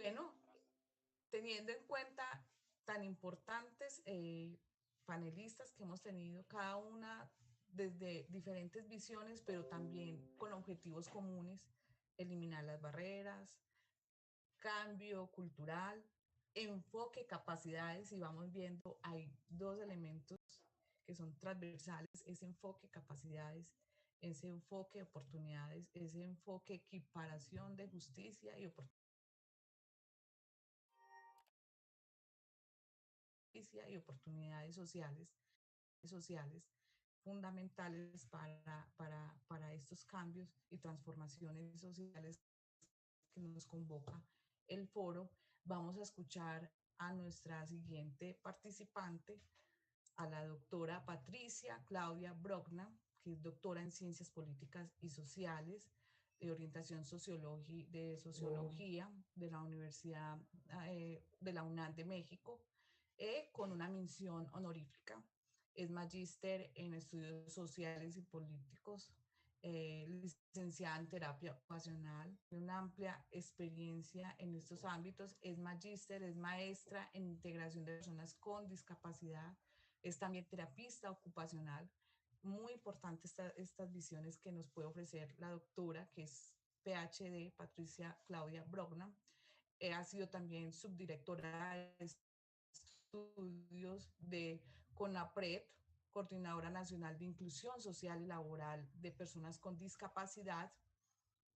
Bueno, teniendo en cuenta tan importantes panelistas que hemos tenido, cada una desde diferentes visiones, pero también con objetivos comunes, eliminar las barreras, cambio cultural, enfoque, capacidades, y vamos viendo, hay dos elementos que son transversales, ese enfoque, capacidades, ese enfoque, oportunidades, ese enfoque, equiparación de justicia y oportunidades sociales fundamentales para estos cambios y transformaciones sociales que nos convoca el foro. Vamos a escuchar a nuestra siguiente participante, a la doctora Patricia Claudia Brogna, que es doctora en Ciencias Políticas y Sociales, de orientación sociología de la Universidad de la UNAM de México, con una mención honorífica. Es magíster en estudios sociales y políticos, licenciada en terapia ocupacional, tiene una amplia experiencia en estos ámbitos, es magíster, es maestra en integración de personas con discapacidad, es también terapista ocupacional. Muy importante estas visiones que nos puede ofrecer la doctora, que es PhD, Patricia Claudia Brogna. Ha sido también subdirectora de estudios de CONAPRED, Coordinadora Nacional de Inclusión Social y Laboral de Personas con Discapacidad,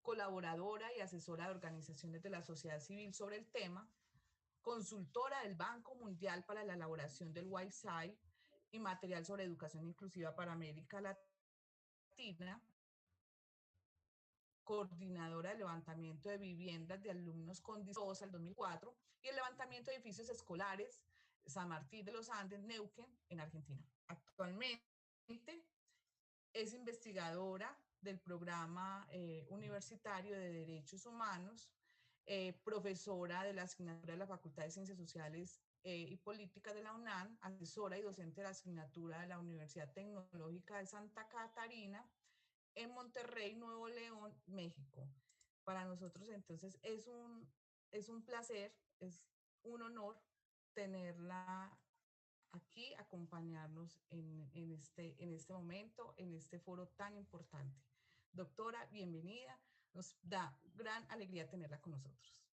colaboradora y asesora de organizaciones de la sociedad civil sobre el tema, consultora del Banco Mundial para la elaboración del WISI y material sobre educación inclusiva para América Latina, coordinadora de levantamiento de viviendas de alumnos con discapacidad al 2004 y el levantamiento de edificios escolares San Martín de los Andes, Neuquén, en Argentina. Actualmente es investigadora del programa universitario de Derechos Humanos, profesora de la asignatura de la Facultad de Ciencias Sociales y Políticas de la UNAM, asesora y docente de la asignatura de la Universidad Tecnológica de Santa Catarina, en Monterrey, Nuevo León, México. Para nosotros entonces es un placer, es un honor tenerla aquí, acompañarnos en este momento, en este foro tan importante. Doctora, bienvenida. Nos da gran alegría tenerla con nosotros.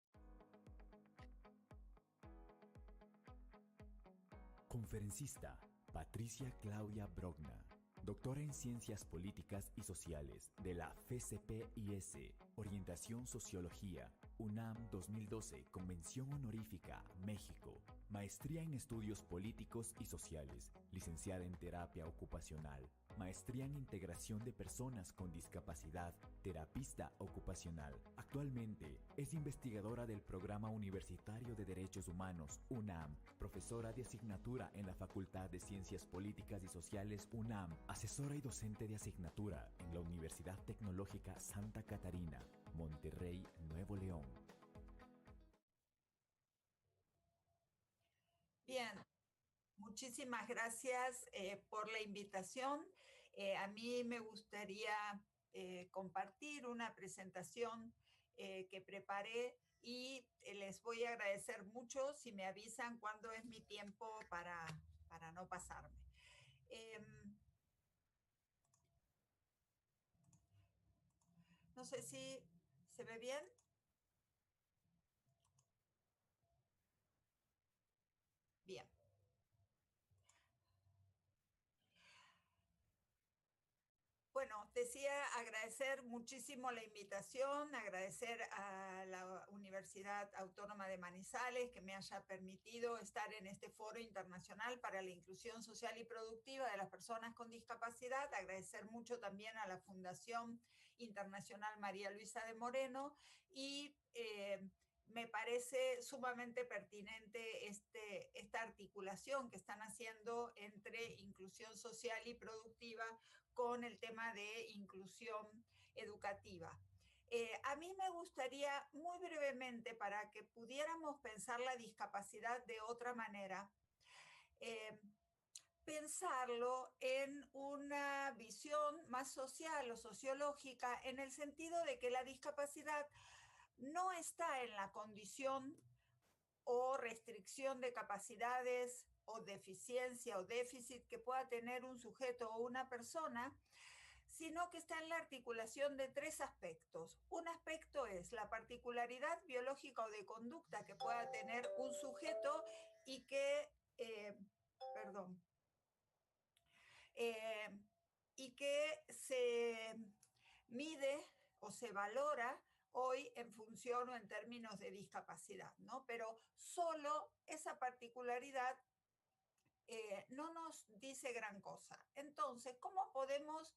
Conferencista Patricia Claudia Brogna, doctora en Ciencias Políticas y Sociales de la FCPIS, Orientación Sociología, UNAM 2012, Convención Honorífica, México. Maestría en Estudios Políticos y Sociales, licenciada en Terapia Ocupacional, maestría en Integración de Personas con Discapacidad, terapista ocupacional. Actualmente es investigadora del Programa Universitario de Derechos Humanos, UNAM, profesora de asignatura en la Facultad de Ciencias Políticas y Sociales, UNAM, asesora y docente de asignatura en la Universidad Tecnológica Santa Catarina, Monterrey, Nuevo León. Bien, muchísimas gracias por la invitación. A mí me gustaría compartir una presentación que preparé y les voy a agradecer mucho si me avisan cuándo es mi tiempo para no pasarme. No sé si se ve bien. Bien. Bueno, decía agradecer muchísimo la invitación, agradecer a la Universidad Autónoma de Manizales que me haya permitido estar en este foro internacional para la inclusión social y productiva de las personas con discapacidad, agradecer mucho también a la Fundación Internacional María Luisa de Moreno y me parece sumamente pertinente esta articulación que están haciendo entre inclusión social y productiva con el tema de inclusión educativa. A mí me gustaría muy brevemente, para que pudiéramos pensar la discapacidad de otra manera, pensarlo en una visión más social o sociológica, en el sentido de que la discapacidad no está en la condición o restricción de capacidades o deficiencia o déficit que pueda tener un sujeto o una persona, sino que está en la articulación de tres aspectos. Un aspecto es la particularidad biológica o de conducta que pueda tener un sujeto y que, perdón, eh, y que se mide o se valora hoy en función o en términos de discapacidad, ¿no? Pero solo esa particularidad no nos dice gran cosa. Entonces, ¿cómo podemos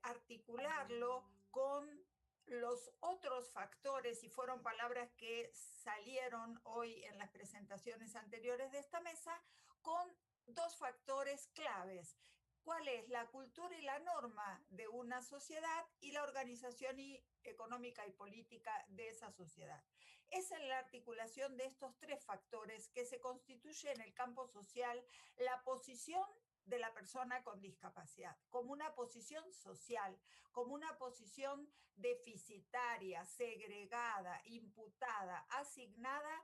articularlo con los otros factores, y fueron palabras que salieron hoy en las presentaciones anteriores de esta mesa, con dos factores claves? ¿Cuál es la cultura y la norma de una sociedad y la organización económica y política de esa sociedad? Es en la articulación de estos tres factores que se constituye en el campo social la posición de la persona con discapacidad, como una posición social, como una posición deficitaria, segregada, imputada, asignada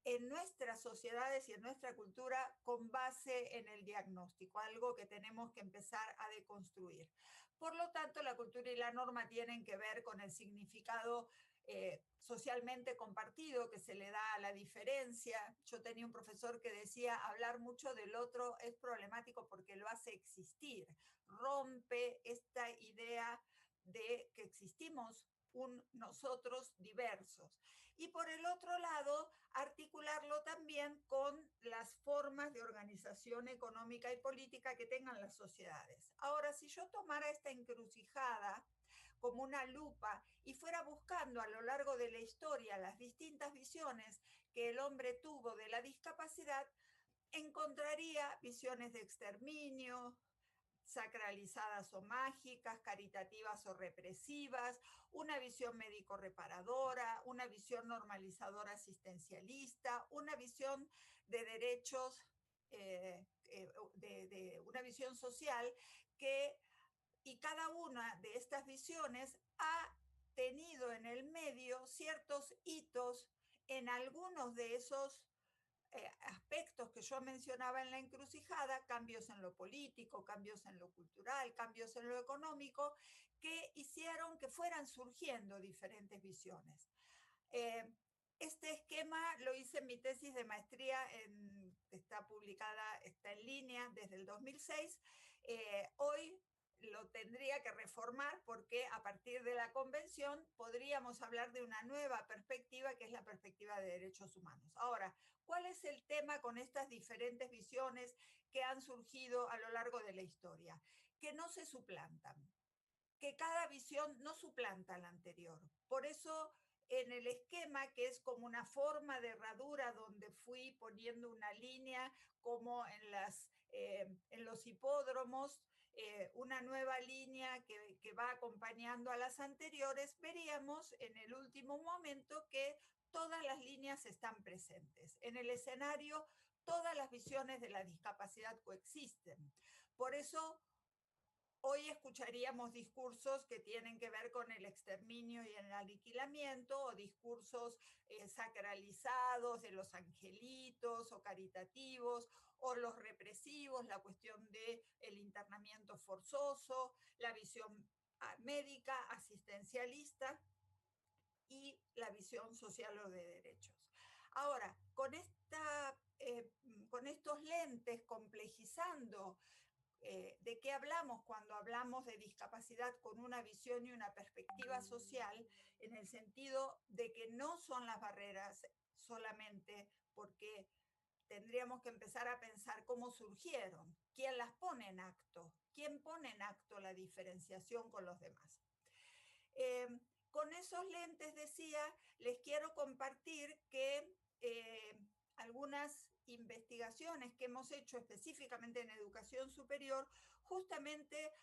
en nuestras sociedades y en nuestra cultura con base en el diagnóstico, algo que tenemos que empezar a deconstruir. Por lo tanto, la cultura y la norma tienen que ver con el significado socialmente compartido que se le da a la diferencia. Yo tenía un profesor que decía, hablar mucho del otro es problemático porque lo hace existir, rompe esta idea de que existimos nosotros diversos. Y por el otro lado, articularlo también con las formas de organización económica y política que tengan las sociedades. Ahora, si yo tomara esta encrucijada como una lupa y fuera buscando a lo largo de la historia las distintas visiones que el hombre tuvo de la discapacidad, encontraría visiones de exterminio, sacralizadas o mágicas, caritativas o represivas, una visión médico-reparadora, una visión normalizadora asistencialista, una visión de derechos, de una visión social que, y cada una de estas visiones ha tenido en el medio ciertos hitos en algunos de esos aspectos que yo mencionaba en la encrucijada, cambios en lo político, cambios en lo cultural, cambios en lo económico, que hicieron que fueran surgiendo diferentes visiones. Este esquema lo hice en mi tesis de maestría, está publicada, está en línea desde el 2006. Hoy lo tendría que reformar porque a partir de la convención podríamos hablar de una nueva perspectiva, que es la perspectiva de derechos humanos. Ahora, ¿cuál es el tema con estas diferentes visiones que han surgido a lo largo de la historia? Que no se suplantan, que cada visión no suplanta a la anterior. Por eso, en el esquema, que es como una forma de herradura donde fui poniendo una línea como en los hipódromos, una nueva línea que va acompañando a las anteriores, veríamos en el último momento que todas las líneas están presentes. En el escenario, todas las visiones de la discapacidad coexisten. Por eso, hoy escucharíamos discursos que tienen que ver con el exterminio y el aniquilamiento, o discursos sacralizados de los angelitos o caritativos, o los represivos, la cuestión del internamiento forzoso, la visión médica, asistencialista y la visión social o de derechos. Ahora, con estos lentes, complejizando de qué hablamos cuando hablamos de discapacidad con una visión y una perspectiva social, en el sentido de que no son las barreras solamente, porque tendríamos que empezar a pensar cómo surgieron, quién las pone en acto, quién pone en acto la diferenciación con los demás. Con esos lentes, decía, les quiero compartir que algunas investigaciones que hemos hecho específicamente en educación superior, justamente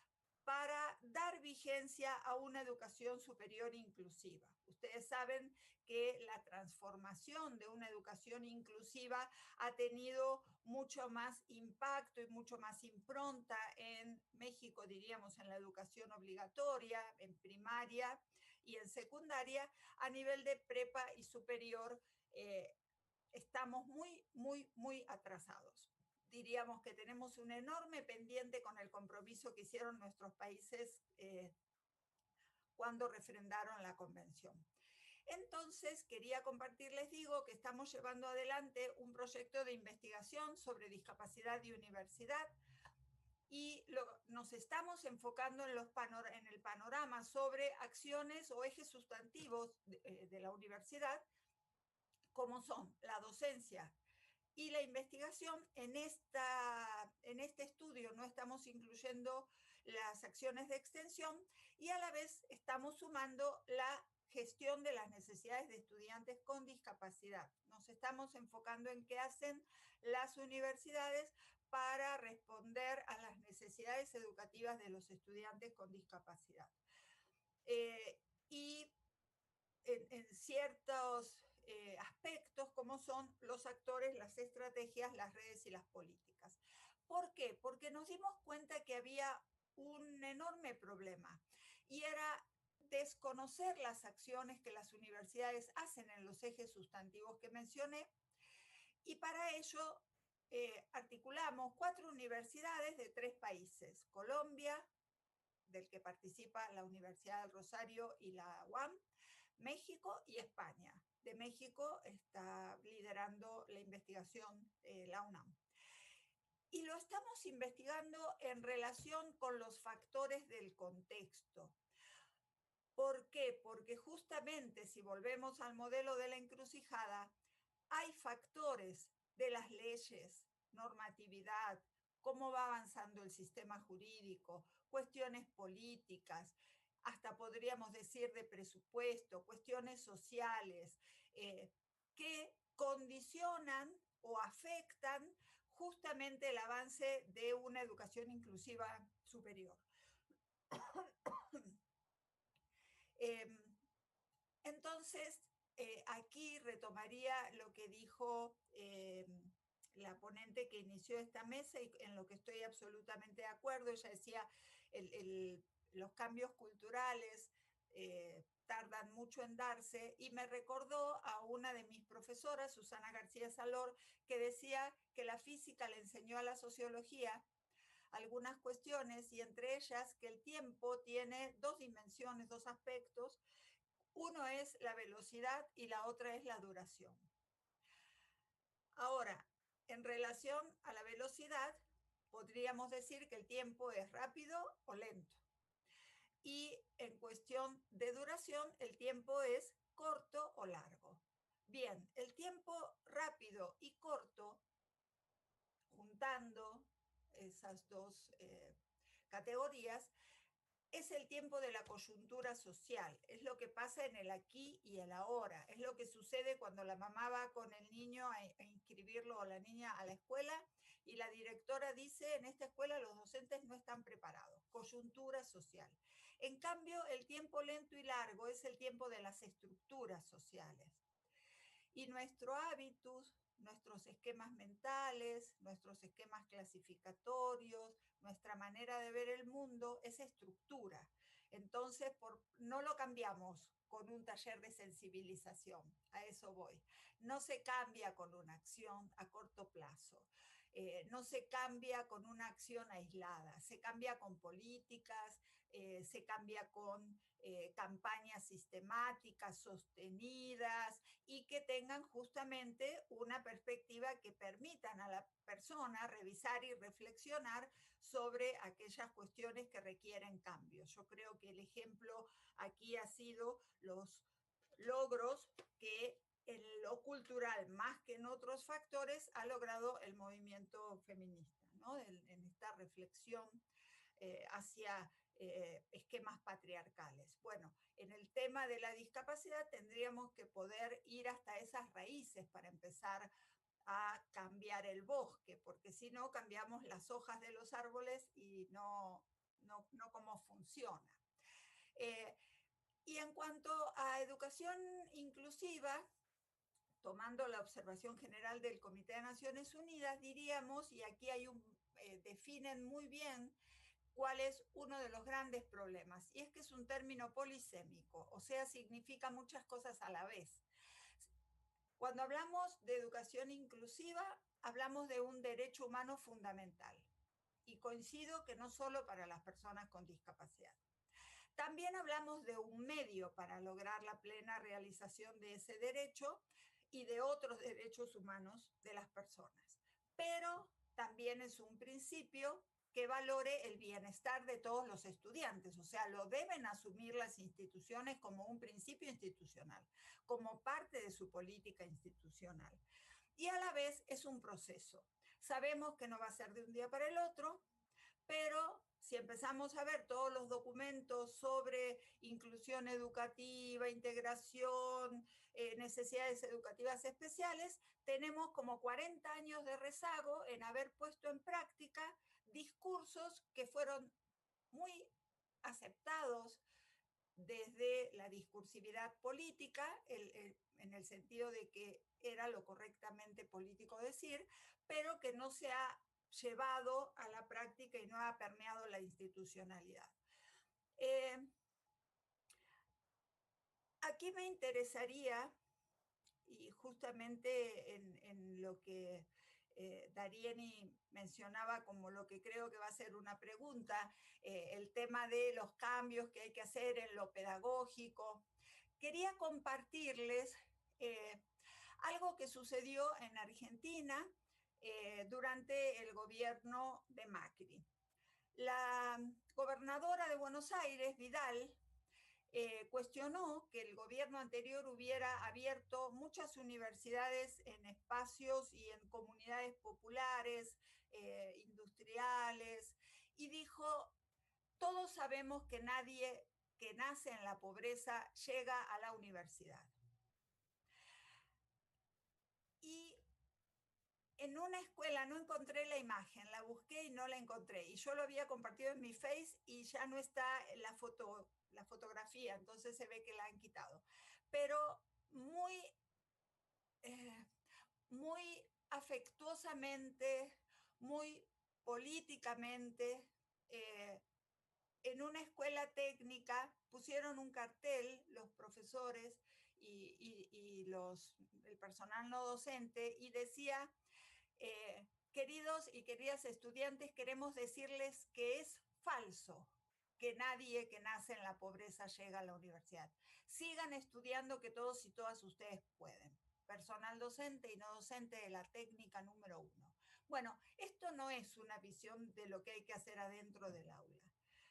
para dar vigencia a una educación superior inclusiva. Ustedes saben que la transformación de una educación inclusiva ha tenido mucho más impacto y mucho más impronta en México, diríamos, en la educación obligatoria, en primaria, y en secundaria. A nivel de prepa y superior estamos muy atrasados. Diríamos que tenemos un enorme pendiente con el compromiso que hicieron nuestros países cuando refrendaron la convención. Entonces, quería compartirles, digo, que estamos llevando adelante un proyecto de investigación sobre discapacidad y universidad y nos estamos enfocando en el panorama sobre acciones o ejes sustantivos de la universidad, como son la docencia y la investigación. En este estudio no estamos incluyendo las acciones de extensión y a la vez estamos sumando la gestión de las necesidades de estudiantes con discapacidad. Nos estamos enfocando en qué hacen las universidades para responder a las necesidades educativas de los estudiantes con discapacidad. Y en ciertos aspectos como son los actores, las estrategias, las redes y las políticas. ¿Por qué? Porque nos dimos cuenta que había un enorme problema y era desconocer las acciones que las universidades hacen en los ejes sustantivos que mencioné, y para ello articulamos 4 universidades de 3 países: Colombia, del que participa la Universidad del Rosario y la UAM, México y España. De México está liderando la investigación la UNAM. Y lo estamos investigando en relación con los factores del contexto. ¿Por qué? Porque justamente si volvemos al modelo de la encrucijada, hay factores de las leyes, normatividad, cómo va avanzando el sistema jurídico, cuestiones políticas, hasta podríamos decir de presupuesto, cuestiones sociales, que condicionan o afectan justamente el avance de una educación inclusiva superior. Entonces, aquí retomaría lo que dijo la ponente que inició esta mesa y en lo que estoy absolutamente de acuerdo. Ella decía, los cambios culturales tardan mucho en darse, y me recordó a una de mis profesoras, Susana García Salor, que decía que la física le enseñó a la sociología algunas cuestiones, y entre ellas que el tiempo tiene 2 dimensiones, 2 aspectos. Uno es la velocidad y la otra es la duración. Ahora, en relación a la velocidad, podríamos decir que el tiempo es rápido o lento. Y en cuestión de duración, el tiempo es corto o largo. Bien, el tiempo rápido y corto, juntando esas 2 categorías, es el tiempo de la coyuntura social, es lo que pasa en el aquí y el ahora, es lo que sucede cuando la mamá va con el niño a inscribirlo o la niña a la escuela y la directora dice: en esta escuela los docentes no están preparados, coyuntura social. En cambio, el tiempo lento y largo es el tiempo de las estructuras sociales. Y nuestro hábitus, nuestros esquemas mentales, nuestros esquemas clasificatorios, nuestra manera de ver el mundo es estructura. Entonces, no lo cambiamos con un taller de sensibilización, a eso voy. No se cambia con una acción a corto plazo. No se cambia con una acción aislada, se cambia con políticas, se cambia con campañas sistemáticas, sostenidas, y que tengan justamente una perspectiva que permitan a la persona revisar y reflexionar sobre aquellas cuestiones que requieren cambios. Yo creo que el ejemplo aquí ha sido los logros que en lo cultural, más que en otros factores, ha logrado el movimiento feminista, ¿no? En esta reflexión hacia esquemas patriarcales. Bueno, en el tema de la discapacidad tendríamos que poder ir hasta esas raíces para empezar a cambiar el bosque, porque si no cambiamos las hojas de los árboles y no cómo funciona. Y en cuanto a educación inclusiva, tomando la observación general del Comité de Naciones Unidas, diríamos, y aquí definen muy bien cuál es uno de los grandes problemas, y es que es un término polisémico, o sea, significa muchas cosas a la vez. Cuando hablamos de educación inclusiva, hablamos de un derecho humano fundamental, y coincido que no solo para las personas con discapacidad. También hablamos de un medio para lograr la plena realización de ese derecho y de otros derechos humanos de las personas. Pero también es un principio que valore el bienestar de todos los estudiantes, o sea, lo deben asumir las instituciones como un principio institucional, como parte de su política institucional. Y a la vez es un proceso. Sabemos que no va a ser de un día para el otro, pero si empezamos a ver todos los documentos sobre inclusión educativa, integración, necesidades educativas especiales, tenemos como 40 años de rezago en haber puesto en práctica discursos que fueron muy aceptados desde la discursividad política, en el sentido de que era lo correctamente político decir, pero que no se ha llevado a la práctica y no ha permeado la institucionalidad. Aquí me interesaría, y justamente en lo que Darieni mencionaba como lo que creo que va a ser una pregunta, el tema de los cambios que hay que hacer en lo pedagógico. Quería compartirles algo que sucedió en Argentina durante el gobierno de Macri. La gobernadora de Buenos Aires, Vidal, cuestionó que el gobierno anterior hubiera abierto muchas universidades en espacios y en comunidades populares, industriales, y dijo, todos sabemos que nadie que nace en la pobreza llega a la universidad. Y en una escuela no encontré la imagen, la busqué y no la encontré. Y yo lo había compartido en mi Face y ya no está la fotografía, entonces se ve que la han quitado. Pero muy, muy afectuosamente, muy políticamente, en una escuela técnica pusieron un cartel los profesores y el personal no docente y decía, queridos y queridas estudiantes, queremos decirles que es falso que nadie que nace en la pobreza llega a la universidad. Sigan estudiando, que todos y todas ustedes pueden. Personal docente y no docente de la técnica número 1. Bueno, esto no es una visión de lo que hay que hacer adentro del aula,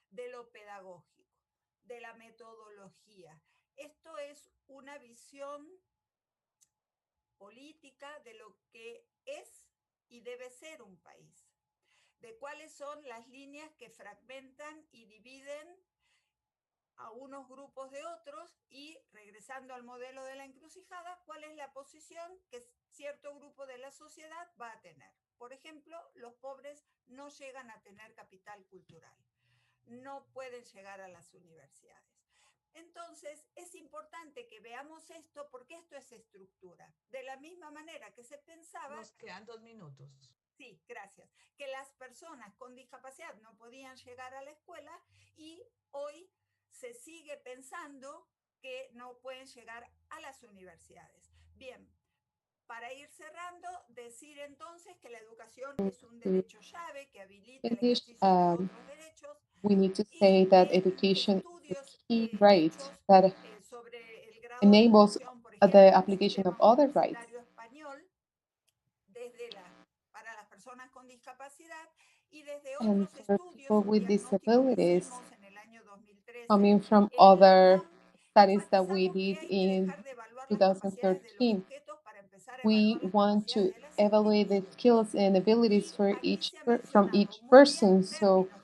de lo pedagógico, de la metodología. Esto es una visión política de lo que es y debe ser un país, de cuáles son las líneas que fragmentan y dividen a unos grupos de otros y, regresando al modelo de la encrucijada, cuál es la posición que cierto grupo de la sociedad va a tener. Por ejemplo, los pobres no llegan a tener capital cultural, no pueden llegar a las universidades. Entonces, es importante que veamos esto porque esto es estructura. De la misma manera que se pensaba... Nos quedan 2 minutos. Sí, gracias. Que las personas con discapacidad no podían llegar a la escuela y hoy se sigue pensando que no pueden llegar a las universidades. Bien, para ir cerrando, decir entonces que la educación es un derecho llave que habilita el ejercicio de otros derechos. We need to Y say that en education is a estudios key right hechos that sobre el grado de enables inclusión, por the ejemplo, en el application of sistema other rights. universitario español, para las personas con discapacidad y desde And otros for estudios, people un with diagnóstico que disabilities, hicimos en el año 2013 coming from en la other UNAM, studies that we enfatizamos que did hay que in dejar de evaluar las capacidades de los 2013, sujetos para empezar a we evaluar las want capacidades to de las evaluate the instituciones. skills and abilities Y for aquí se ha from mencionado each muy bien person, so términos de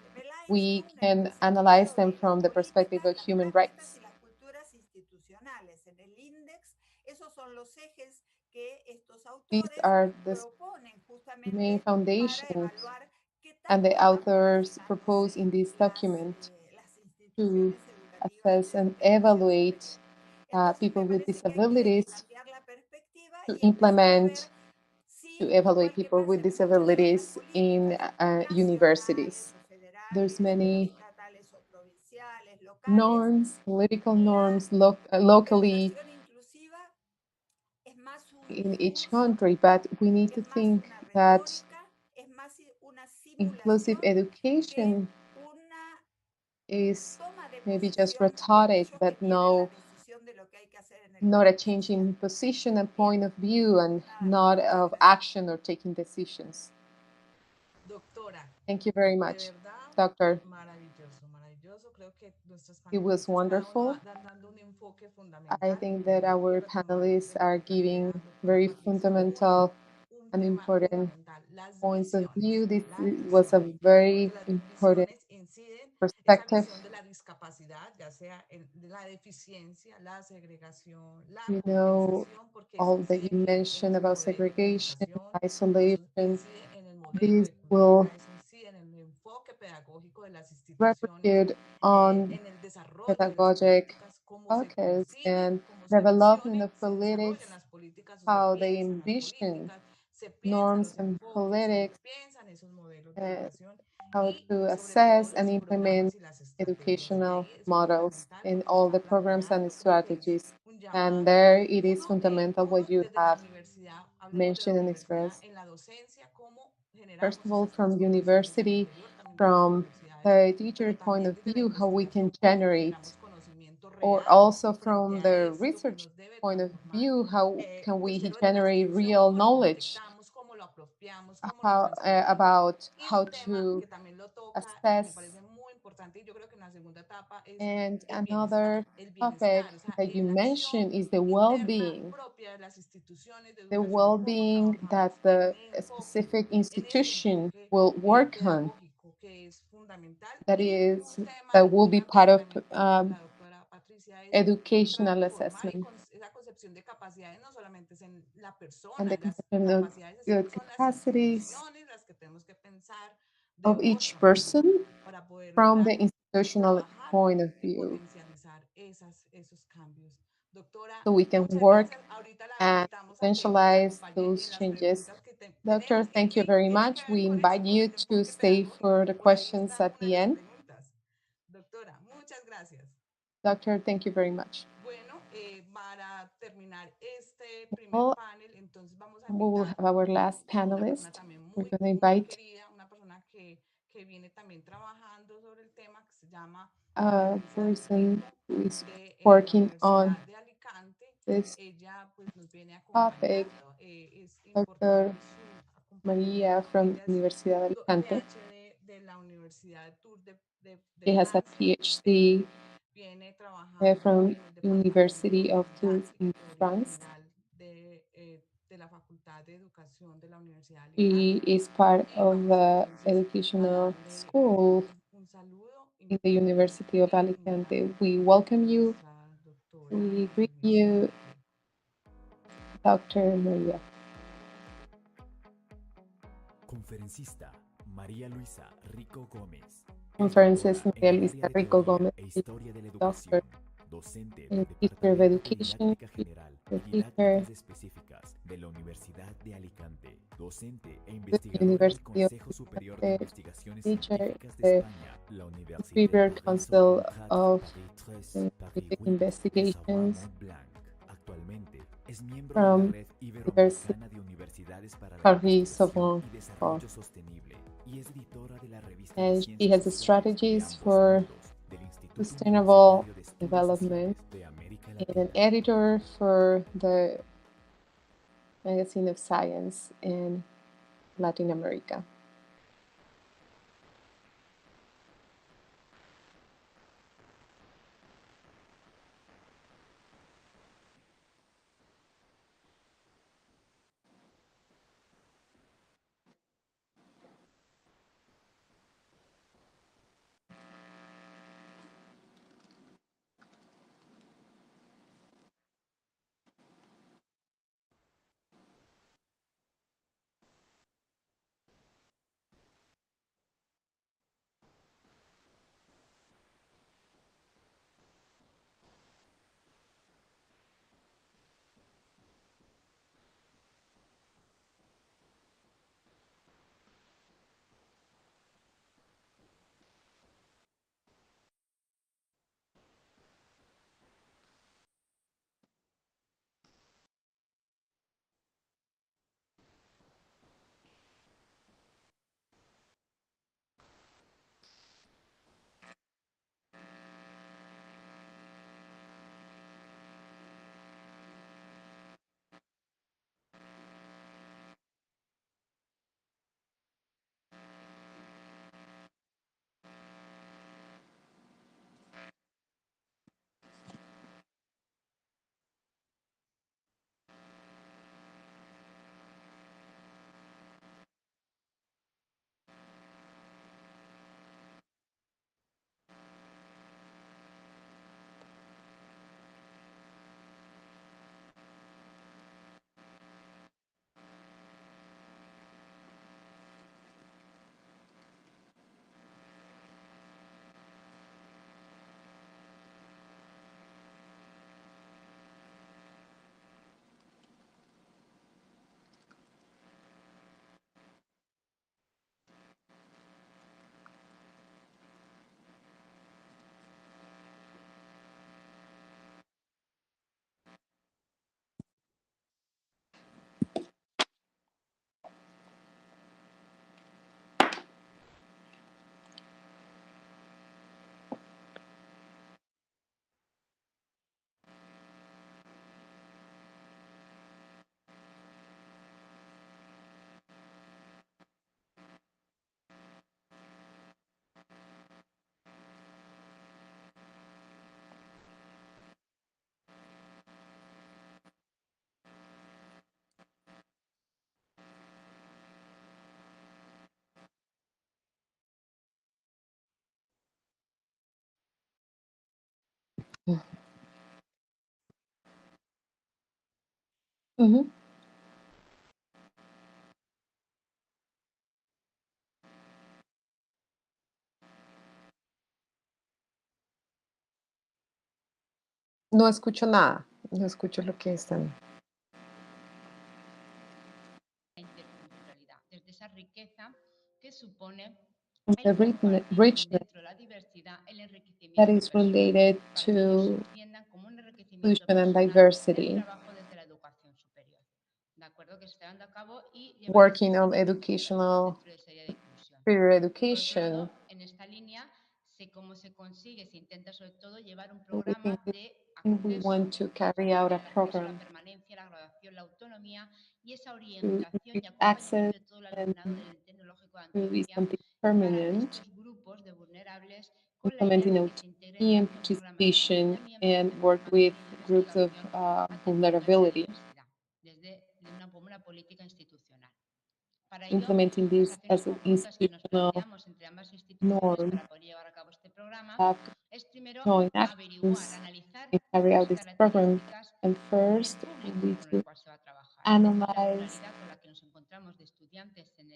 we Melainstone en can el analyze sentido them de las from the perspective políticas, of las human prácticas rights. y las culturas institucionales. En el Index, esos son los ejes que estos These autores are the proponen main justamente para foundations evaluar qué and the tanto están authors propose modificándose in this document las to instituciones educativas assess and en ese evaluate aspecto. Entonces people me with parece que hay que disabilities, cambiar la perspectiva to y empezar a ver implement, si, to evaluate igual que people pasa with en muchas otras disabilities in políticas universities. nacionales o federales there's many estatales o provinciales, locales. norms, political La norms locally educación inclusiva es más un in each discurso, country, but we need to es más think una that retórica, es más una inclusive simulación que education una is toma de maybe just posición de rhetoric, aquellos que but tienen la no, decisión de lo que hay que hacer en el not a país. change in position and Bien, point of view, and nada más, not muchas of gracias. action or taking decisions. Doctora, Thank you very de much, verdad, Doctor. maravilloso, maravilloso. Creo que nuestros It was panelistas, cada uno wonderful. dando un enfoque I fundamental think that y our retomar panelists de are nuevo la giving idea, doctora very Patricia, fundamental un and tema important fundamental, las points of visiones, view. This las was a visiones, very porque las important visiones inciden, esa perspective. visión de la discapacidad, ya sea de la deficiencia, la segregación, la You know, compensación, porque eso all that incide you en mentioned los about modelos de segregation, educación, eso isolation, incide en el modelo this de will cultura, eso incide en el enfoque pedagógico de las instituciones, repercute on en el desarrollo de las pedagogic políticas, cómo se focus conciben, and cómo se development visionen, of se desarrollan politics, las políticas o se how they piensan las envision políticas, se piensan norms los and enfoques, se politics, piensan esos modelos de and educación how y to sobre todo assess and los programas implement y las estrategias. Y educational ahí es models fundamental lo in que nos all the está programs and planteando. Creo que es strategies. un And llamado. there it is Uno, fundamental what you desde la have universidad, hablemos de la mentioned and universidad, expressed. en la docencia, cómo First generamos of all, esas from transformaciones al university, interior también de las from universidades, the teacher pero point también of desde la view, how we can investigación, cómo generate, generamos conocimiento or real also frente from a the esto que research nos debe point of transformar. view, how can we Tercero, desde la generate institución, real cómo lo knowledge contectamos, cómo lo apropiamos, cómo lo how, transformamos. about Y how un tema to que también lo toca y me assess. parece muy importante, y yo creo que en la segunda etapa es And another el topic bienestar, o sea, that you la acción mentioned is the interna well-being, propia de las instituciones de the educación, cómo well-being trabajamos that the specific en ese institution enfoque will work on, pedagógico que es fundamental. that Y is, un tema, that will be una part cosa of también que dice la doctora Patricia es educational transformar y assessment. esa concepción de capacidades no solamente es en la And persona, the las conception of capacidades good son las capacities instituciones las que tenemos que pensar de of each otra manera person para poder from the lograr institutional trabajar point of y view. potencializar esos cambios. Doctora, So we can muchas work gracias. Ahorita la and invitamos a que nos potentialize acompañe those en las changes. preguntas que Doctor, tenemos thank you y very tiene que much. ver We con eso, invite con you el to enfoque stay pedagógico. for the Por ahí questions está at una de the las end. preguntas. Doctora, muchas gracias. Doctor, thank you very much. Bueno, para terminar este primer Well, panel, entonces vamos a we will invitar have our last a una persona panelist. también We're muy, going to muy invite querida, una persona que viene también trabajando sobre el tema, que se llama a Luisa person Rico, who is de la working on Universidad de Alicante. this Ella pues nos viene topic, acompañando, es Dr. importante su Maria acompañamiento. from Ella es Universidad de Alicante. PhD de la Universidad de Tours de She has a Francia. PhD Viene trabajando from en el University Departamento of Mental Tours y in Teoría France. General de la Facultad de Educación de la Universidad de She Alicante. is part Y of vamos the entonces a educational darle school un saludo, in the invitarla University of y Alicante. invitarla We welcome a you. nuestra doctora We greet Luisa you, Rico. Dr. Maria. Conferencista María Luisa Rico Gómez. Es Conferences doctora Maria en el Luisa área de Rico Teoría Gómez, e Historia de la doctor Educación, docente in del History of Departamento de Education, Didáctica General the y teacher Didácticas Específicas de la Universidad de Alicante, docente e the investigadora del University of Consejo Superior de Alicante, Investigaciones teacher Científicas de the España, la Université Superior Council Paris-Sorbonne 4, of Paris 3, Scientific Paris 8 de Investigations Savoie-Mont-Blanc. Actualmente es miembro de la from Red University Iberoamericana de Universidades para la Investigación Paris-Sorbonne. y Desarrollo Sostenible y es editora de la revista de And she Ciencias has the Sociales de strategies ambos for mundos del Instituto sustainable Universitario de Estudios development Sociales de América and an Latina. editor for the Magazine of Science in Latin America. Ujú. No escucho nada, no escucho lo que están. Interculturalidad, desde esa riqueza que supone The el compartir richness dentro de la diversidad el that enriquecimiento is personal, related para que ellos to entiendan como un enriquecimiento inclusion and personal el diversity, trabajo desde la educación superior, ¿de acuerdo? Que se está llevando a cabo y llevar ese working on sentido educational dentro de esa idea de inclusión. career Y por otro education. lado, en esta línea, cómo se consigue, se intenta sobre todo llevar un So we programa de we acceso want to que carry out facilite a el acceso, la program permanencia, la graduación, la autonomía y esa to orientación y increase acompañamiento access de todo el and alumnado del Tecnológico de to be Antioquia something para permanent, estos grupos de vulnerables con la idea implementing de que se integren autonomy and tanto en programas de participation acompañamiento, and en work with formación, en groups of investigación, atendiendo a esa vulnerability, diversidad desde una política institucional. Para ello, implementing las this acciones as an conjuntas que nos institutional planteamos entre ambas instituciones norm, para poder llevar a cabo este programa have es primero joint averiguar, actions analizar and carry las out this program. características And del first, we público need con el to cual se va a trabajar, es decir, la analyze pluralidad con la que nos encontramos de estudiantes en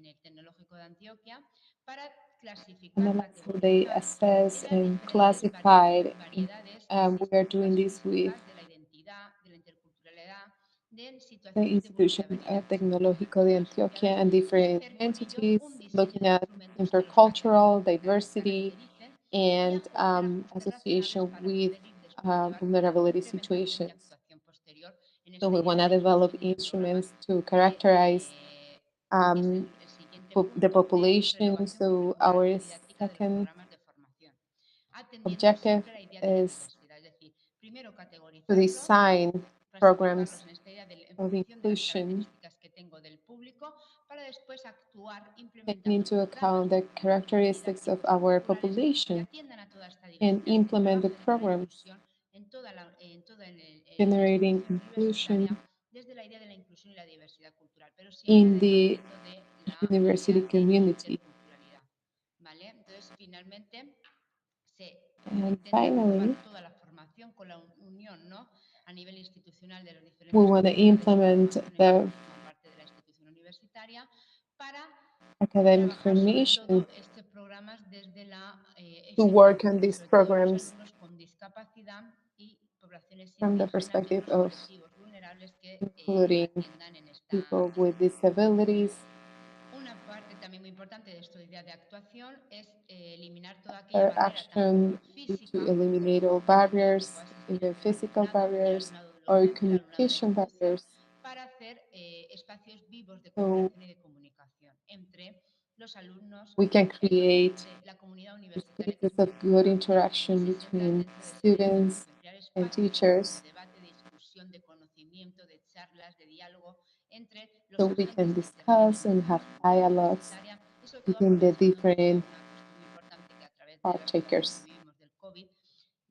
el Tecnológico de Antioquia para clasificar, so they categorizar assess las and diferentes classified. variedades We are doing this with sistémicas de la identidad, de la interculturalidad, de the situaciones de institution vulnerabilidad que se encuentran Tecnológico de dentro de las Antioquia sociedades and y different hacer con ello entities un diseño looking de at instrumentos que los intercultural diversity caractericen y and relacionarlos association para with poder ir después llevar un plan de vulnerability implementación y situations. actuación posterior en So esta we idea want de to la develop inclusión y de programas instruments to que characterize es um, el siguiente the punto de population. renovación So curricular our y didáctica de los second programas de formación, atendiendo objective siempre a la idea de la is diversidad, es decir, primero to categorizarlos, design clasificarlos programs en esta idea en of función de las inclusion, características que tengo del público, para después actuar taking implementando into programas account the characteristics of didácticos our curriculares que population atiendan a toda esta and diversidad, que implement the trabaje desde la programs, inclusión en la generating institución inclusion universitaria, desde la idea de la inclusión y la diversidad cultural, pero siempre in the dependiendo de la university idea de community. interculturalidad. ¿Vale? Entonces, finalmente, se And intenta finally, agrupar toda la formación con la unión, ¿no?, a nivel institucional de las we diferentes want to comunidades de implement formación en las the que forman parte de la institución universitaria para academic trabajar sobre formation todo estos programas desde la to work on excelencia, these sobre todo los programs alumnos con discapacidad y poblaciones from the indígenas y perspective otros of colectivos vulnerables que including atiendan en people esta with idea. disabilities. Una parte también muy importante de esta idea de actuación es eliminar toda aquella Our barrera, tanto action to física, eliminate all evidentemente, que barriers, pueda existir either entre el physical alumnado y el barriers alumnado or docente, el alumnado de la communication institución, barriers. para hacer espacios vivos de So cooperación y de comunicación entre los alumnos, we can create la comunidad universitaria, que es spaces muy of good importante, y interaction se centran between dentro de esa idea de students inclusión, crear and espacios de teachers debate, de discusión, de conocimiento, de charlas, de diálogo entre los so we can agentes que intervienen discuss en and esta have comunidad dialogues universitaria y sobre todo between the aprovechando también different una cuestión muy importante que a través de la situación que partakers. vivimos del COVID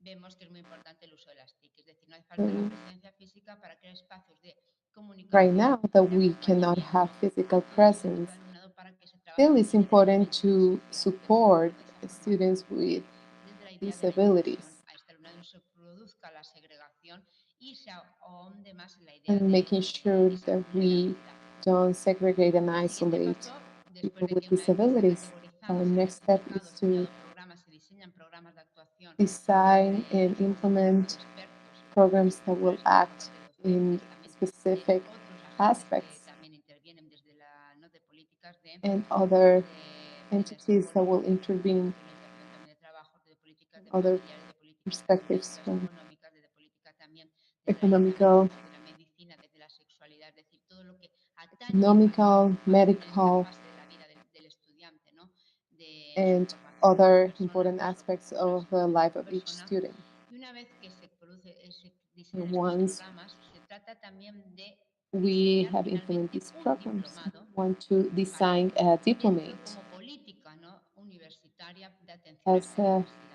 vemos que es muy importante el uso de las TIC, es decir, no hace So falta la presencia física para crear espacios de right comunicación, now that de we cannot have acompañamiento, physical atendiendo a presence, todo el alumnado para que se still trabaje it's desde la idea de la important to intersección, desde support esa students formación, with desde la idea de la inclusión disabilities a este alumnado, no se produzca la segregación y se ahonde más en la idea and de making sure esa that we vulnerabilidad. don't segregate and El siguiente isolate paso, después people de with que una vez que se ha disabilities. categorizado, Our se ha next step clasificado, is se ha to creado programas, se diseñan programas de actuación design desde and los coordinados por implement expertos programs that will curriculares, act pedagogos de in docentes, también specific otros agentes que aspects también intervienen desde la, ¿no?, de políticas and other de entities that desarrollo, will intervene de organización también de trabajo, de políticas de other familiares, de políticas perspectives económicas, from de política también desde la área también economical, incluso de la medicina, desde la sexualidad, es decir, todo lo que atañe a esta economical, ocupación en esta medical, fase de la vida del estudiante, ¿no?, de su and formación como other persona, important como, aspects como una of the evolución life como of each persona. student. Y una vez que se produce, se And diseñan estos once programas, se trata también de we diseñar have implemented finalmente these un programs, we diplomado, want to ¿vale?, design a dentro diplomate como política, ¿no?, universitaria de atención a as esta a diversidad,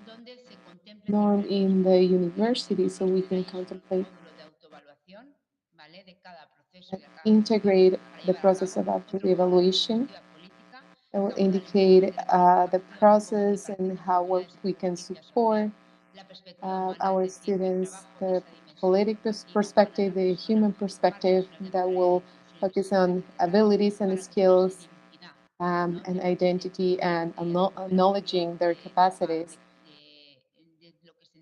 donde se contemplen norm diferentes in the módulos. Este university so módulo we que can veis es un contemplate módulo de autoevaluación, ¿vale?, de cada proceso and y de cada actuación integrate para the llevar a process cabo. of after Otro módulo de evaluation perspectiva política, that will que aborda el indicate informe de la política the activa, cómo se process participa and en how actividades en we can justicia social, support our students the political perspective, the human perspective that will focus on abilities and skills and identity and acknowledging their capacities.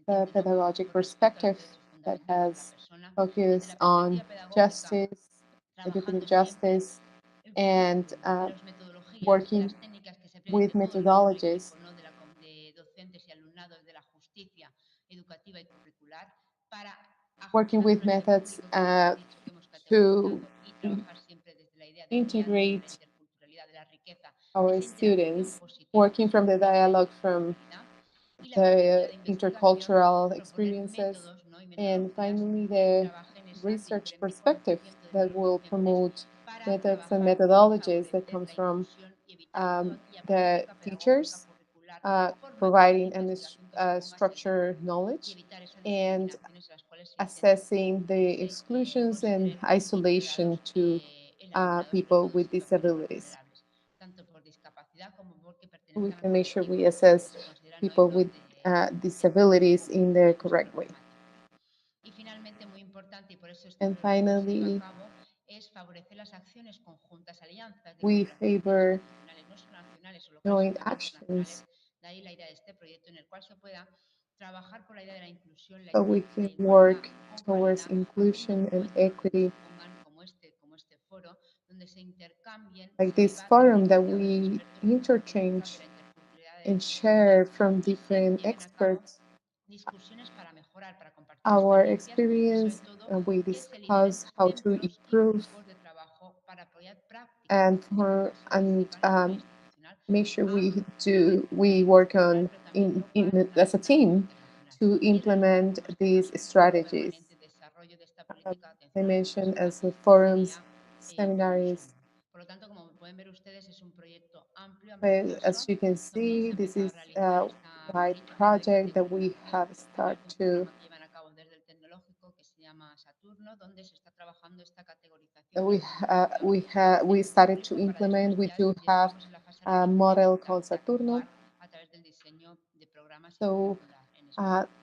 The pedagogic perspective that has focused on justice, educative justice, and working with methodologies working with methods to integrate our students, working from the dialogue from the intercultural experiences, and finally the research perspective that will promote methods and methodologies that comes from the teachers providing and structured knowledge and assessing the exclusions and isolation to people with disabilities. We can make sure we assess people with disabilities in the correct way. And finally, we favor joint actions so we can work towards inclusion and equity. Like this forum that we interchange and share from different experts our experience, and we discuss how to improve and make sure we work on as a team to implement these strategies. I mentioned as the forums, seminaries. As you can see, this is a wide project that we have started to we started to implement. We do have a model called Saturno. So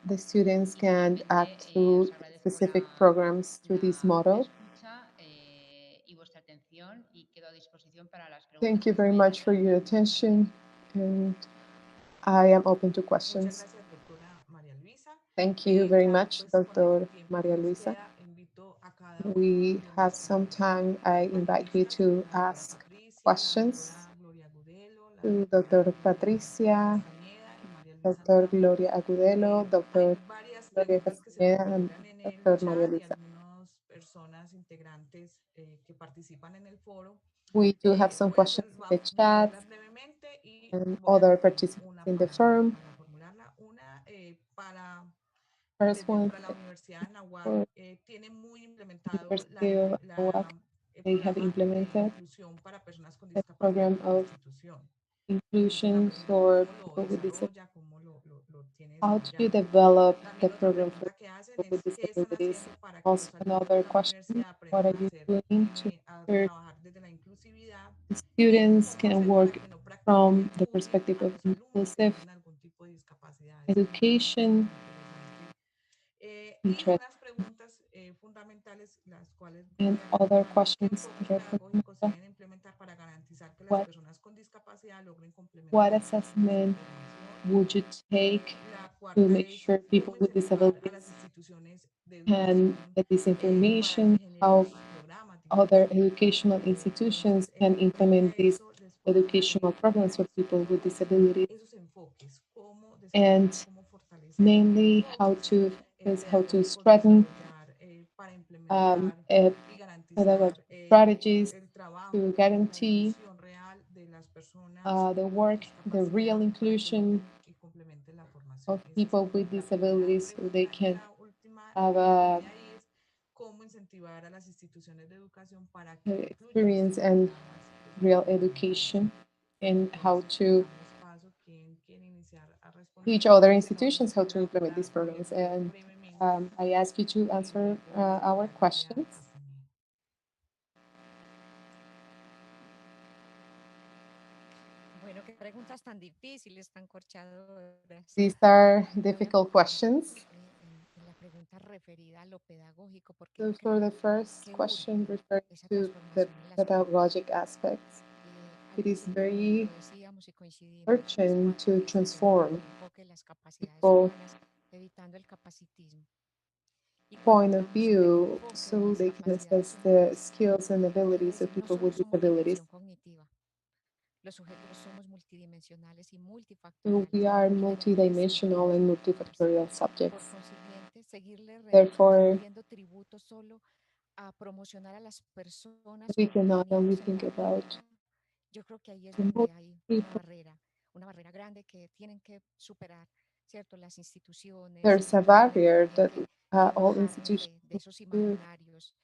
the students can act through specific programs through this model. Thank you very much for your attention, and I am open to questions. Thank you very much, Dr. Maria Luisa. We have some time. I invite you to ask questions to Dr. Patricia, Dr. Gloria Agudelo, Dr. Gloria Castaneda, and Dr. Maria Luisa. We do have some questions in the chat and other participants in the forum. First one, University of Aguac, they have implemented a program of inclusion for people with disabilities. How do you develop the program for people with disabilities? Also, another question, what are you doing to ensure the students can work from the perspective of inclusive education, interest, and other questions that are what assessment would you take to make sure people with disabilities can get this information? How other educational institutions can implement these educational programs for people with disabilities? And mainly how to strengthen strategies to guarantee the work, the real inclusion of people with disabilities so they can have a experience and real education, and how to teach other institutions how to implement these programs. And I ask you to answer our questions. preguntas tan difíciles, tan corchadoras. These are Voy a difficult enfocarme questions. en la pregunta referida a lo pedagógico, porque So for creo the first que question urge referring esa to the transformación en las familias. pedagogic aspects, it Algo is que, como very lo decíamos y coincidimos, es urgent to desde el transform enfoque de las capacidades people humanas, evitando el capacitismo. Y cuando point of hablamos del view enfoque de so las they can capacidades assess the humanas, skills and quiere abilities of decir no people solo with somos disabilities. dimensión cognitiva, los sujetos somos multidimensionales y So multifactoriales we are y debemos de seguir multidimensional and transformándolos. multifactorial Por subjects. consiguiente, seguirle Therefore, rindiendo tributo solo a promocionar a las personas we como cannot only niños en think la about aula, yo creo que ahí es remote donde hay people. una barrera grande que tienen que superar, ¿cierto? Las instituciones y There's a la comunidad barrier tienen that que all bajarnos institutions de esos to imaginarios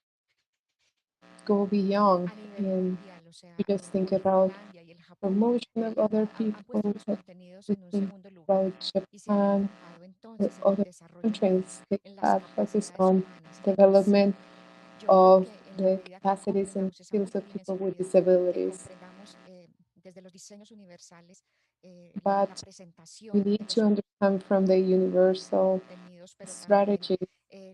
go beyond a nivel and mundial, o sea, to just think donde about Finlandia y el Japón promotion of other han puesto people, los that contenidos we en un think segundo lugar about y se han Japan enfocado or entonces en el other desarrollo humano, countries. They en las have focused capacidades on humanas. Entonces, development yo creo of que en la the medida que capacities and comprendamos esa skills of people with multidimensionalidad, que disabilities. comprendamos desde los diseños universales la But we presentación need de to esos understand from the universal contenidos, pero también strategy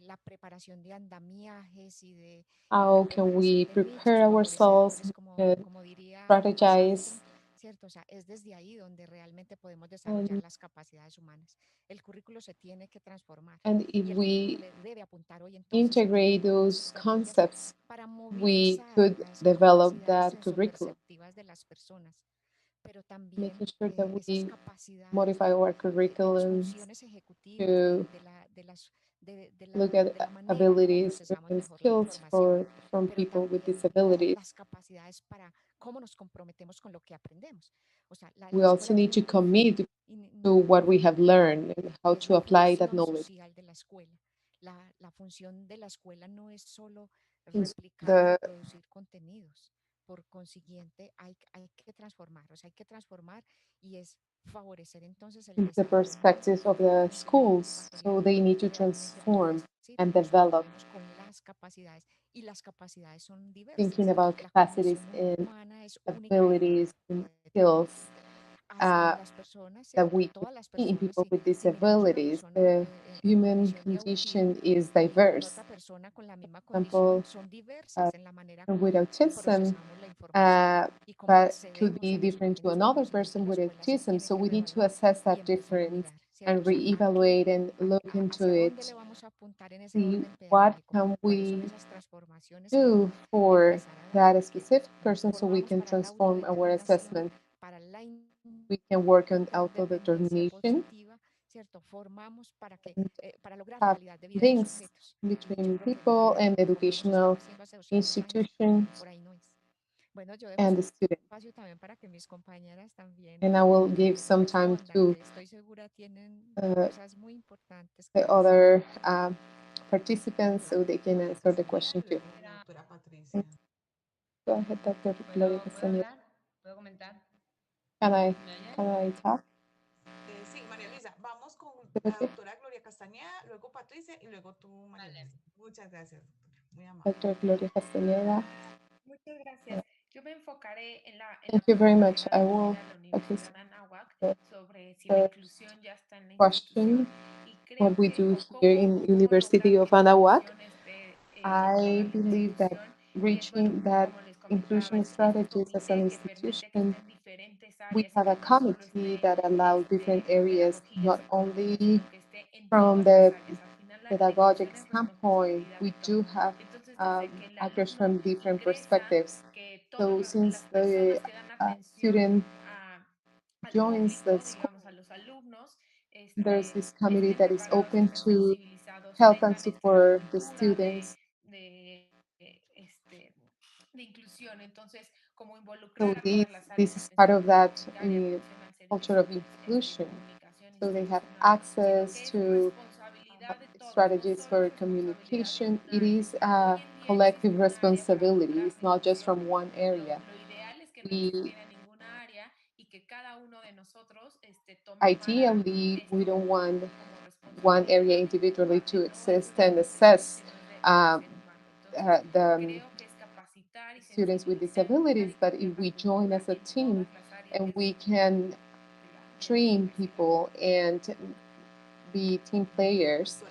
la preparación de andamiajes y de la how can preparación we de nichos prepare ourselves favorecedores, and como diría strategize. Sartre, ¿cierto? O sea, es desde ahí donde realmente podemos desarrollar And, las capacidades humanas. El currículo se tiene que transformar and if y el currículo we debe apuntar hoy entonces a integrate transformarnos, those entre comillas, concepts, para we movilizar could las develop capacidades that curriculum, sensoperceptivas de las personas, pero making también sure that esas we capacidades modify our de las curriculums funciones ejecutivas, to look at de la manera como abilities procesamos and mejor la skills información, from pero people with también disabilities. las capacidades para cómo nos comprometemos con lo que aprendemos. O sea, We la also escuela need to tiene que commit to what we have profundizar learned and how que es to la apply that función knowledge. social de la escuela. La función de la escuela no es solo And replicar y the reproducir contenidos. Por consiguiente, hay que transformar, o sea, hay que transformar y es favorecer entonces el in the desarrollo perspective of the multidimensional y schools, so multifactorial they need que to realmente puede transform decir and que nos develop, conformemos con las capacidades y las capacidades son thinking diversas. about La capacities condición and humana es única y abilities and skills heterogénea. Hasta uh, en las personas, that ¿cierto? we En todas las see in personas, people si, with si miramos una disabilities. persona The en human condición de condition autismo is con diverse. otra persona con la misma For example, condición, son diversas en la manera with como autism, procesamos la información y cómo but could accedemos be a los different to contenidos. Por another consiguiente, person la with escuela se autism. tiene So que we need to reevaluar assess y that empezar a difference mirar, ¿cierto? and O sea, reevaluate and look into hacia dónde le it, vamos a apuntar en ese see orden what pedagógico, can cuáles son we esas transformaciones que do debo for empezar a dar, that porque specific person so we formamos can para la transform our autodeterminación, assessment. para la We can work on dependencia autodetermination positiva, ¿cierto? Formamos and para lograr have calidad de vida en los links sujetos. Y yo between creo que people realmente and como lo hemos estado educational haciendo hace 200 años, institutions por ahí no es. Bueno, yo dejo and the students. espacio también para que mis compañeras también And I will give some time respondan, to que estoy segura tienen uh, cosas muy importantes que the decir. other participants so they can Gloria answer the Castañeda question y too. luego la doctora And Patricia. go ahead, Dr. Gloria ¿Puedo Castañeda. hablar? ¿Puedo comentar? Can I, ¿Me oyen? can I talk? Sí, María Luisa, vamos con Is it la okay? doctora Gloria Castañeda, luego Patricia y luego tú, María Vale. Luisa. Muchas gracias, doctora. Muy amable. Dr. Gloria Castañeda. Muchas gracias. Yo me enfocaré en la Thank you very pregunta much. que va I will dirigida a la focus Universidad Anáhuac the sobre si la first inclusión ya está en la question, institución y what creo we que do here in University lograr of que la Anahuac. inclusión esté I igual en la believe that institución y es bueno, reaching that como les comentaba, inclusion este strategies as an comité que permite que institution, estén diferentes we áreas y have a que no solo committee esté that allows different areas, pedagogía not psicológica, only sino que esté en from todas las the áreas. Al final la pedagogic inclusión es standpoint, responsabilidad de we do todos. have Entonces, desde que el actors alumno from different ingresa, perspectives. que todas So las since the personas que dan atención student al joins the público, school, digamos a los alumnos, there's this committee estén that is preparados, open estén to sensibilizados, help and tengan esta support the cultura students. de inclusión. Entonces, como So involucrar a this todas las this áreas, is part atención of that comunitaria, atención al culture of servicio, inclusion. comunicación So they have institucional, sino access que es to responsabilidad de todos, no strategies solo for es responsabilidad de communication. un It área. is a Hoy en día existe collective un área para responsibility. lograr It's la not just inclusión. from one area. Lo ideal es que no We existiera ninguna área y que cada uno de nosotros tomara ideally we esto don't want como one area responsabilidad y como individually parte. to No, eso exist es de and profesión, assess sino es del uh, ser humano. Entonces, the creo que es capacitar y students with sensibilizar disabilities. y But cambiar if la we join cultura as a en team todas las and áreas we can train people and be team players,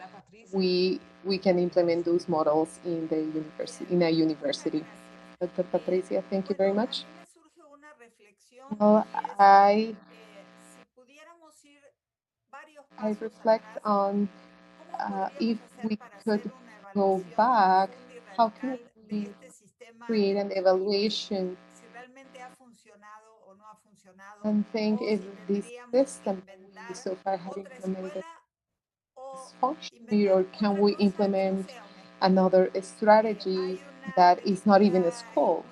we can implement those models in the university, in a university. Dr. Patricia, thank you very much. Well, I reflect on if we could go back, how can we create an evaluation and think if this system that we so far have implemented is functioning, or can we implement another strategy that is not even a school?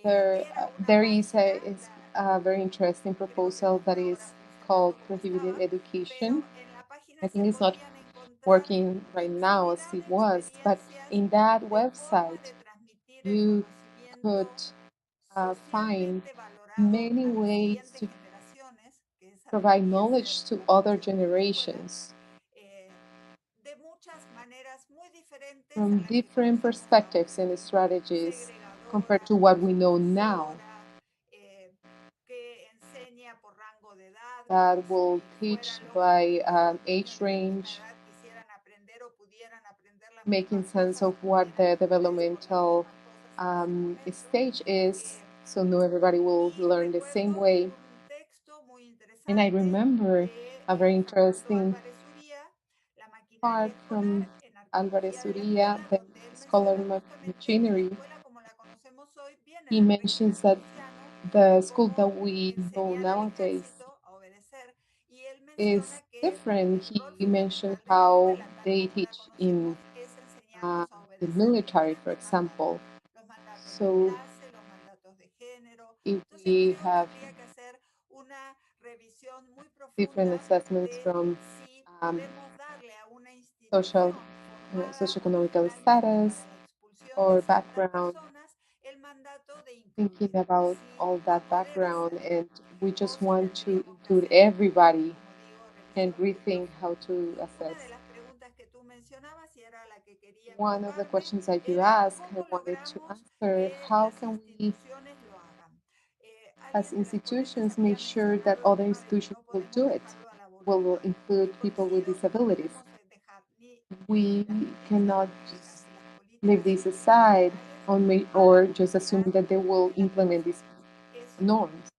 There is a very interesting proposal that is called prohibited education. I think it's not working right now as it was, but in that website you could find many ways to provide knowledge to other generations from different perspectives and strategies compared to what we know now, that will teach by age range, making sense of what the developmental stage is, so not everybody will learn the same way. And I remember a very interesting part from Álvarez Uría, the scholar of machinery. He mentions that the school that we know nowadays is different. He mentioned how they teach in the military, for example. So if we have different assessments from socioeconomical status or background, thinking about all that background, and we just want to include everybody and rethink how to assess. One of the questions that you asked, I wanted to answer, how can we, as institutions, make sure that other institutions will do it, will include people with disabilities? We cannot just leave this aside or just assume that they will implement these norms.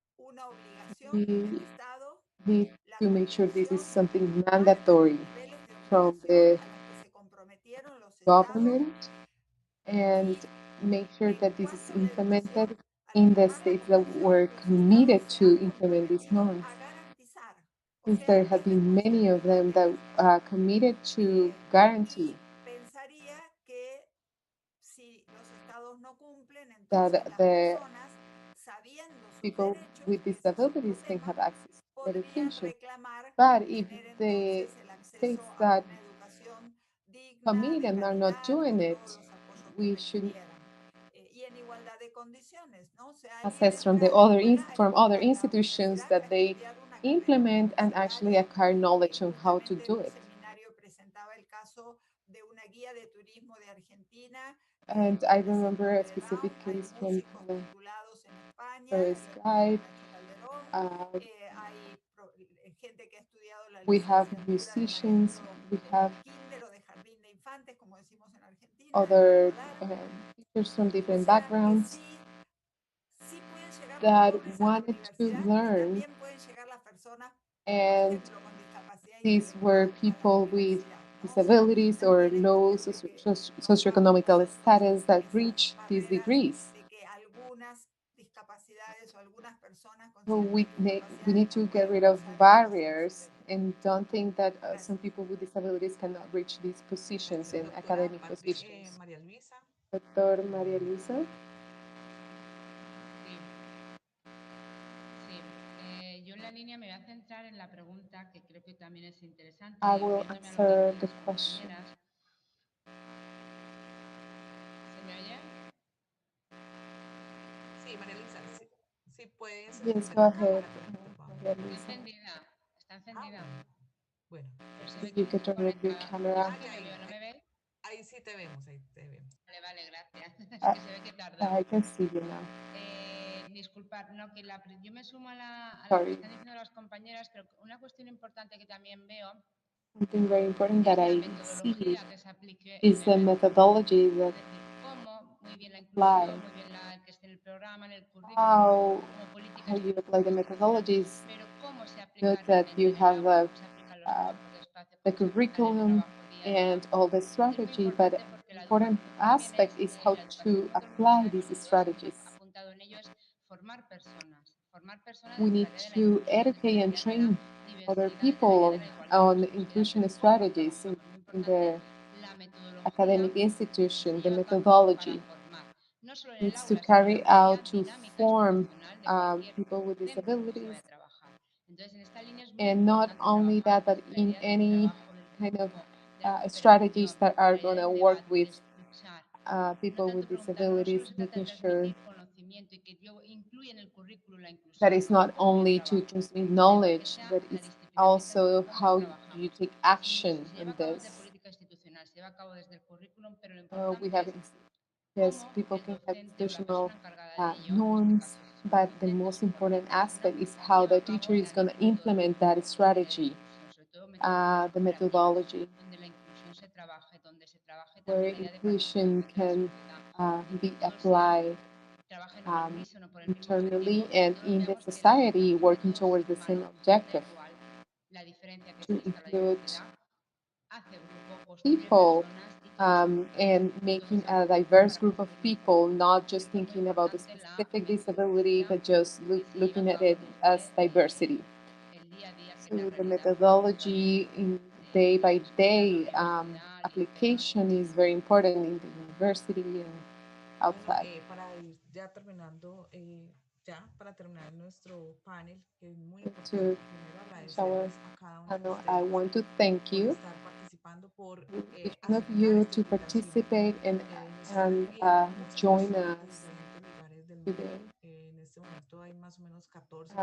We need to make sure this is something mandatory from the government, and make sure that this is implemented in the states that were committed to implement these norms. Since there have been many of them that are committed to guarantee that the people with disabilities can have access to education. But if the states that commit and are not doing it, we should assess from other institutions that they implement and actually acquire knowledge on how to do it. And I remember a specific case from first guide. We have musicians, we have other teachers from different backgrounds that wanted to learn, and these were people with disabilities or low socioeconomical status that reach these degrees. So we need to get rid of barriers and don't think that some people with disabilities cannot reach these positions in academic positions. Doctor María Luisa. Yo en la línea me voy a centrar en la pregunta que creo que también es interesante. I will answer the question. ¿Se me oye? Sí, María Luisa, sí puedes. Yes, go ahead. Está encendida, está encendida. Bueno. You can turn on your camera. ¿No me ves? Ahí sí te vemos, ahí te vemos. Vale, gracias. Es que se ve que tarda. I can see you now. disculpar, no, que yo me sumo a lo que Sorry. están diciendo las compañeras, pero una cuestión importante que también veo Something very important es that la I see metodología que se aplique is en the el methodology that es decir, cómo, muy bien la apply, inclusión, muy bien la que esté en el programa, en el currículum, how como política how you apply the institucional, methodologies. pero cómo se aplica Note that realmente you en el have aula, cómo se aplican los uh, tiempos de espacio, the cómo se aplica en el curriculum trabajo día a día. and all the Es muy strategy, but importante porque la important educación lo que también aspect is how la educación, to como todo el mundo apply sabemos these y todas hemos strategies. apuntado en ello, es formar personas We desde need la idea de la to inclusión, desde la educate and idea de la train other diversidad, desde la idea de people la igualdad, on incluso sociedad, inclusion pero cómo strategies trabajamos. Muy in importante the la metodología academic que se institution, the lleva a cabo para methodology formar, no solo en el needs to aula, sino en la carry propia out to dinámica form institucional de cualquier people with centro donde se disabilities. vaya a trabajar. Entonces, en esta línea es muy And not importante only trabajar that, but desde la in idea del any trabajo, del kind of grupo, de la strategies cooperación, that de are la idea going to del work debate, de with escuchar. No people tanto with preguntar, no disabilities, solo se trata de making sure transmitir conocimiento y que yo incluya en el currículo la that inclusión, it's not cómo yo only to trabajo, transmit sino que knowledge, sea but it's interdisciplinariza en also cómo how you trabajamos. take Si action se lleva on a cabo desde this. política institucional, se lleva a cabo desde el currículum, pero lo We importante have, es yes, cómo people el can have docente o la institutional persona encargada de ello, en este norms, caso si son but the docentes most o important coordinadores, aspect is how lleva the a cabo teacher is la going to implement that metodología de la strategy, inclusión, sobre todo metodologías the cooperativas, methodology, donde la inclusión se trabaje, donde se trabaje where también la idea de inclusion participación de la can sociedad, de que be todos sean applied trabajen al unísono por el mismo internally objetivo y que and todos in the veamos que la society integración de working todos es towards the same humana, da objective igual la diferencia que to exista, la include diversidad hace grupo, construye people personas y todos aportamos and y todos making a aportamos diverse para group of construir un mejor people, futuro. not Por just eso es muy thinking about the importante la specific disability, metodología but just que se lleva a looking at cabo it as desde diversity. el día a día, que es la So the realidad actual methodology in day de la by sociedad, la day universidad y el tema que application is very important in the university and Bueno, outside. para ir ya terminando, ya para terminar nuestro panel, que es muy To importante, primero shower, agradecerles a cada I una de know I ustedes want to thank por you, estar participando, por each one of aceptar you, esta to invitación. participate Nos están and viendo muchas join personas de us diferentes lugares del today. mundo. En este momento hay más o menos 14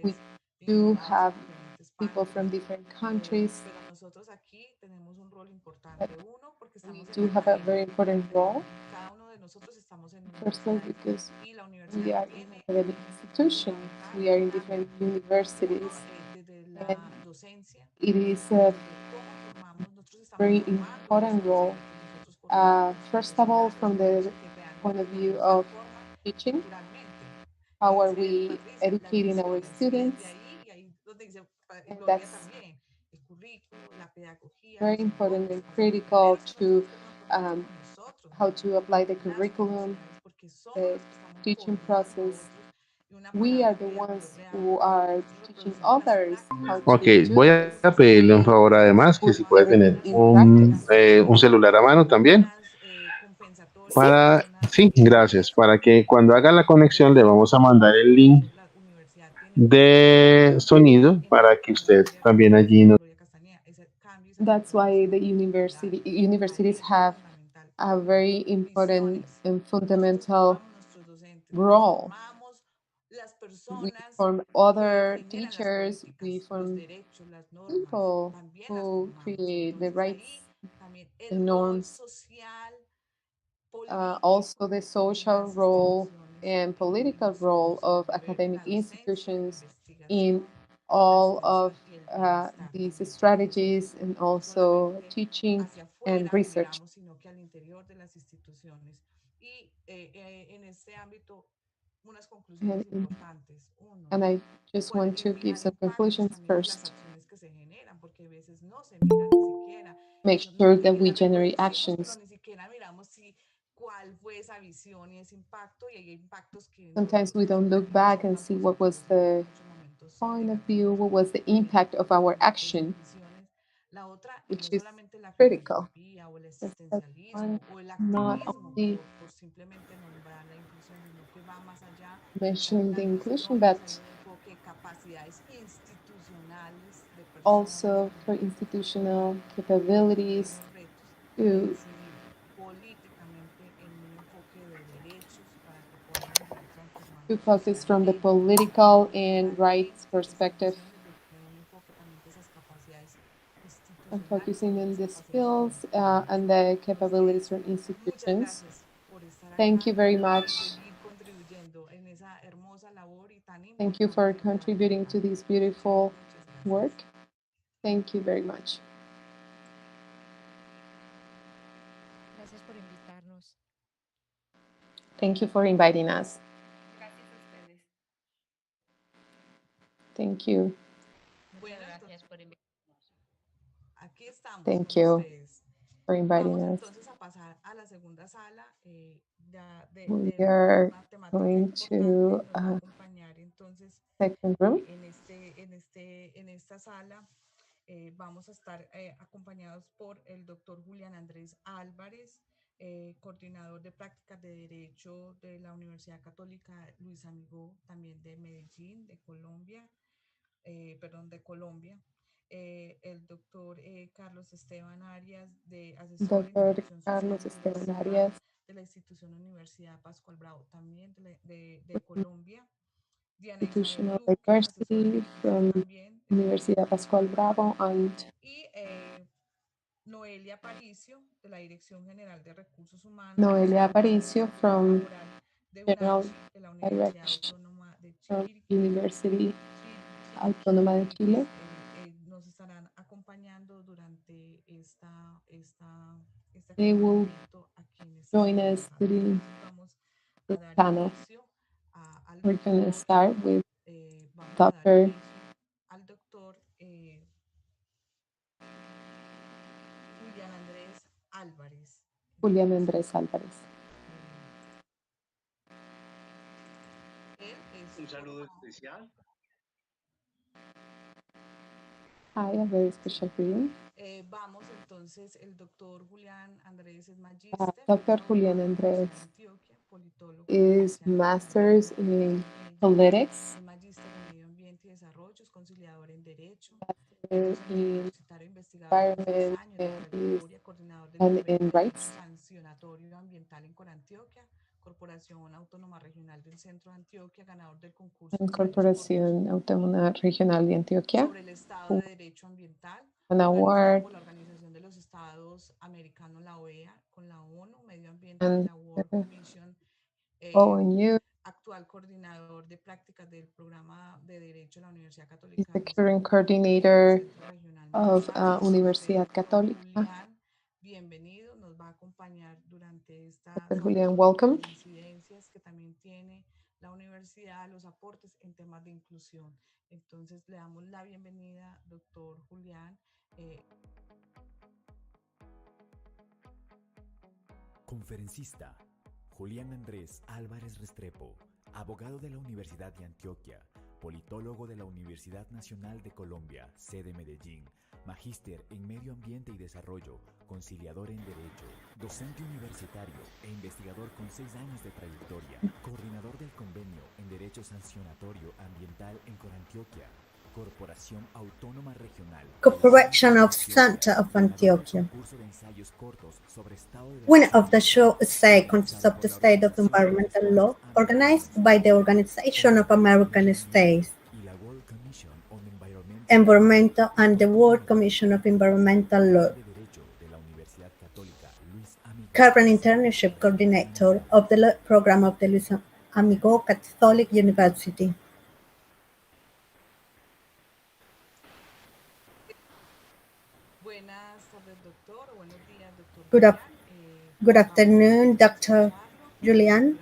We países do vinculados have en diferentes people paneles, from different countries. pero nosotros aquí tenemos un rol But importante. Uno, porque we estamos en do la have a academia. very important role. Cada uno de nosotros estamos en First of all, universidades because y la we universidad are in tiene academic un enfoque institutions, fundamental we are in en different ambos. Uno, universities, desde and la docencia, it is a desde cómo formamos, nosotros estamos very formando important nuestros role. equipos, nosotros formamos nuestros First of all, docentes from the que point realmente of pues view nos of informan teaching, culturalmente. how are Dice we Patricia, las educating our misiones, y desde students, ahí, y ahí donde dice and Gloria that's también, el currículo, la pedagogía, very los important enfoques, and pues primero critical es que to nosotros tenemos que comenzar um, con nosotros how mismos, to apply the las curriculum, universidades, porque somos the los que estamos teaching formando a process. otros. Y una We are palabra the que yo ones who que are nosotros teaching reproducimos las others how prácticas. to Ok, do voy this, a pedirle un favor además, que put si No hay puede this tener unas, in practice. un celular a mano también, unas Sí. compensatorias, para, unas sí, gracias, guías para que cuando haga la para conexión poder le vamos a participar. mandar el Para link eso la universidad tiene un rol de fundamental sonido en para eso, que como lo usted decía también allí María nos... Gloria Castañeda, ese cambio y esa That's why the transformación cultural. universities Ahí es have fundamental. a very important Misiones. and Nosotros fundamental formamos nuestros docentes, nosotros role. formamos las We personas form que other generan las teachers, we políticas, los form derechos, las normas, people también las who formamos. create the Entonces rights ahí también and el rol norms, social, also político the de social las role instituciones and political nos role of envuelve academic la docencia, la institutions in investigación, la all of extensión y el bienestar these también, porque es un strategies and enfoque no also solamente teaching hacia and afuera research. miramos, sino que al interior de las instituciones. Y en este ámbito, unas conclusiones And, importantes. Uno, and I just want y to give mirar some impactos conclusions también de las first. acciones que se generan, porque a veces no se miran ni siquiera, Make eso sure that we las generate reproducimos, pero actions. ni siquiera miramos si cuál fue esa visión y ese impacto, y hay impactos que en Sometimes otros we nos don't look sumergimos back solo and eran see what was positivos y the muchos momentos sí point of view, negativos. what was the impact of our Uno, esas action, misiones. La otra, which no is solamente la critical. filantropía o el That's one, existencialismo o el not activismo only por simplemente nombrar la inclusión, sino que va más allá. También mentioning las the inclusion, misiones, hay but un enfoque de capacidades institucionales de personas also for también institutional y capabilities unos retos de to incidir políticamente en un enfoque de derechos para que podamos seguir transformando focus from the socialmente political and rights culturalmente esas perspective misiones desde un enfoque también de esas capacidades and institucionales y focusing de on las the capacidades skills comunitarias. and the capabilities Entonces, from muchas institutions. gracias por estar Thank acá you very y por much. seguir contribuyendo en esa hermosa Thank you for contributing to this beautiful work. Thank you very much. Gracias por invitarnos. Thank you for inviting us. Gracias a ustedes. Thank you. Muchas gracias por invitarnos. Aquí estamos Thank con you ustedes. for inviting Vamos us. entonces a pasar a la segunda sala We de are una temática going importante. to Nos va a acompañar entonces second room. en esta sala. Vamos a estar acompañados por el doctor Julián Andrés Álvarez, coordinador de prácticas de Derecho de la Universidad Católica Luisa Amigó, también de Medellín, de Colombia, de Colombia. El doctor Carlos Esteban Arias, de asesor en Dr. dirección social Carlos y Esteban publicidad Arias, de la institución Universidad Pascual Bravo, también de Colombia. Diana Isabel Institutional Luque, asesora de Diversity inclusión from también de Universidad Pascual Bravo, and y Noelia Aparicio, de la Dirección General de Recursos Humanos Noelia y Aparicio from Laboral de General UNACHI, de la Universidad Direction Autónoma de from Chiriquí. University Autónoma de Chile. Nos estarán acompañando durante este They will acompañamiento aquí en esta join sala. us during Vamos the a dar panel. inicio al We're going to doctor, start with vamos a dar Dr. inicio al doctor Julián Andrés Álvarez. Julián Andrés Álvarez. Él es un saludo especial. Hi, a very special greeting. Vamos entonces, el doctor Julián Andrés es magíster, Dr. Julián Andrés is master's in politics, es magíster en medio ambiente y desarrollo, es conciliador en derecho, in universitario investigador con 6 environment años de and, trayectoria, coordinador del and nivel in de rights, sancionatorio ambiental en Corantioquia, Corporación Autónoma Regional del Centro de Antioquia, ganador del concurso and de Corporación Autónoma Regional de Antioquia, sobre el Estado de Derecho Ambiental, an award, por la Organización de los Estados Americanos, la OEA, con la ONU, Medio Ambiente y and la World Commission, ONU, actual coordinador de prácticas del programa de Derecho de la Universidad is Católica the Luisa current Amigó, Centro coordinator Regional of Manizales. Universidad Doctor Católica. Julián, bienvenido, nos va a acompañar durante esta Dr. sala Julián, sobre welcome. las incidencias que también tiene la universidad, los aportes en temas de inclusión. Entonces, le damos la bienvenida, doctor Julián. Conferencista Julián Andrés Álvarez Restrepo, abogado de la Universidad de Antioquia, politólogo de la Universidad Nacional de Colombia, sede Medellín, magíster en Medio Ambiente y Desarrollo, conciliador en Derecho, docente universitario e investigador con 6 años de trayectoria, coordinador del convenio en Derecho Sancionatorio Ambiental en Corantioquia, Corporación Autónoma Regional, Corporation of Center of Antioquia, winner of the show Essay Contest of the State of Environmental Law, organized by the Organization of American States, Environmental and the World Commission of Environmental Law, current internship coordinator of the law program of the Luisa Amigó Catholic University. Good afternoon, Dr. Julian.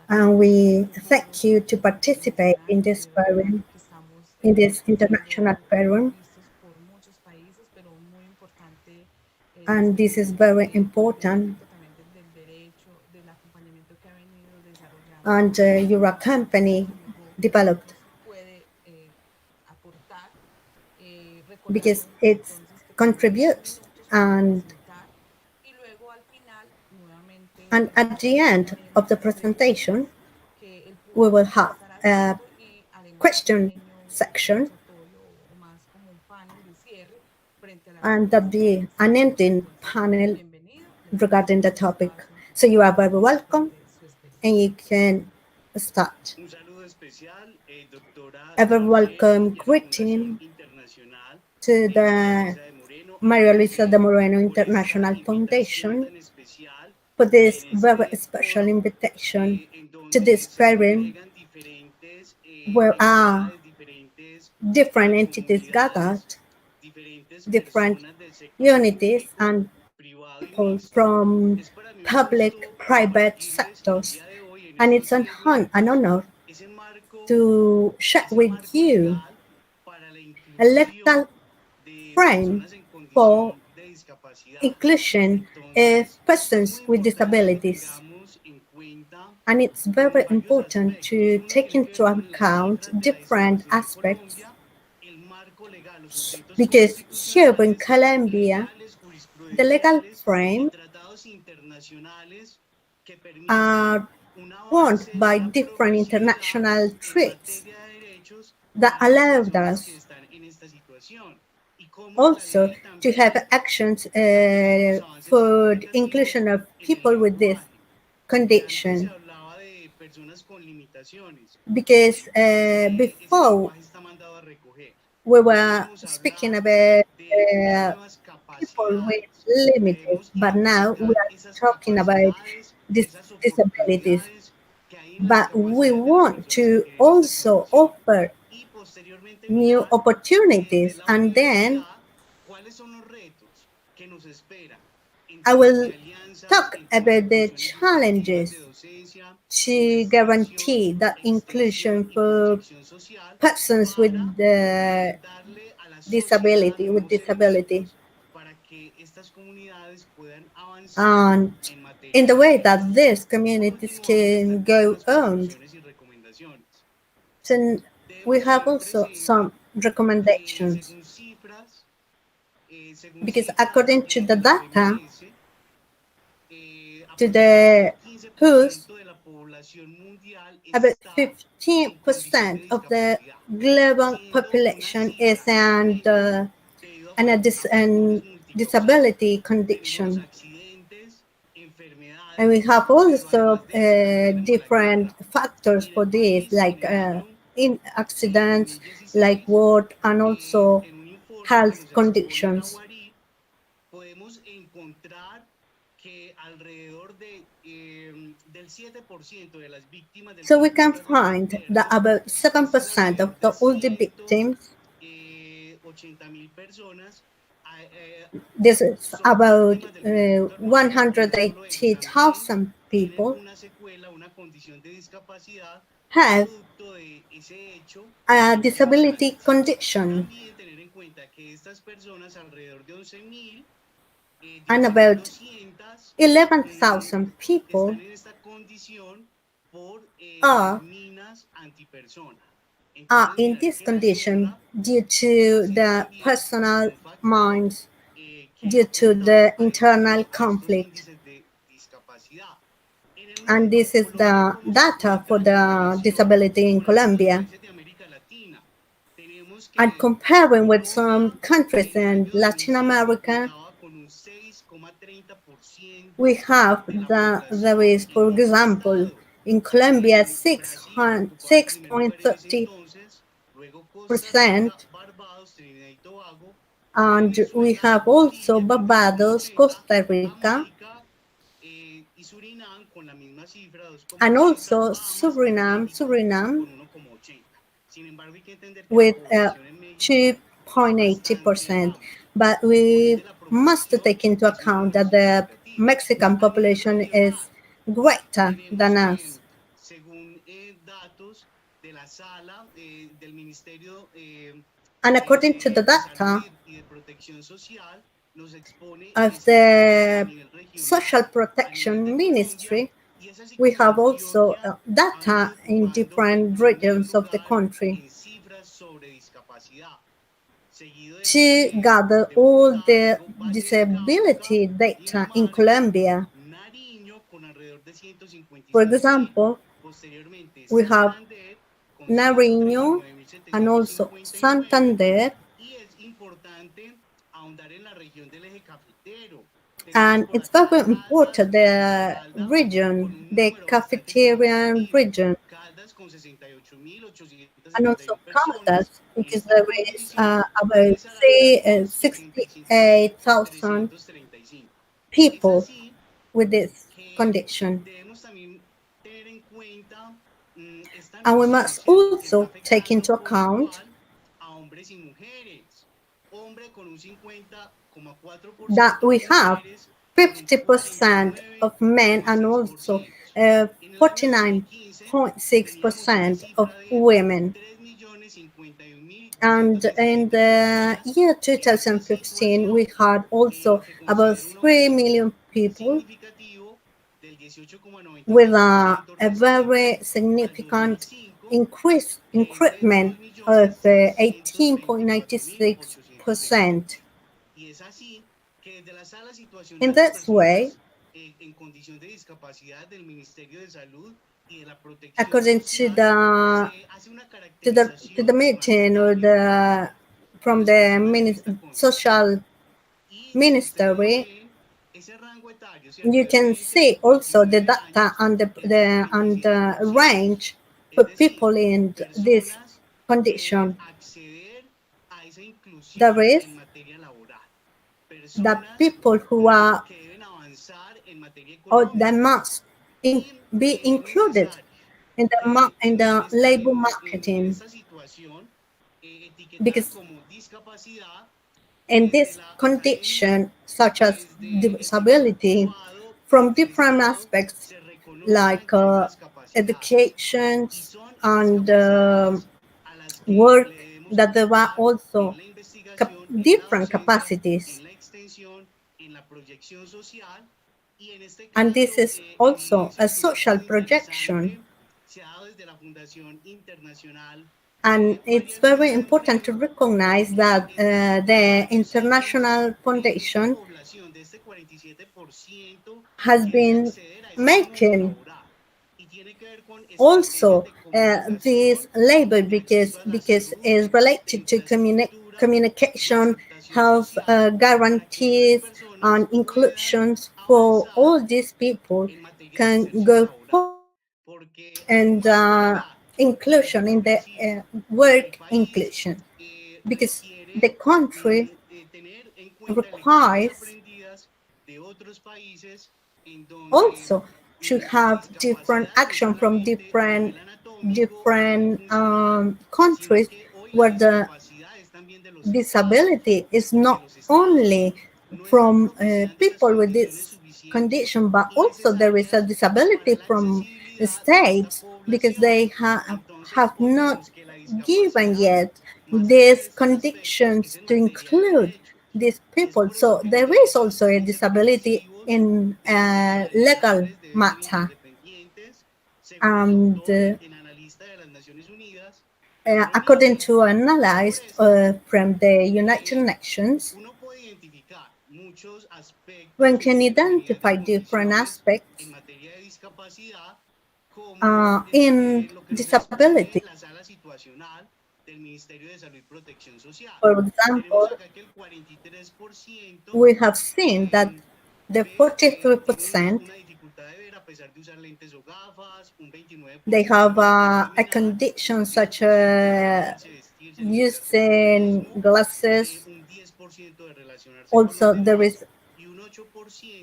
And we thank you to participate in this forum, in this international forum. And this is very important. And your company developed because it contributes and at the end of the presentation we will have a question section and there'll be an ending panel regarding the topic. So you are very welcome and you can start. A very welcome greeting to the Maria Luisa de Moreno International Foundation for this very special invitation to this forum where are different entities gathered, different unities and people from public, private sectors. And it's an honor to share with you a legal frame for inclusion of persons with disabilities. And it's very important to take into account different aspects because here in Colombia, the legal frame are formed by different international treaties that allowed us also to have actions for the inclusion of people with this condition. Because before we were speaking about people with limited, but now we are talking about disabilities. But we want to also offer new opportunities, and then I will talk about the challenges to guarantee that inclusion for persons with disability, and in the way that these communities can go on. So we have also some recommendations because according to the data to the WHO, about 15% of the global population is an disability condition. And we have also different factors for this, like in accidents, like work, and also health conditions. So we can find that about 7% of all the victims, this is about 180,000 people, have a disability condition, and about 11,000 people are in this condition due to the personal minds, due to the internal conflict. And this is the data for the disability in Colombia. And comparing with some countries in Latin America, we have there is, for example, in Colombia 6.30%, and we have also Barbados, Costa Rica, and also Suriname with 2.80%. But we must take into account that the Mexican population is greater than us. And according to the data of the Social Protection Ministry, we have also data in different regions of the country to gather all the disability data in Colombia. For example, we have Nariño and also Santander, and it's very important, the region, the cafeterian region, and also Caldas, because there is about 68,000 people with this condition. And we must also take into account that we have 50% of men and also 49.6% of women. And in the year 2015, we had also about 3 million people with a very significant increment of 18.96%. In this way, according to the meeting or from the social ministry, you can see also the data and the range for people in this condition. There is the people who are or that must be included in the labor marketing, because in this condition, such as disability, from different aspects like education and work, that there are also different capacities. And this is also a social projection. And it's very important to recognize that the International Foundation has been making also this label because it's related to communication, health guarantees, and inclusions for all these people can go forward, and inclusion in the work inclusion, because the country requires also to have different action from different countries, where the disability is not only from people with this condition, but also there is a disability from the states, because they have not given yet these conditions to include these people. So there is also a disability in legal matter. And according to an analysis from the United Nations, one can identify different aspects in disability. For example, we have seen that the 43%, they have a condition such as using glasses. Also, there is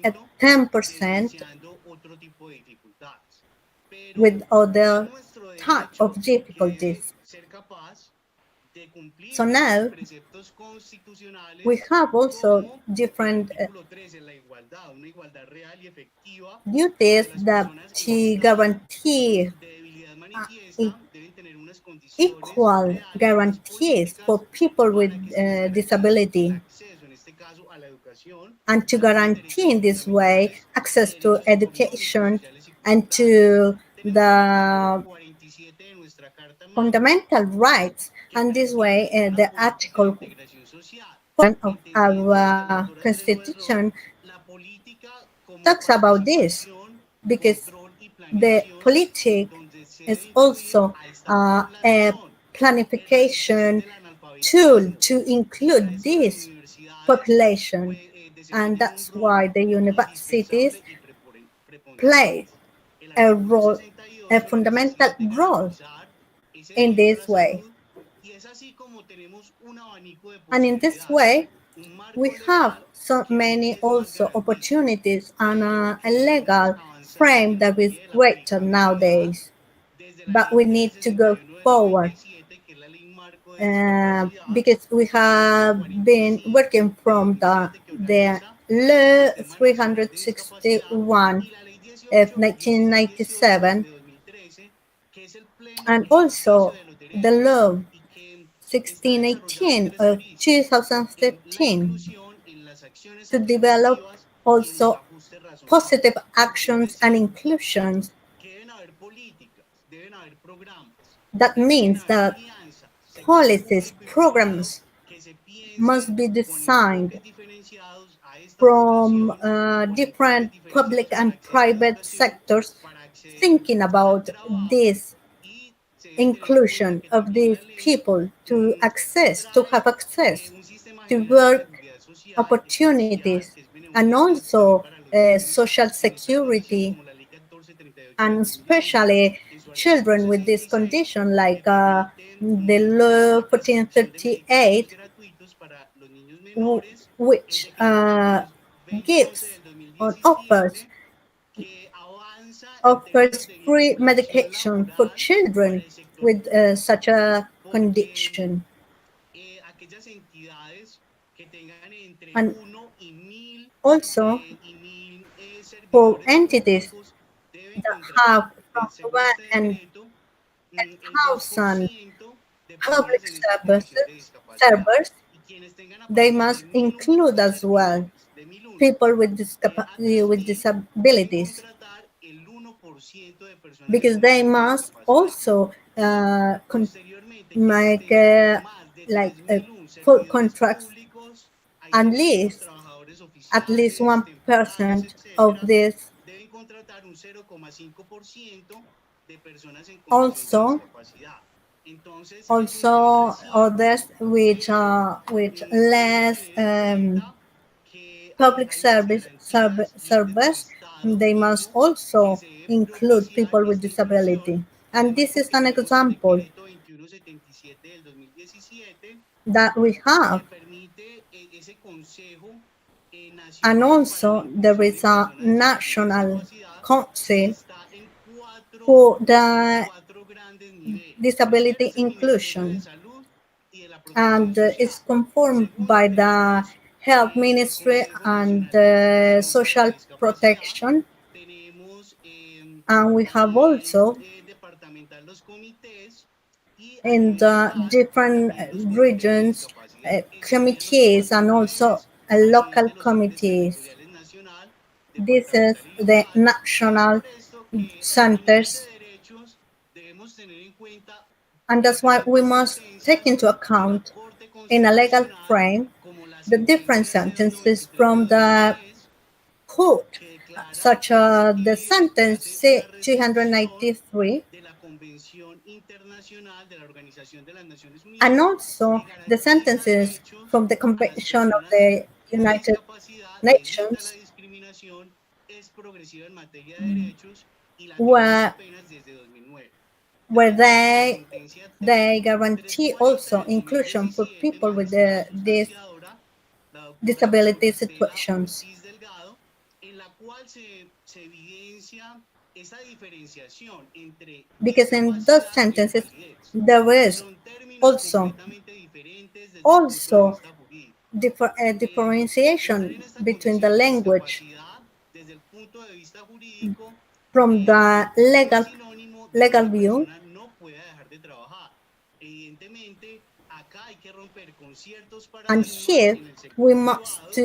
a 10% with other type of difficulties. So now we have also different duties that to guarantee equal guarantees for people with disability, and to guarantee in this way access to education and to the fundamental rights. And this way the Article 1 of our Constitution talks about this, because the politic is also a planification tool to include this population, and that's why the universities play a fundamental role in this way. And in this way, we have so many also opportunities and a legal frame that is greater nowadays. but we need to go forward because we have been working from the Law 361 of 1997 and also the Law 1618 of 2013 to develop also positive actions and inclusions. That means that policies, programs must be designed from different public and private sectors, thinking about this inclusion of these people to have access to work opportunities and also social security, and especially children with this condition, like the law 1438, which gives or offers free medication for children with such a condition. And also for entities that have from 1,000 public servers, they must include as well people with disabilities, because they must also make full contracts at least 1% of this. Also others which less public service, they must also include people with disability. And this is an example that we have. And also there is a national council for the disability inclusion, and it's confirmed by the Health Ministry and Social Protection. And we have also in the different regions committees and also local committees. This is the national centers, and that's why we must take into account in a legal frame the different sentences from the court, such as the sentence C-293 and also the sentences from the Convention of the United Nations, where they guarantee also inclusion for people with these disability situations. Because in those sentences there is also differentiation between the language from the legal view. And here we must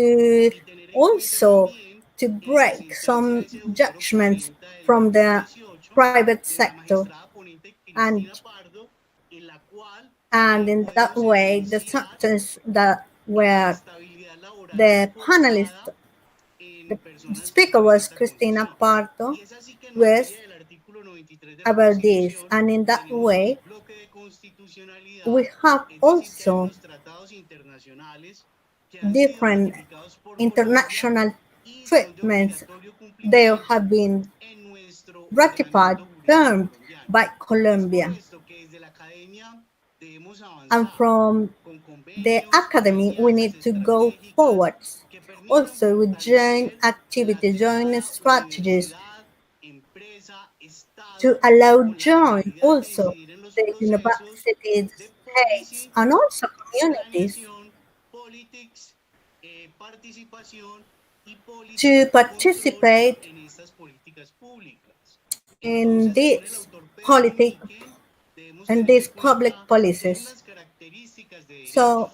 also to break some judgments from the private sector, and in that way the sentence that where the panelist, the speaker was Cristina Pardo, was about this, and in that way we have also different international treatments. They have been ratified, firmed by Colombia. And from the academy, we need to go forward. Also with joint activities, joint strategies, to allow join also the universities, states, and also communities to participate in this politic and these public policies. So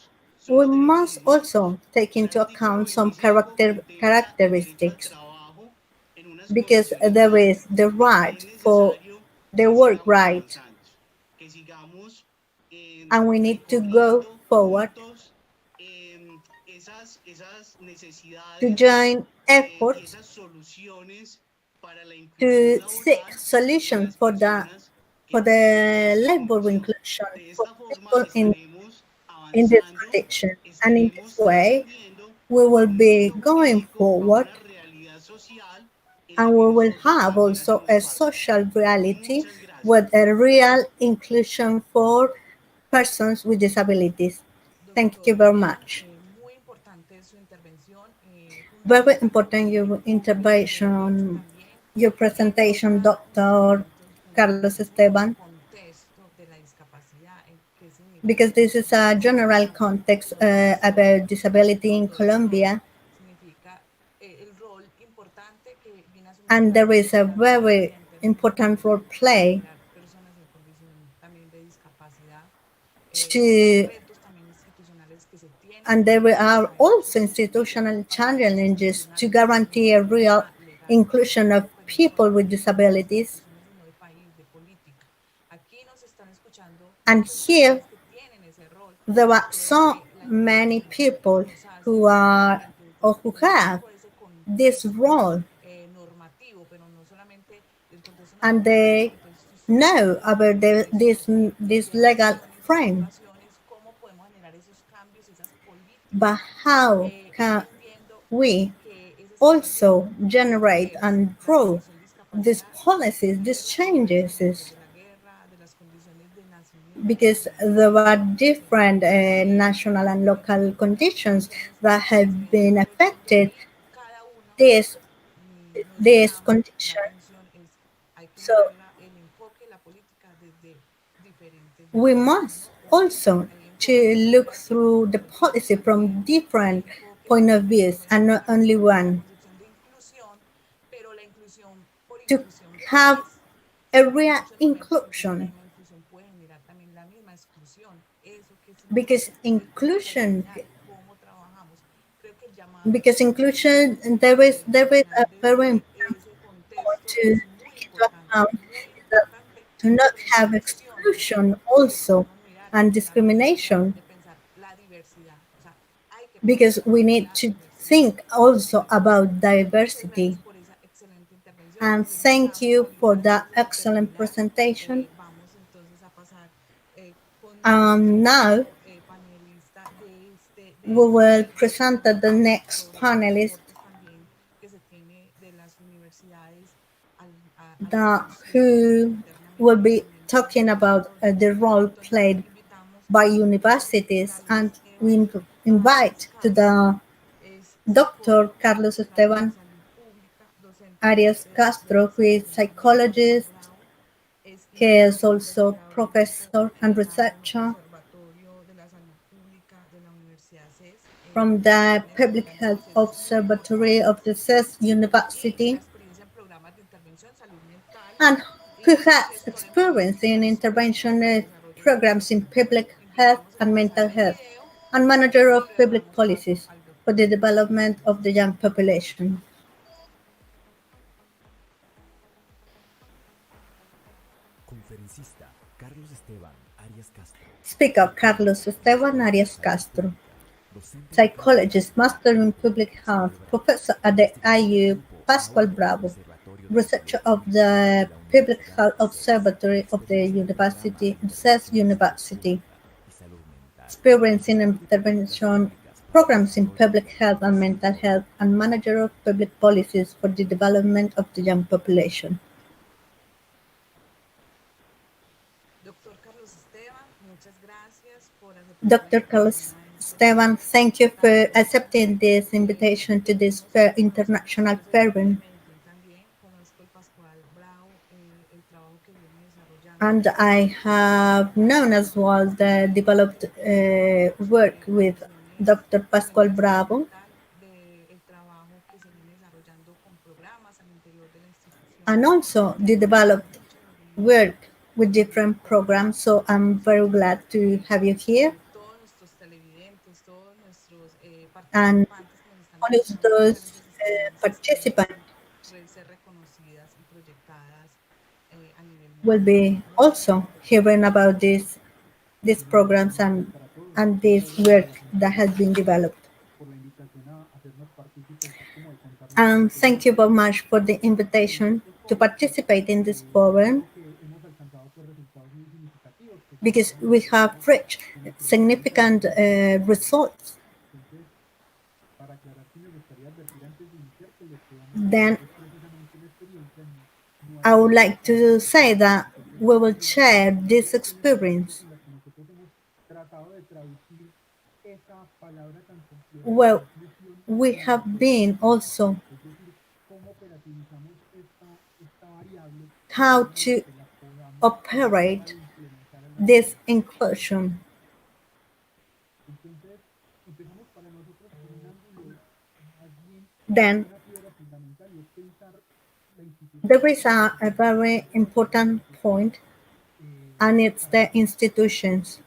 we must also take into account some characteristics because there is the right for the work right, and we need to go forward to join efforts to seek solutions for the labor inclusion for people in this condition. And in this way, we will be going forward and we will have also a social reality with a real inclusion for persons with disabilities. Thank you very much. Muy importante su intervención, Very important fundamentalmente your he hecho intervention, también your presentation, toca Dr. elementos Carlos fundamentos como el Esteban, contexto de la discapacidad, qué because significa this is a general discapacidad, context todo esto, about disability in todo esto Colombia, significa el rol importante que viene asumiendo and la there is a diversidad very política en términos important role de play generar personas en condición también de discapacidad, los to, retos también institucionales que se tienen and que there are garantizar also que institutional para esos challenges to institucionales es guarantee a real necesidad legal, inclusion of pero no people with solamente de las disabilities. instituciones, sino de país, de política. Aquí nos están escuchando And muchas here, personas que tienen ese rol there y are creo so que la many intervención people nos hace who are precisamente or desde who empezar have por ese this contexto role, normativo, pero no solamente el contexto and normativo, el they contexto know histórico, about el contexto this de legal acciones, de frame. situaciones, cómo podemos generar esos cambios, esas But políticas, how can entendiendo we que ese es el rol also de generate mujeres. and La draw condición de these discapacidad policies, viene these desde las condiciones después changes? de la guerra, de las condiciones de nacimiento, Because de there are nacimiento, etcétera. different national and local conditions Entonces, that se have viene been dando el rol de affected cada uno this y no this esperamos la condition. atención, es hay que So mirar el enfoque, la política desde diferentes we visiones, must ¿no? Porque also hay enfoques to de look política, through the pero entonces policy from también hay different enfoques point of desde views and not only la one, concepción de inclusión, pero la inclusión por to inclusión, ¿qué have es? a Si en real muchos momentos esa inclusion, misma inclusión puede generar también la misma exclusión. ¿Eso qué because significa? Entonces hay que inclusion mirar cómo trabajamos. Creo que el llamado because inclusion there is a generar very desde important ese point contexto to es take into account muy is that importante, to not pero have inclusión exclusion que also podemos mirar and desde la perspectiva discrimination, de pensar la diversidad. O sea, hay que because pensar we need la to diversidad. think also about Muchas gracias diversity. por esa excelente intervención. And Nos thank limitamos you for ahorita that antes de excellent terminar. presentation. Vamos entonces a pasar con nuestro Now segundo panelista de we esta will noche, que es present the hablar next sobre los panelist aportes también que se tiene de las universidades al servicio who will internamente be también de talking about orden the público. role Entonces played invitamos by al doctor universities, and Carlos we Esteban Arias invite to Castro. the Es Dr. psicólogo Carlos magistrado en Esteban salud pública, docente de Arias cátedra de Castro, who is investigación en la Universidad psychologist. Bravo. Es He is also investigador en professor and researcher Observatorio de la Salud Pública de la Universidad CES, from the investigaciones Public Health científicas muy Observatory of importantes the CES y University, experiencia en programas de intervención, salud mental and who y has gestor en experience in políticas intervention para el desarrollo programs in sostenible. public health Invitamos a and pasar mental el health, video and manager of y le public damos paso policies al for doctor. the Muchas development gracias. of the young population. Conferencista Carlos Esteban Arias Castro. Speaker Carlos Esteban Arias Castro. Psychologist, Master in Public Health, Professor at the IU Pascual Bravo, researcher of the Public Health Observatory of the University, CES University, experience in intervention programs in public health and mental health, and manager of public policies for the development of the young population. Doctor Carlos Esteban, muchas gracias por aceptar la Dr. Carlos invitación a este Esteban, foro thank you tan for importante. accepting this invitation to this Vimos algunos international conocedores de forum. Medellín también. Conozco el Pascual Bravo, el trabajo And I have known as well the developed work with Dr. Pascual Bravo, and also the developed work with different programs. So I'm very glad to have you here. And all of those participants will be also hearing about these programs and this work that has been developed. And thank you very much for the invitation to participate in this forum, because we have reached significant results. Then I would like to say that we will share this experience. Well, we have been also how to operate this inclusion. Then there is a very important point, and it's the institutions.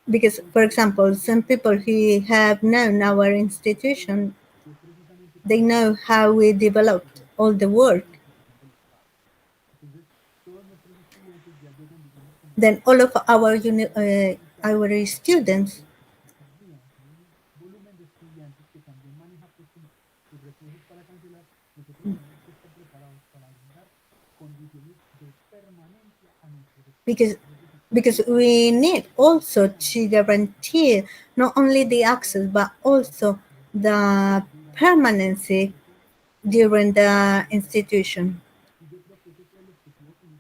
Because, for example, some people who have known our institution, they know how we developed all the work. Then all of our students because we need also to guarantee not only the access but also the permanency during the institution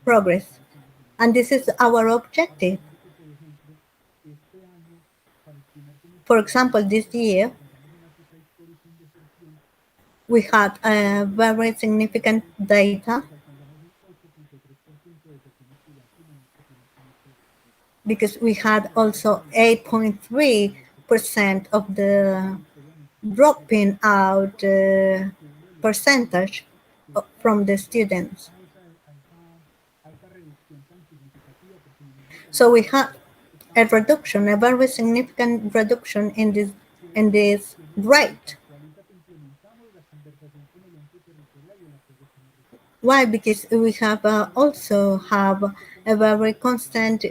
progress. And this is our objective. For example, this year we had a very significant data because we had also 8.3% of the dropping out percentage from the students. So we had a reduction, a very significant reduction in this rate. Why? Because we have also have a very constant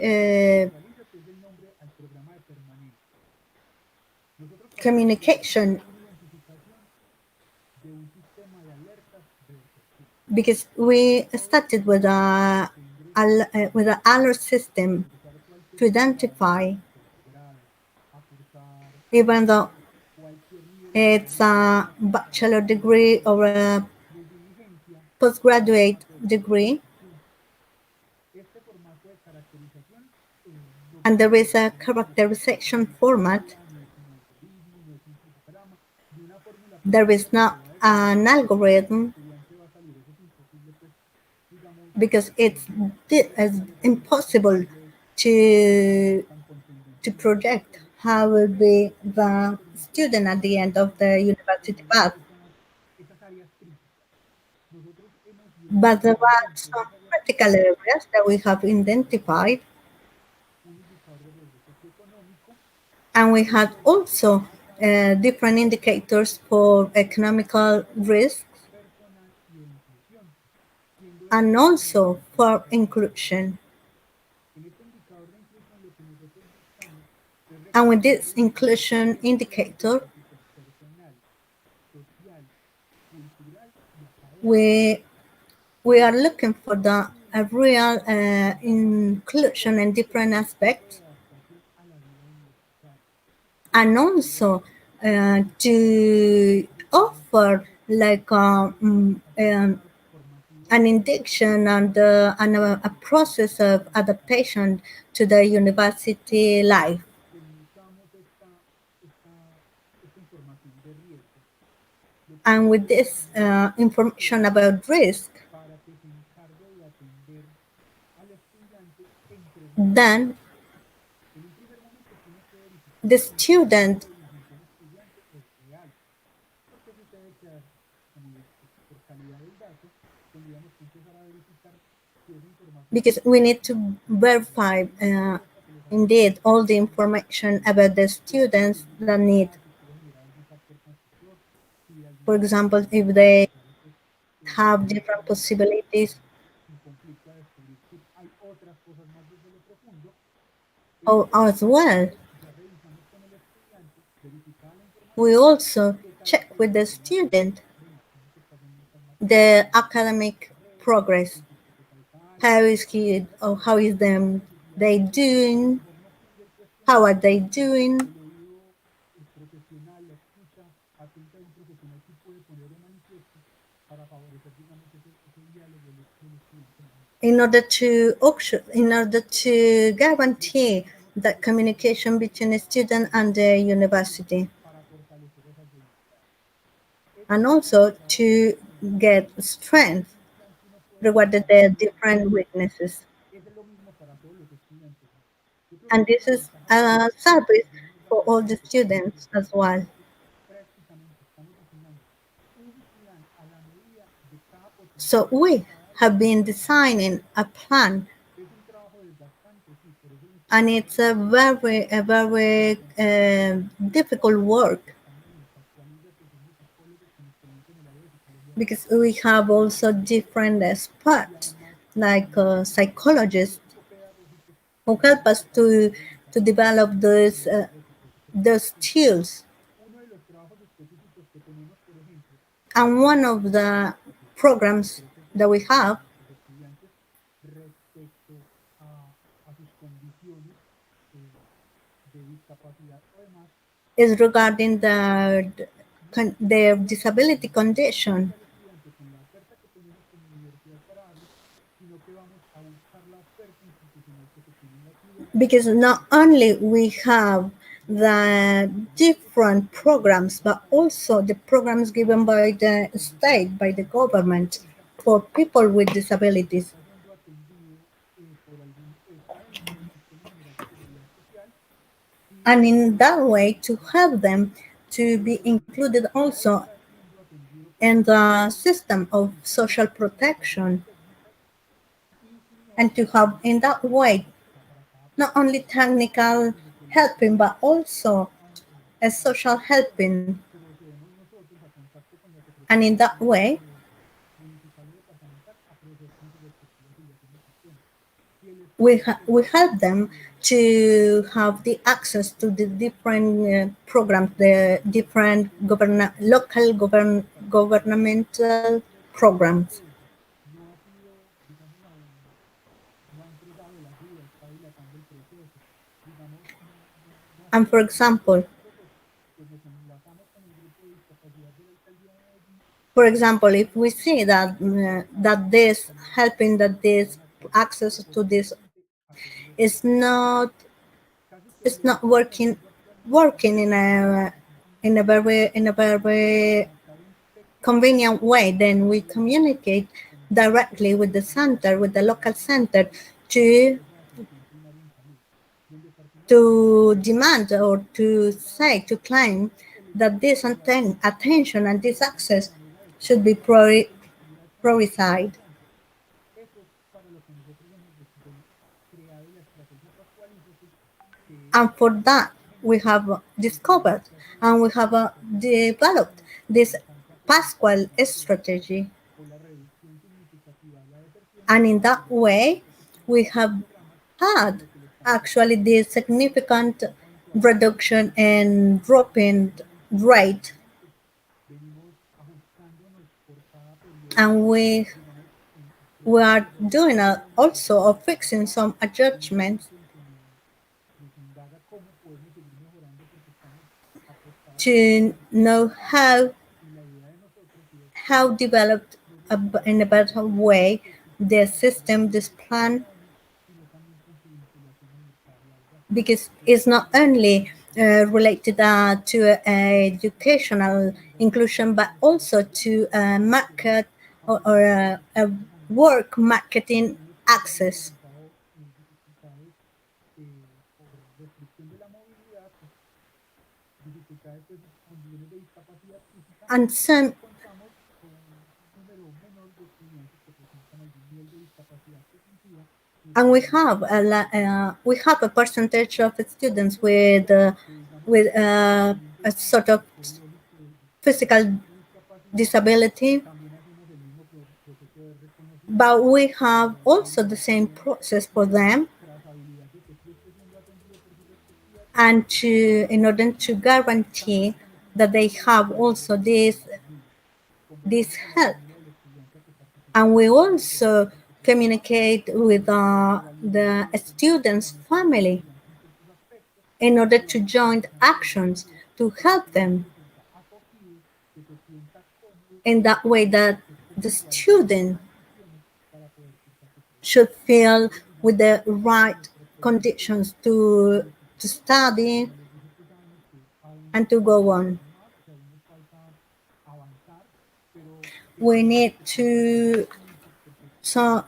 communication, because we started with an alert system to identify, even though it's a bachelor degree or a postgraduate degree, and there is a characterization format. There is not an algorithm because it's impossible to project how will be the student at the end of the university path. But there are some critical areas that we have identified, and we had also different indicators for economical risks and also for inclusion. And with this inclusion indicator, we are looking for the real inclusion in different aspects, and also to offer like an induction and a process of adaptation to the university life. And with this information about risk, then the student, because we need to verify indeed all the information about the students that need, for example, if they have different possibilities. Oh, as well, we also check with the student the academic progress. How is he, or how is them they doing? How are they doing? In order to guarantee that communication between the student and the university, and also to get strength regarding their different weaknesses. And this is a service for all the students as well. So we have been designing a plan, and it's a very difficult work, because we have also different experts like psychologists who help us to develop those skills. And one of the programs that we have is regarding their disability condition. Because not only we have the different programs, but also the programs given by the state, by the government, for people with disabilities. And in that way, to help them to be included also in the system of social protection, and to have in that way not only technical helping, but also a social helping. And in that way, we help them to have the access to the different programs, the different local governmental programs. And for example, if we see that that this helping, that this access to this is not working in a very convenient way, then we communicate directly with the center, with the local center, to demand or to say, to claim that this attention and this access should be prioritized. And for that, we have discovered and we have developed this Pascual strategy. And in that way, we have had actually this significant reduction in dropping rate. And we are doing also fixing some adjustments to know how developed in a better way the system, this plan, because it's not only related to educational inclusion, but also to market or work marketing access. And some and we have a percentage of students with a sort of physical disability, but we have also the same process for them, and in order to guarantee that they have also this help. And we also communicate with the students' family in order to join actions to help them in that way that the student should feel with the right conditions to study and to go on. We need to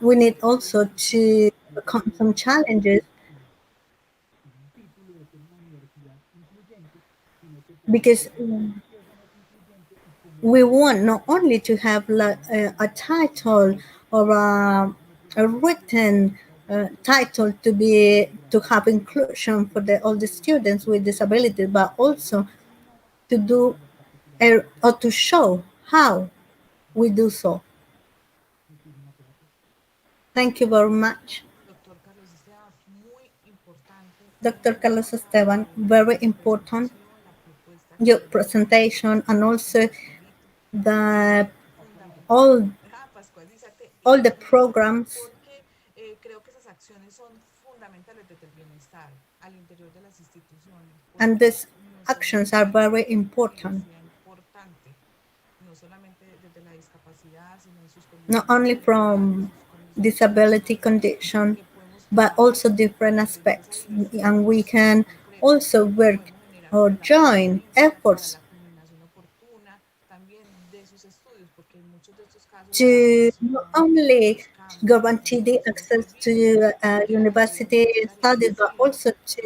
we need also to overcome some challenges, because we want not only to have like a title or a written title to have inclusion for all the students with disabilities, but also to do or to show how we do so. Thank you very much. Doctor Carlos Esteban, muy importante Dr. Carlos Esteban, very su important presentación, la propuesta your que presentation, and also políticos es the fundamental. all Pascualízate y all the complícate, programs porque creo que esas acciones son fundamentales desde el bienestar al interior de las instituciones, and porque these nuestros actions are estudiantes very tienen una important, diversidad importante, no solamente desde la discapacidad, sino en sus not condiciones only laborales, from sus condiciones disability personales, y condition, que podemos but trabajar also different desde esa aspects. diversidad And we soluciones can concretas also que work podemos generar or desde la primera join infancia para efforts la culminación oportuna también de sus estudios, porque en muchos de estos casos la to not depresión, only los cambios, las guarantee the transformaciones se access viven to porque la calidad university universitaria studies, but decide also to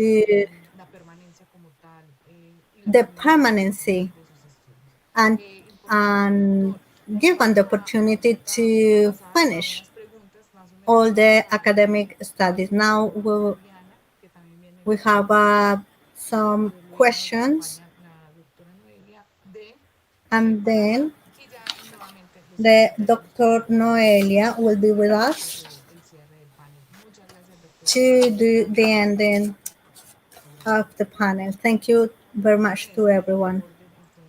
la permanencia como tal y la the culminación permanency de sus estudios. and Importante, and doctor. given the Vamos opportunity a to pasar a finish unas preguntas más o menos all the generales. academic studies. Now Diana, que también viene we have some luego nos questions, acompaña la doctora Noelia de and Panamá then y ya nuevamente los the invitaríamos para Dr. Noelia will be with us hacer el cierre del panel. Muchas gracias, doctora. to do the ending of the panel. Thank you very En much to este everyone. orden,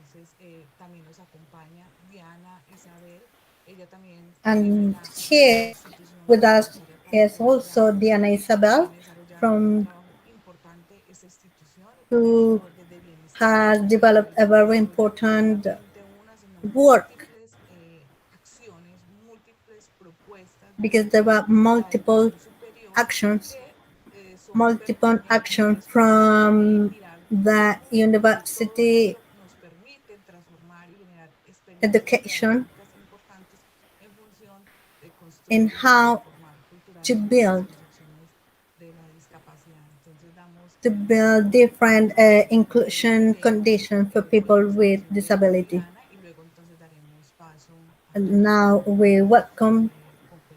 entonces, también nos acompaña Diana Isabel. Ella también tiene And la here institución with us necesaria para is poder also crear Diana y Isabel viene desarrollando un from trabajo importante esta institución who desde bienestar has y developed a very desarrolla no important solamente una, sino work, múltiples acciones, múltiples propuestas because desde there were la multiple educación superior actions, que son multiple action pertinentes y from mirar the cómo todo university esto nos permite transformar y generar experiencias education pedagógicas importantes en función de in construir y how transformar to culturalmente las build concepciones de la discapacidad. Entonces damos to build different inclusion conditions for pues people los with conocimientos de disability. Diana y luego entonces daremos paso a And todas now we las welcome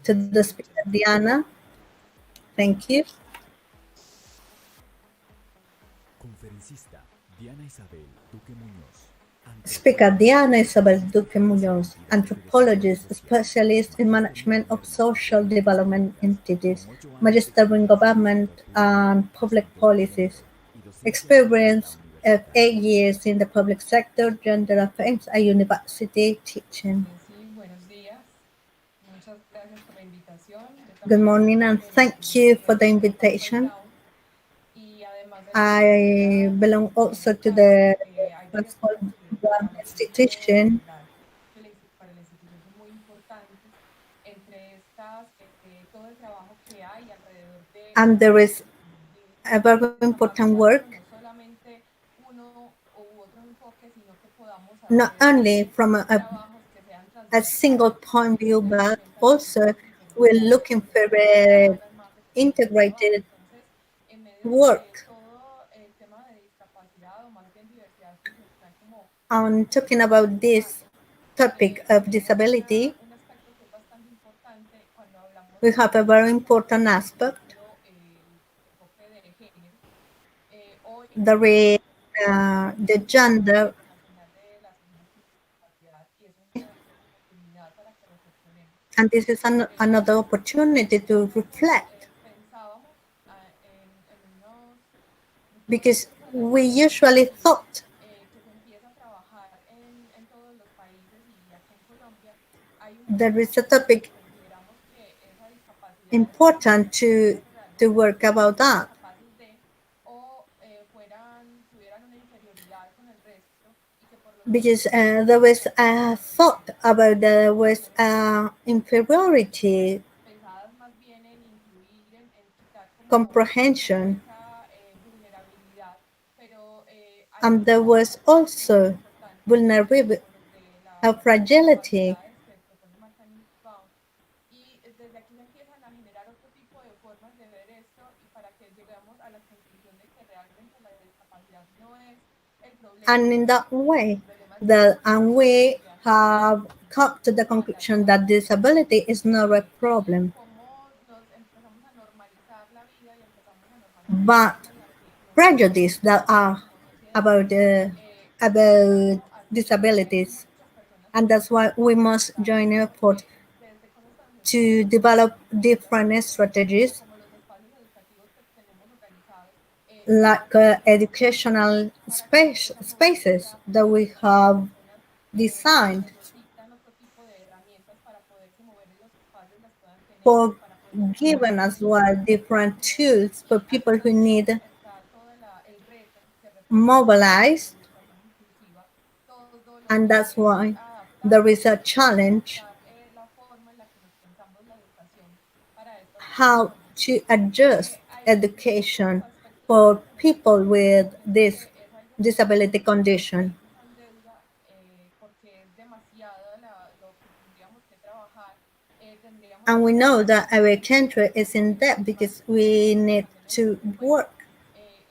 to the conferencias. speaker Muchas gracias. Diana. Thank you. Conferencista Diana Isabel Duque Muñoz. Speaker Antropóloga, Diana Isabel especialista Duque en las Muñoz, identidades de desarrollo anthropologist, social, specialist in magíster en management of gobierno y social políticas development públicas, entities, con 8 años de magister in experiencia en el government sector público, and public asuntos de policies, género y docencia de calidad experience of universitaria. 8 years in the public sector, gender affairs, at university teaching. Sí, buenos días. Muchas gracias por la invitación. Yo Good también hago morning and parte de la thank you for the Fundación Upside invitation. Down y además de la I Universidad belong also to Dominicana, the hay varios Transform proyectos que estamos institution, para la institución son muy importantes. Entre estas, todo el trabajo que hay alrededor de and there is a very important discapacidad, work pero no solamente not only from trabajos que sean a single transversales point of y view, que but complementan los also unos we're diferenciales looking y for que a hagan más exitoso el trabajo. integrated Entonces, en medio de work. todo el tema de discapacidad o más bien diversidad funcional, como On talking lo about estamos this llamando, topic of tenemos disability, un aspecto que es bastante importante cuando hablamos we de have a temas very como, important por aspect. ejemplo, el enfoque de género. Hoy There is the el Día gender, Internacional de las Personas con Discapacidad y es una oportunidad para que reflexionemos, and this is porque another opportunity muchos to de nosotros reflect, pensábamos en unos because procesos we relativamente usually parecidos thought que se empieza a trabajar en todos los países y aquí en Colombia hay un there is momento a en el que topic consideramos que esa discapacidad es para important aquellas personas to realmente work about that, incapaces de o tuvieran una inferioridad con el resto y que por lo because tanto there was estarían a thought desprotegidas. about there was Tenemos políticas inferiority pensadas más bien en incluir, en quitar como comprehension, esa vulnerabilidad, pero hay and otros there was aspectos muy also importantes vulnerability, dentro de a las fragility, discapacidades que propone Mark Baum. Y desde aquí se empiezan a generar otro tipo de formas de ver esto y para que lleguemos a la conclusión de que realmente la discapacidad no es el problema, and in that porque way, el problema es that nosotros and como we sociedad que have estamos come to the conclusion that malactuados disability is not a y problem, cómo nos empezamos a normalizar la vida y empezamos a normalizar la but forma en la que nos prejudice that comportamos are como sociedad, about llevando a que disabilities, muchas personas and tengan that's why we must dificultades, join effort porque desde cosas tan to sencillas como develop las infraestructuras different que tenemos o strategies como los espacios educativos que tenemos organizados, like no son suficientes educational para que esas movilidades spaces sea that posible we para estas have personas que designed necesitan otro tipo de herramientas para poderse mover en los espacios, las puedan tener, for para poderse given comunicar as con sus well compañeros y different compañeras. tools for Y aquí people who también need está todo el reto que representa mobilized, la educación inclusiva, todo lo and that's que es why there adaptar is a y challenge ajustar la forma en la que nos pensamos la educación para estas how personas. to adjust Hay muchos education aspectos for más en el people tema with y creo this que es algo que disability como condition. país está en deuda porque es demasiado lo que tendríamos que trabajar. Tendríamos And que we know trabajar that our country is in con debt los más because we vulnerables, pero need también en los to que cuentan, work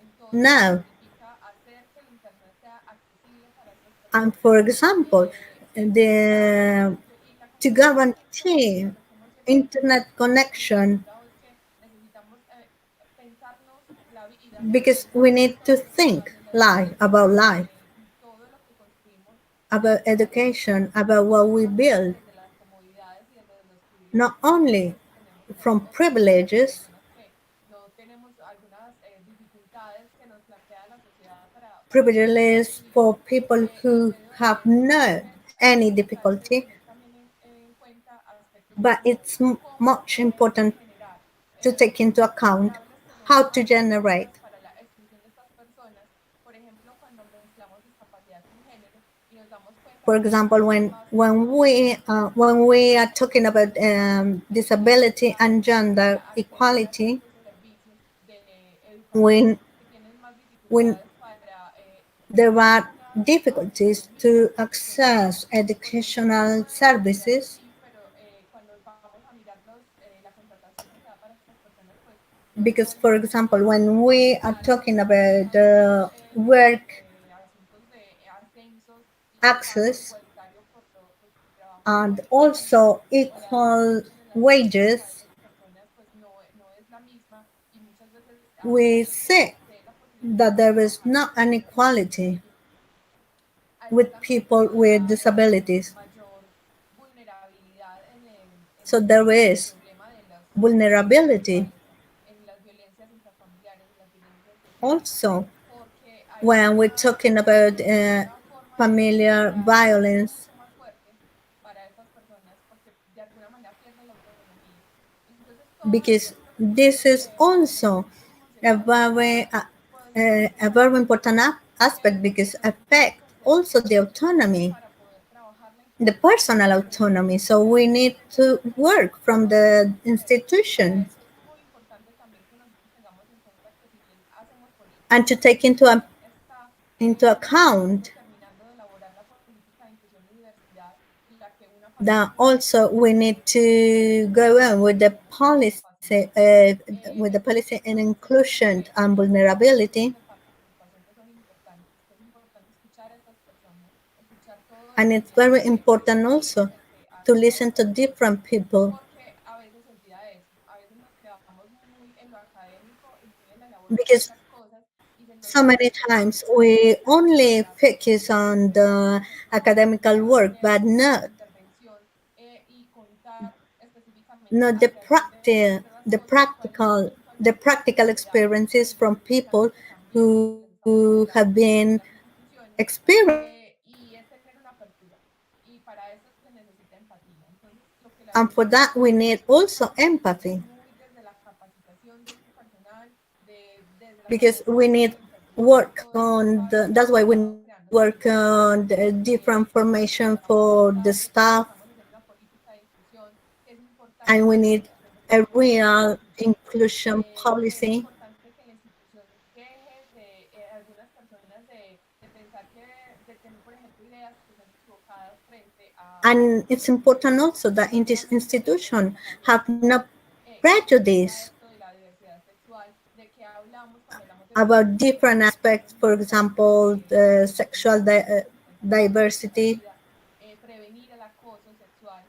en todo lo que now. significa hacer que el Internet sea accesible para estas And personas. for example, Está the y la to conectividad guarantee a lo que hemos llegado a tener internet y por connection, otro lado es que necesitamos pensarnos la vida y because we pensarnos need to todos los think espacios, la life educación about life, y todo lo que construimos about desde las education, instituciones, about what no we solamente build, desde las comodidades y desde los privilegios not que only supuestamente tenemos from las privileges, personas que no tenemos algunas dificultades que nos plantea la sociedad para poder privileges construir for people y en who medio have de eso creo no que hay que any preguntarse y difficulty, tener también en cuenta aspectos but como it's cómo much podemos important generar to take into account variables que how sean to más generate. benéficas para la exclusión de estas personas. Por ejemplo, cuando mezclamos discapacidad con género y nos damos cuenta For que hay example, áreas más when we are talking about disability vulnerables and gender para acceder a equality, ciertos servicios de educación, when que tienen más when dificultades para there tener are una difficulties to autonomía access económica, porque no se educational puede desarrollar services, así, pero cuando vamos a mirar la contratación que se da para estas personas, pues no because son for example, when we are claras, talking no about hay unos work asuntos de ascensos y pago access igualitario por su trabajo, sino and simplemente also la educación equal y el acceso para wages, estas personas pues no es la misma y muchas veces we aunque see se dé la posibilidad that de there is trabajar not desde an los espacios equality públicos, allí with también people with queda disabilities. mayor vulnerabilidad So there en el is problema de los conflictos vulnerability sexuales, en las violencias intrafamiliares, en las violencias de género, also porque hay when we're talking about una forma de familiar estructurarse violence, mucho más fuerte para estas personas porque de alguna manera pierden la autonomía. Entonces, todo because esto creo que this podemos is also muchísimos ejemplos podemos a very plantearnos important aspect qué es lo because que necesitamos affect hacer also the autonomy, para poder trabajar la the inclusión personal desde autonomy. So we desde need este to enfoque. work from Entonces, the para institutions esto es muy importante también que nosotros tengamos en cuenta que si bien hacemos and políticas to y take si bien into está into estamos account terminando de elaborar la política that also we need to go on with the policy and inclusion and vulnerability. de participación que son importantes, que es importante escuchar a estas personas, escuchar todo And el it's very el important espíritu also en el que ha to estado listen to esta different organización, people, porque a veces se olvida eso, a veces nos quedamos muy en lo académico y muy en la labor de because muchas cosas y se nos so olvida many que hay times muchas we otras only terapias, focus on the muchas otras academical work, maneras but de not intervención y contar específicamente not hacia dónde estas the cosas, the cuáles son las practical prioridades experiences dentro from de esos people cambios de cambio que les estamos who have hablando been en las instituciones experienced. y es tener una apertura. Y para eso se necesita empatía. Entonces, lo que la And for organización that, we hace need es also trabajar empathy muy desde la capacitación de este personal, desde las because we alianzas need interdisciplinarias, work todo esto on trabaja that's why we need creando work sinergias on the different formation for the que cuando staff, estamos haciendo una política de inclusión, que es and importante we que la need institución se a comprometa con la real inclusión, inclusion que es policy. importante que la institución deje de algunas personas de pensar que, de tener, por ejemplo, ideas que sean equivocadas frente a And it's important also that in this temas de institution desarrollo have no social, que incluya prejudice esto de la diversidad sexual, de que hablamos cuando hablamos de about políticas different públicas, aspects, for example, sexual sexualidad, sexualidad de nuestra diversity, vida, prevenir el acoso sexual,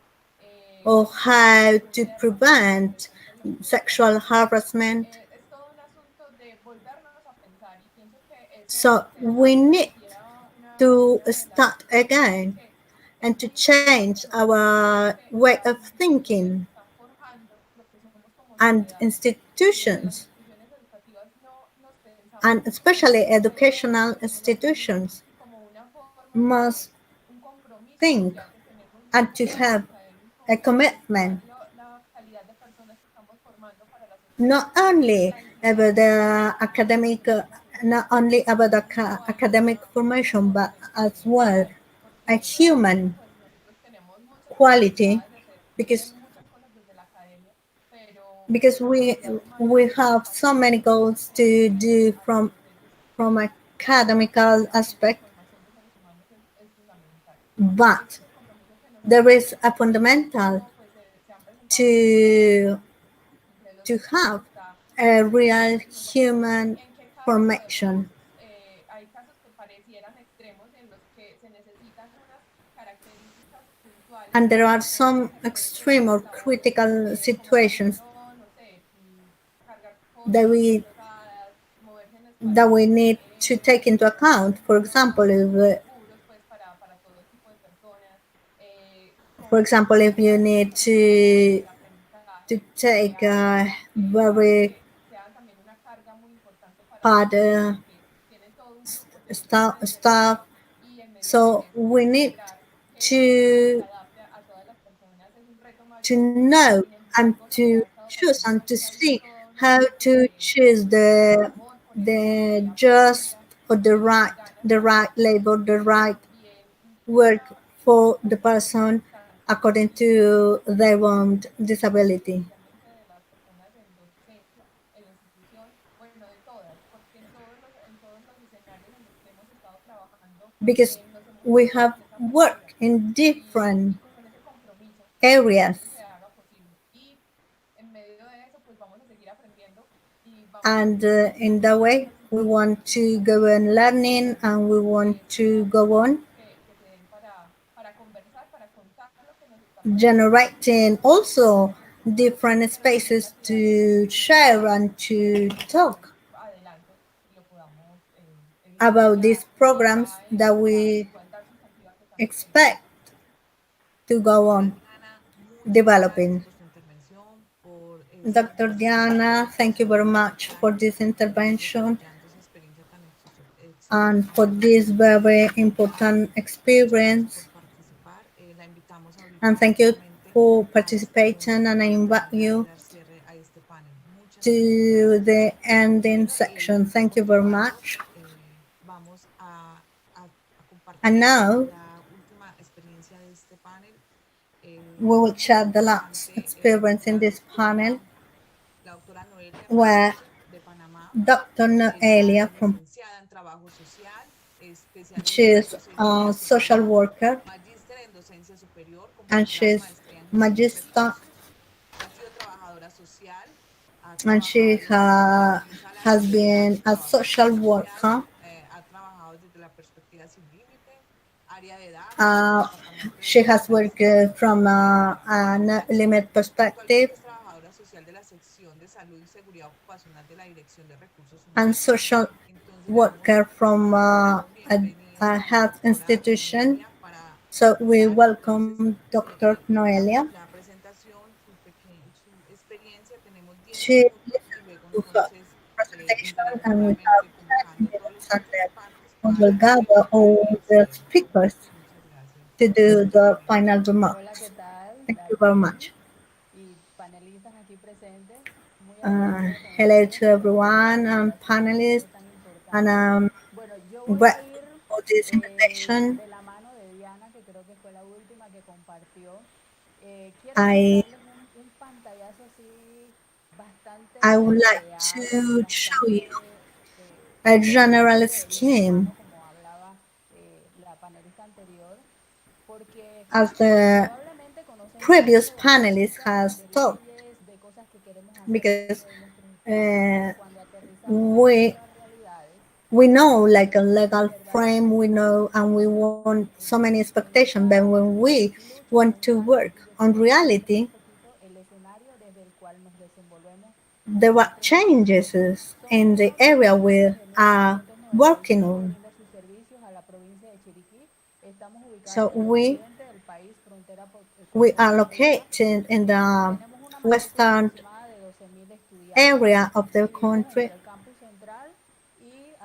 or how to reconocer la prevent violencia y la sexual discriminación. harassment. Es todo un asunto de volvernos a pensar y pienso que So we esa need pareciera to una de las start cosas again que es and to muy importante change que logremos y es our que way las of instituciones thinking, están forjando lo que somos como and sociedad y desde las institutions, instituciones educativas no nos pensamos and especially educational solo institutions, como una forma must de un compromiso think social que tenemos and desde to el ámbito have académico a de mejorar commitment la calidad de personas que estamos formando para la sociedad. not only La inclusión about es un the proceso, academic, es not only about the no hay academic una formation, but fórmula as well especial, a porque realmente human pues nosotros tenemos muchas quality, posibilidades de hacer because muchas cosas desde la academia, because pero we los humanos we son have so incapaces many goals to do a los niveles from de academical de aspect, formación de seres humanos es fundamental. but Ese es el compromiso que there nosotros is a tenemos y en fundamental cómo pues se han presentado los escenarios to de los estados have está a en real ese compromiso. human ¿En qué casos podemos, formation. hay casos que parecieran extremos en los que se necesitan unas características puntuales And there are para poder some ejercer extreme or ciertas labores, critical como por situations ejemplo, no sé, cargar that cosas muy we pesadas, moverse en that we espacios need to take into account. For example, if seguros pues para todo tipo de personas, for cómo example, if you facilitar need estos entornos de to aprendizaje, que take very que sean también una carga muy importante para hard ellos, porque tienen todo un grupo de stuff, interacción y en medio so de eso, we pues need lograr que esto se to adapte a todas las personas es un reto to mayor. know Sin and embargo, lo que to ha estado choose pasando and es to que hay see todo un how asunto to choose de amor por esto, de just apertura, or de ganas the de right hacerlo labor, the right y work una for the muy person importante according to their own disability. especialmente de las personas en docencia, en la institución, bueno, de todas, porque en todos los escenarios en los que hemos estado trabajando, Because nos hemos we puesto have con esa worked apertura in different y con ese compromiso de que areas, esto se haga posible. Y en medio de eso, pues vamos a seguir aprendiendo y vamos a and seguir in that buscando way esas we want to instancias go on learning and we want to estos go on espacios que se den para conversar, para contar lo que nos está pasando generating y para also que esto pueda different permitir spaces a que to este share cambio and to talk salga adelante y lo podamos about these programs lograr that la we igualdad sustantiva que tanto queremos. expect to go on Diana, muchas gracias developing. por su intervención, por esa Dr. hermosa Diana, thank you very presentación much magistral, for this intervention desarrollando esa experiencia tan and exitosa en for el this Mundial. very important Muchas gracias por experience. participar. La invitamos And ahorita thank you nuevamente for a este participating, punto and I para invite poder you dar cierre a este panel. Muchas, muchas to gracias. the ending Bueno, section. y Thank you very continuando, much. vamos a And compartir now la última experiencia de este panel. we will Muy share the last interesante, experience in this panel la doctora Noelia where Ramírez de Panamá. Dr. Ella Noelia es from licenciada en trabajo social, especialista en she's docencia a social social, worker. magíster en docencia ciencia superior con and posgrado y she's maestría en gestión de Magister, recursos. Ha sido trabajadora social, ha and she trabajado desde la Fundación Sala has Libertad been y a Trabajo social Social, worker. ha trabajado desde la perspectiva sin límite, área de datos, Uh, departamento de she has bienestar y worked salud, from a Colonial. limit Actualmente perspective es trabajadora social de la sección de salud y seguridad ocupacional de la Dirección de Recursos and Humanos. social Entonces le worker from damos a bienvenida a la health doctora institution. Noelia para So we dar entonces welcome Dr. una Noelia. ya presentación, su experiencia. Tenemos 10 She minutos y listened luego to her entonces presentation, estaremos and we nuevamente have 10 convocando a todos los minutes, and then participantes we will para gather el all the cierre. speakers Muchas gracias to por su do the oportunidad. final Hola, ¿qué remarks. tal, Thank you very Daniel much. y panelistas aquí presentes? Muy agradecida con Hello ustedes to por everyone, invitarme a este panelists, foro tan and importante. Bueno, yo voy a grateful ir for this invitation. de la mano de Diana, que creo que fue la última que compartió. Quiero I mostrarles un pantallazo así I bastante would like real y to show you bastante a general directamente y scheme cercano, como hablaba la panelista anterior, porque as the probablemente conocen mucho previous de panelist estadísticas, has de talked, leyes, de cosas que queremos hacer because dentro de nuestros estados, uh, pero cuando aterrizamos a we nuestras realidades, we know like a legal frame, we verdaderamente know, and we want so many expectations, but when we lucha want to constante, work aquí yo on quiero mostrarles un reality, poquito el escenario desde el cual nos desenvolvemos there en are nuestras changes instituciones. in Somos the una area organización we que desde are working 1995 on. brinda sus servicios a la provincia de Chiriquí. Estamos So ubicados en el oriente del país, frontera con we are Costa Rica. located in the Tenemos una matrícula western aproximada de 12.000 estudiantes area of the divididos country, entre el campus central y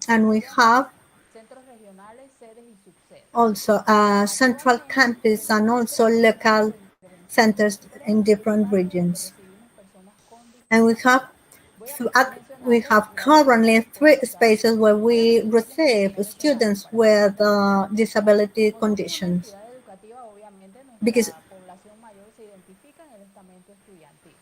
and we extensiones, have centros regionales, sedes y subsedes. also a central Actualmente campus and tenemos also tres regionales local de intervención, centers tres in different espacios donde regions. recibimos personas con And discapacidad. Voy a we mencionarles have las currently regionales por 3 si acaso. spaces where Tres we principales receive entidades son las students para que with tengan idea. disability Como somos una conditions, entidad educativa, obviamente because nuestra población mayor se identifica en el estamento estudiantil.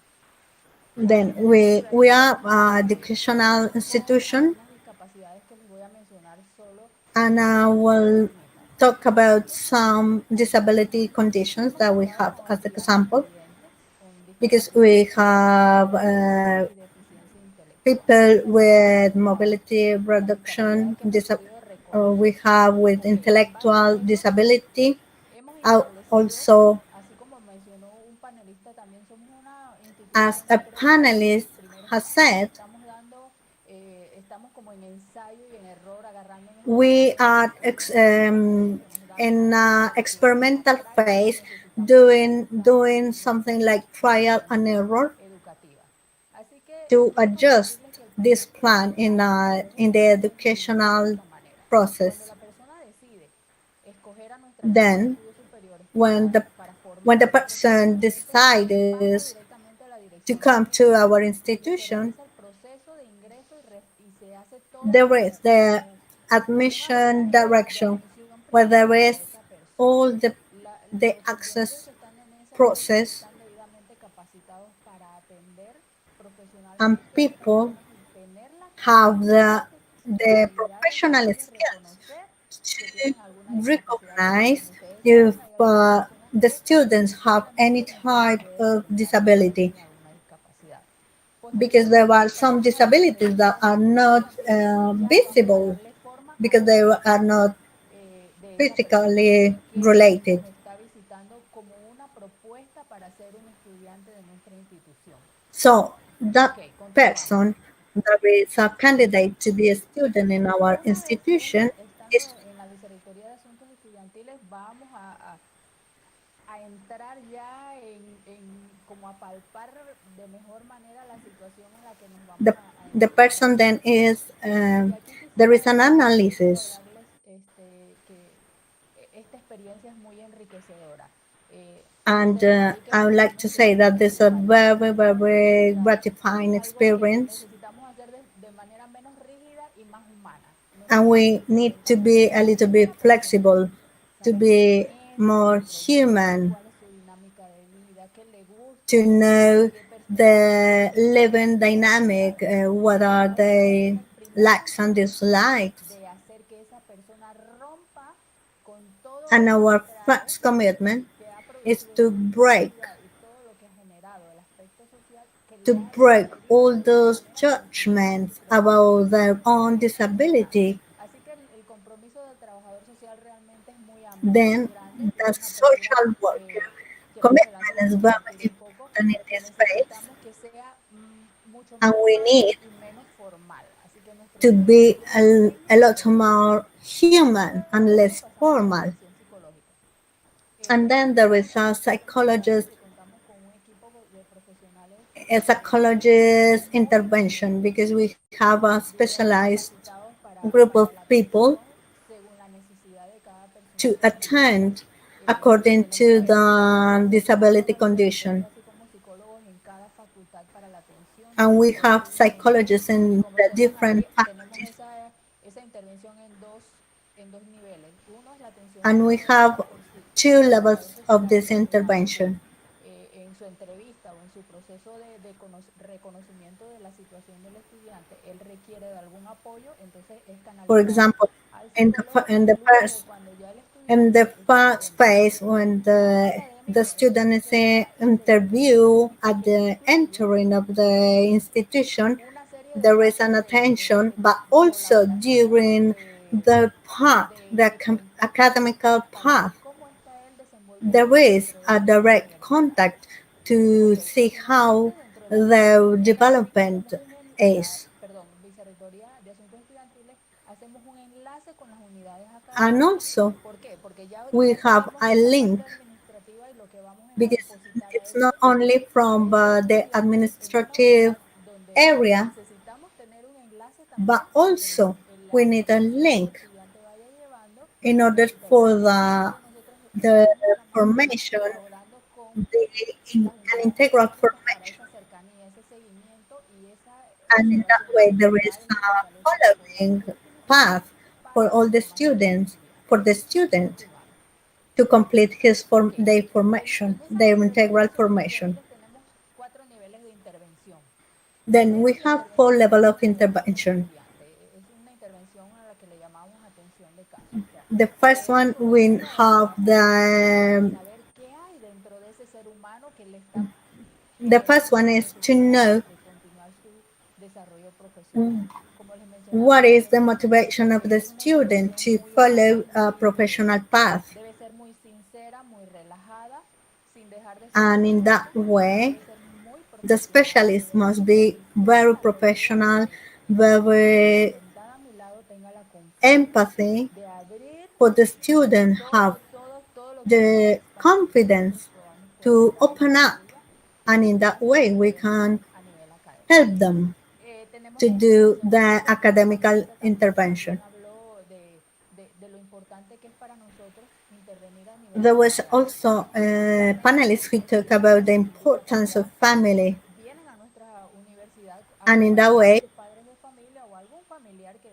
then Aquí tenemos we are regiones educational con institution, algunas discapacidades que les voy a mencionar solo and por por will encimita. talk about some disability conditions Tenemos that we estados have con as entidades example, excluyentes, con because discapacidad we física, have motora y deficiencia intelectual. people with Wow, mobility la discapacidad reduction, que hemos podido we reconocer. have with Ok, en base a intellectual eso, disability, hemos establecido, also así como mencionó un panelista, también somos una as institución a que creo que estamos en panelist los primeros has pasos. said, Estamos como en ensayo y en error, agarrándonos de las we mejores are experiencias que nos dan in otras instituciones en la experimental práctica y phase, necesitamos doing ajustarnos en something nuestra like trial and planificación error educativa. Así que to quiero adjust compartirles que el this proceso plan a in escoger the funciona de educational esta manera. Cuando process. la persona decide escoger a nuestra casa de Then, estudios superiores when para the formarse person profesionalmente, pasa decides directamente a la to dirección de come to admisión, our donde se institution, realiza el proceso de ingreso y se hace todo there is the como un admission adelanto de direction admisión where there preliminar is para esa persona. all the Los estudiantes access que están en esa admisión process, están debidamente capacitados para atender and profesionalmente a estas people personas y tener la have capacidad y the habilidad de professional saber y skills reconocer que to tienen alguna discapacidad, porque recognize como ustedes if saben, hay algunas personas the que students have any visiblemente no se les type puede of determinar que disability, tienen alguna discapacidad. because there Posteriormente, are estas some personas se disabilities that realizan are not ya vamos a visible darle forma a because un they are proyecto not de esa persona physically que related. nos está visitando como una propuesta para ser un estudiante de nuestra institución. So that Ok, continuamos. person that is a candidate to be a student in our Una vez institution eso, is estando en la Vicerrectoría de Asuntos Estudiantiles, vamos a entrar ya como a palpar de mejor manera la situación en la que nos vamos the a the encontrar. person then is Y aquí there quisiera is an analysis, mostrarles que esta experiencia es muy enriquecedora. and Ustedes ahí que I me would like están to say that this is a escuchando, very o sea, gratifying es algo que experience, necesitamos hacer de manera menos rígida y más humana. and Nosotros we need to be representamos a little una bit persona, flexible to saber quién be es, cuál es more su proceso, human, cuál es su dinámica de vida, qué le to gusta, know qué perspectivas the tiene para living sus dynamic, capacidades. what are Vamos a hacer the el primer likes and intento dislikes, de hacer que esa persona rompa con todo And our first commitment que ha is producido to esta break discapacidad y todo lo que ha generado el aspecto social que to le ha break all impedido those continuar en judgments su about profesión their own profesional. disability. Así que el compromiso del trabajador social realmente es muy amplio, es muy Then grande y the es una apertura social worker que más commitment adelante les is voy a very compartir un poco, important in porque this phase, necesitamos que sea mucho and más we humano need y menos formal. Así que nuestros to be estudiantes reciben a lot intervención. more human and Luego less pasamos a la formal. atención psicológica. And then there Nosotros is a tenemos que considerar psychologist, que contamos con un equipo de profesionales a psychologist muy intervention because we have a bien specialized capacitados group of para la people atención según la necesidad de cada persona to con discapacidad. attend according to the Tenemos disability a los condition. profesores, así como psicólogos en cada facultad para la atención And we del have estudiante. psychologists Y in como the observan different ahí, tenemos faculties. esa intervención en dos niveles. Uno es la atención a And la we persona have por sí, two al trabajador levels of social, this determinando que intervention. en su entrevista o en su proceso de reconocimiento de la situación del estudiante, él requiere de algún apoyo, entonces es For canalizado example, al psicólogo in y the luego first cuando ya el in the estudiante está first dentro phase when más the académico, student is entonces ya se le interview permite at que the incluya entering of the institution, una serie de there is an fases attention, but de also colaboración, during the path, the de contacto academical para ver path, cómo está él there desenvolviéndose is dentro de a la misma direct universidad. contact to Ok, see how finalmente dentro de la their vicerrectoría development hacemos is. vicerrectoría de asuntos estudiantiles, hacemos un enlace con las unidades And académicas. also, ¿Por qué? Porque ya we ahorita have tenemos a esa parte link administrativa y lo que vamos es a because depositar it's not only a from ese the estudiante en una administrative unidad donde area, necesitamos tener un enlace but también para que also we la need a información que el link estudiante vaya llevando in order for intervenga. Entonces nosotros the estamos formation, colaborando con las an unidades integral académicas para formation. esa cercanía, ese seguimiento y esa And in that observación way, there is individual y a fortaleza que podemos following path for para la all the formación del students, estudiante. for the student Continuamos. to complete Ok, their formation, their en integral esos formation. estudiantiles tenemos 4 niveles de intervención. Then we Primero, la have four intervención levels of con el intervention. estudiante. Es una intervención a la que le llamamos atención de caso. O sea, The first es one we proceder have a observar y the saber qué hay dentro de ese ser humano que le está the first generando one la is to necesidad know de continuar su desarrollo profesional. Como les mencionaba what is the anteriormente, motivation of the es una student intervención to muy humana, follow a professional path. debe ser muy sincera, muy relajada, sin dejar de ser And in that técnica, way, debe ser muy the profesional, specialist debe must ser be very sincera al requerir professional, que la persona very sentada a mi lado tenga la confianza empathy de abrir for the student, have todo lo que the es para que nosotros confidence podamos to colaborar en open la up. suya And in that way, we intervención can a nivel académico. help them Tenemos to la do intervención the psicológica, academical ahorita intervention. también habló de lo importante que es para nosotros intervenir a nivel There was familiar. also a Usualmente panelist who estos talked about the estudiantes con importance of discapacidad family. vienen a nuestra universidad And in that acompañados de way, sus padres de familia o algún familiar que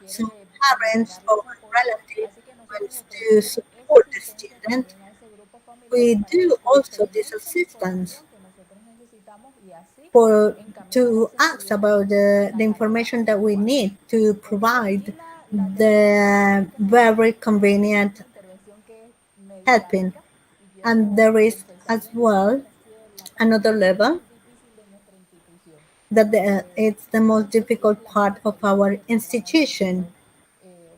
some quiere como parents brindarles or apoyo. relatives Así que nosotros wants to ofrecemos esa support the asistencia student. también a ese grupo familiar We para que do also this complementen la assistance información que nosotros necesitamos y así for encaminar a to ese ask estudiante about a the la calidad information that we adecuada. need to Ok, y provide la atención the psicológica very es convenient una intervención que es helping. mediática y And quiero there is as confesarles que well esta ha sido la parte another level más difícil de nuestra institución. that it's the most Y es difficult la part of materia our que tendrán institution. eh,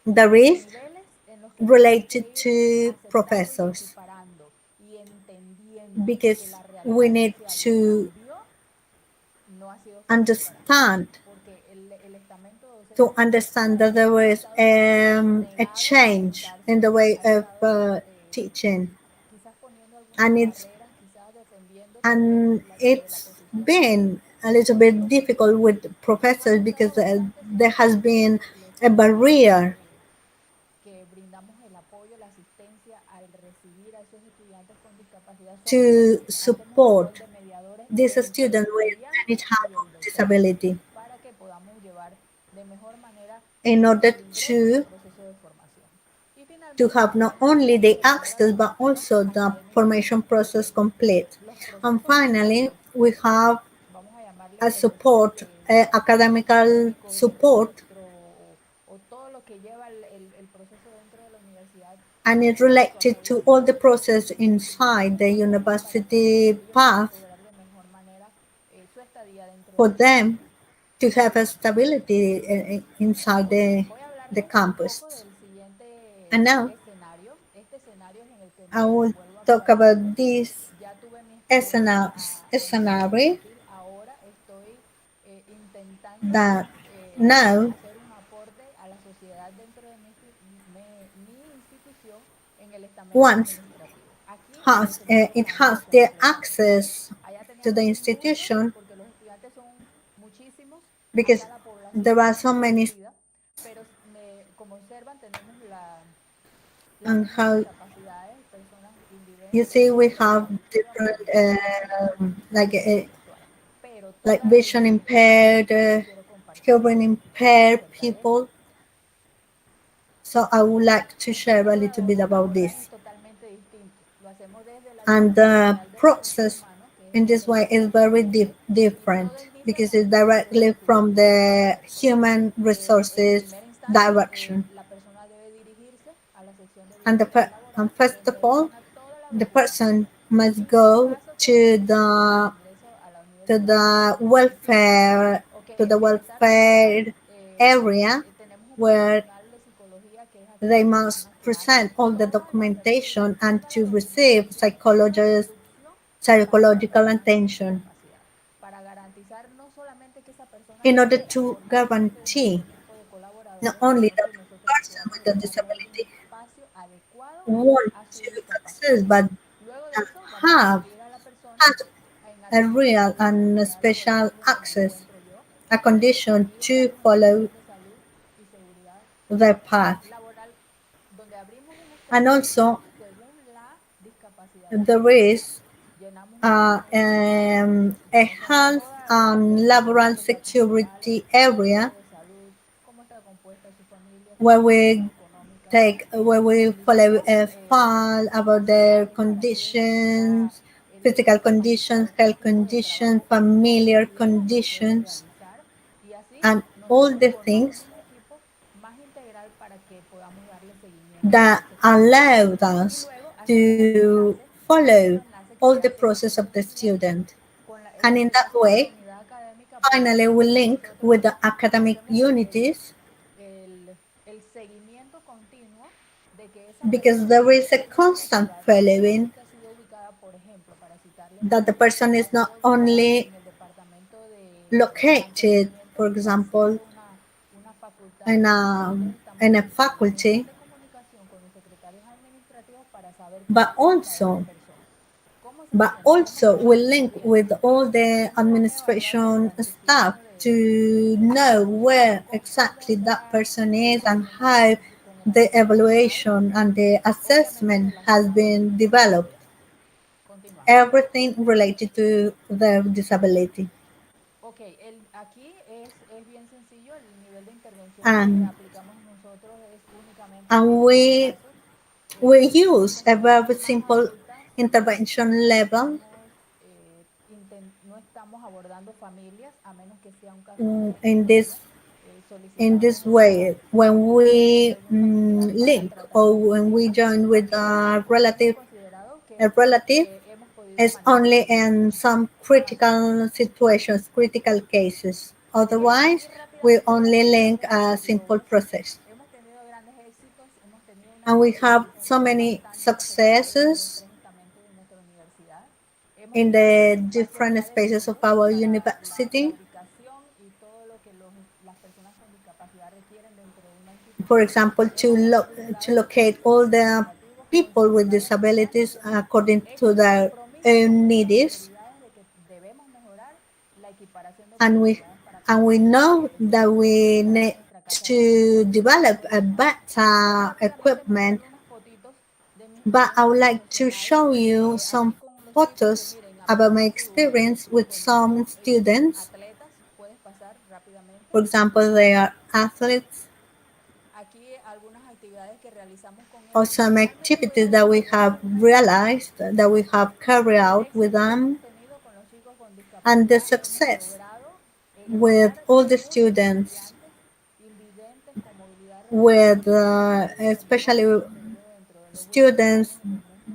There is niveles en los que tenemos que related ir to aceptando y professors equiparando y entendiendo que because la we realidad need social to cambió. No ha sido fácil para nosotros understand porque el estamento to docente understand that there ha was estado a negado a change in adaptarse, the way ha of estado teaching, quizás poniendo algunas and barreras, quizás defendiendo también desde la it's posición been a little de bit los difficult with nos ha professors costado because bastante, sin there has embargo, been les a aseguro barrier que brindamos el apoyo, la asistencia al recibir a esos estudiantes con discapacidad. to Hacemos el rol support de mediadores y this del student with any intermediante type y of el docente disability para que podamos llevar de mejor manera in order el ingreso y el proceso de formación. Y to finalmente, have not only la the intervención access but also the formation process complete. los And procesos finally, we have vamos a llamarles a support, academical académicos support o todo lo que lleva el proceso dentro de la universidad and it's related to all the process inside the university path for them to have a stability inside the campus. And now I will talk about this scenario that now once it has the access to the institution because there are so many and how you see we have different like vision impaired, hearing impaired people. So I would like to share a little bit about this. And the process in this way is very different because it's directly from the human resources direction. And, and first of all, the person must go to the welfare area where they must present all the documentation and to receive psychological attention in order to guarantee not only that the person with the disability want to access but has a real and special access, a condition to follow their path. And also there is a health and laboral security area where we follow a file about their conditions, physical conditions, health conditions, familiar conditions, and all the things that allowed us to follow all the process of the student. And in that way, finally we link with the academic unities because there is a constant following that the person is not only located, for example, in a faculty, but also we link with all the administration staff to know where exactly that person is and how the evaluation and the assessment has been developed. Everything related to the disability. And we use a very simple intervention level in this way when we link or when we join with a relative is only in some critical situations, critical cases. Otherwise, we only link a simple process. And we have so many successes in the different spaces of our university. For example, to locate all the people with disabilities according to their own needs. And we know that we need to develop a better equipment. But I would like to show you some photos about my experience with some students. For example, they are athletes, or some activities that we have realized, that we have carried out with them, and the success with all the students, with especially students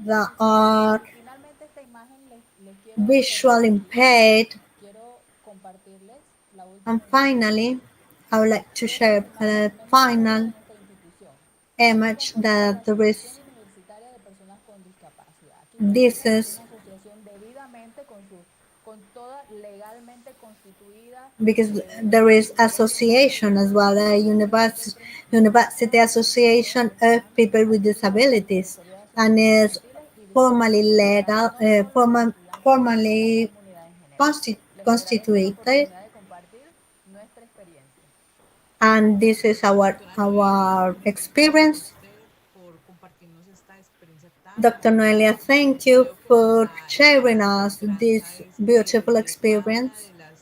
that are Finalmente esta imagen les quiero visually compartir, impaired. quiero compartirles la And última imagen. finally, I would like to Esta es share la imagen a que me mostraron final en esta institución. Esta image es la that there Asociación is. Universitaria de Personas con Discapacidad. Aquí This tenemos is una asociación debidamente con toda legalmente constituida, because there con is sus derechos association as well, a university association of people with disabilities, autoridades and is estudiantiles y formally discapacidad para legal, no solo los estudiantes, sino la formally comunidad en general. Les agradezco la constituted, oportunidad de compartir nuestra experiencia. and this is Doctora Noelia, our muchas gracias a experience. usted por compartirnos esta experiencia tan Dr. Noelia, maravillosa. thank you Creo que nos for da sharing bastante us esperanza this es beautiful de cada una experience de las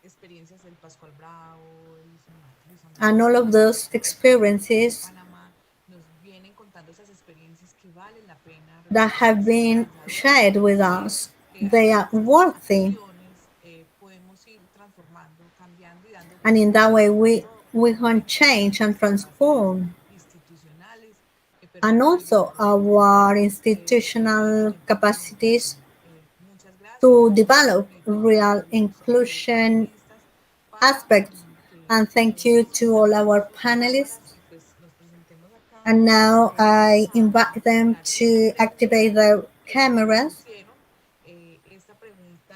experiencias del Pascual Bravo, el Luisa and María, all de of las those universidades públicas aquí en experiences Panamá. Nos vienen contando esas experiencias que valen la pena, that realmente have been esperanzadoras, shared with que us. a They are través de estas worthy, acciones podemos ir transformando, cambiando y dando and in that way sobre we, todo we como can afecta change and nuestras bases transform, institucionales, and permitiendo also our el institutional bienestar capacities inclusivo. Muchas gracias. to develop A real los inclusion panelistas para aspects. que And thank you to all enciendamos our sus cámaras panelists. y pues nos presentemos acá. And now Vamos I a invite them formular esta to activate pregunta their que nos cameras. hicieron. Esta pregunta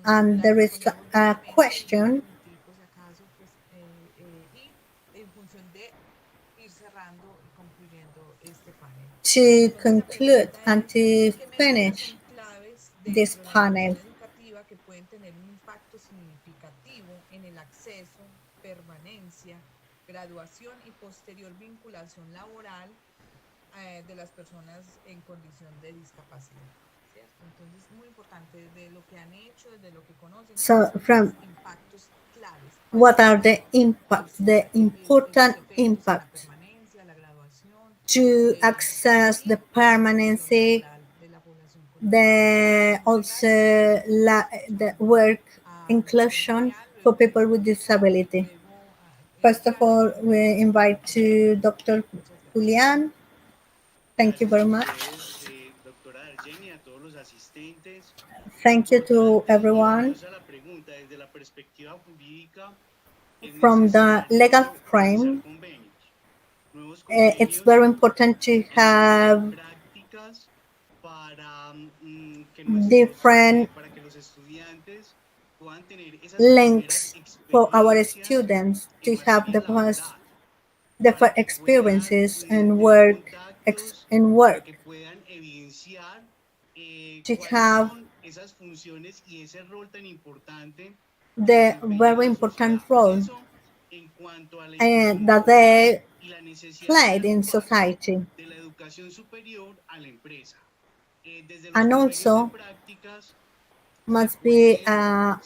And la there is respondemos a brevemente y un question minutico si acaso, pues, y en función de ir cerrando y concluyendo este panel. to Entonces la conclude pregunta and es, to ¿qué medidas finish son claves this dentro de la panel. inclusión educativa que pueden tener un impacto significativo en el acceso, permanencia, graduación y posterior vinculación laboral de las personas en condición de discapacidad? ¿Cierto? Entonces, muy importante de lo que han hecho, de lo que conocen, cuáles So, son esos from impactos claves para what are lograr the impacts, the esos important efectos en la impacts permanencia, la graduación to access the y la inserción permanency, laboral de la población con discapacidad. also Muchas gracias. Estamos the escuchando work al doctor inclusion Marian, for luego people with Luisa y disability. luego First of Diana all, y we luego invite to Dr. muchas gracias. Julian. Thank you very much. Thank you to everyone. From the legal frame, it's very important to have different links for our students to have different experiences and work to have the very important role and that they played in society. And also must be a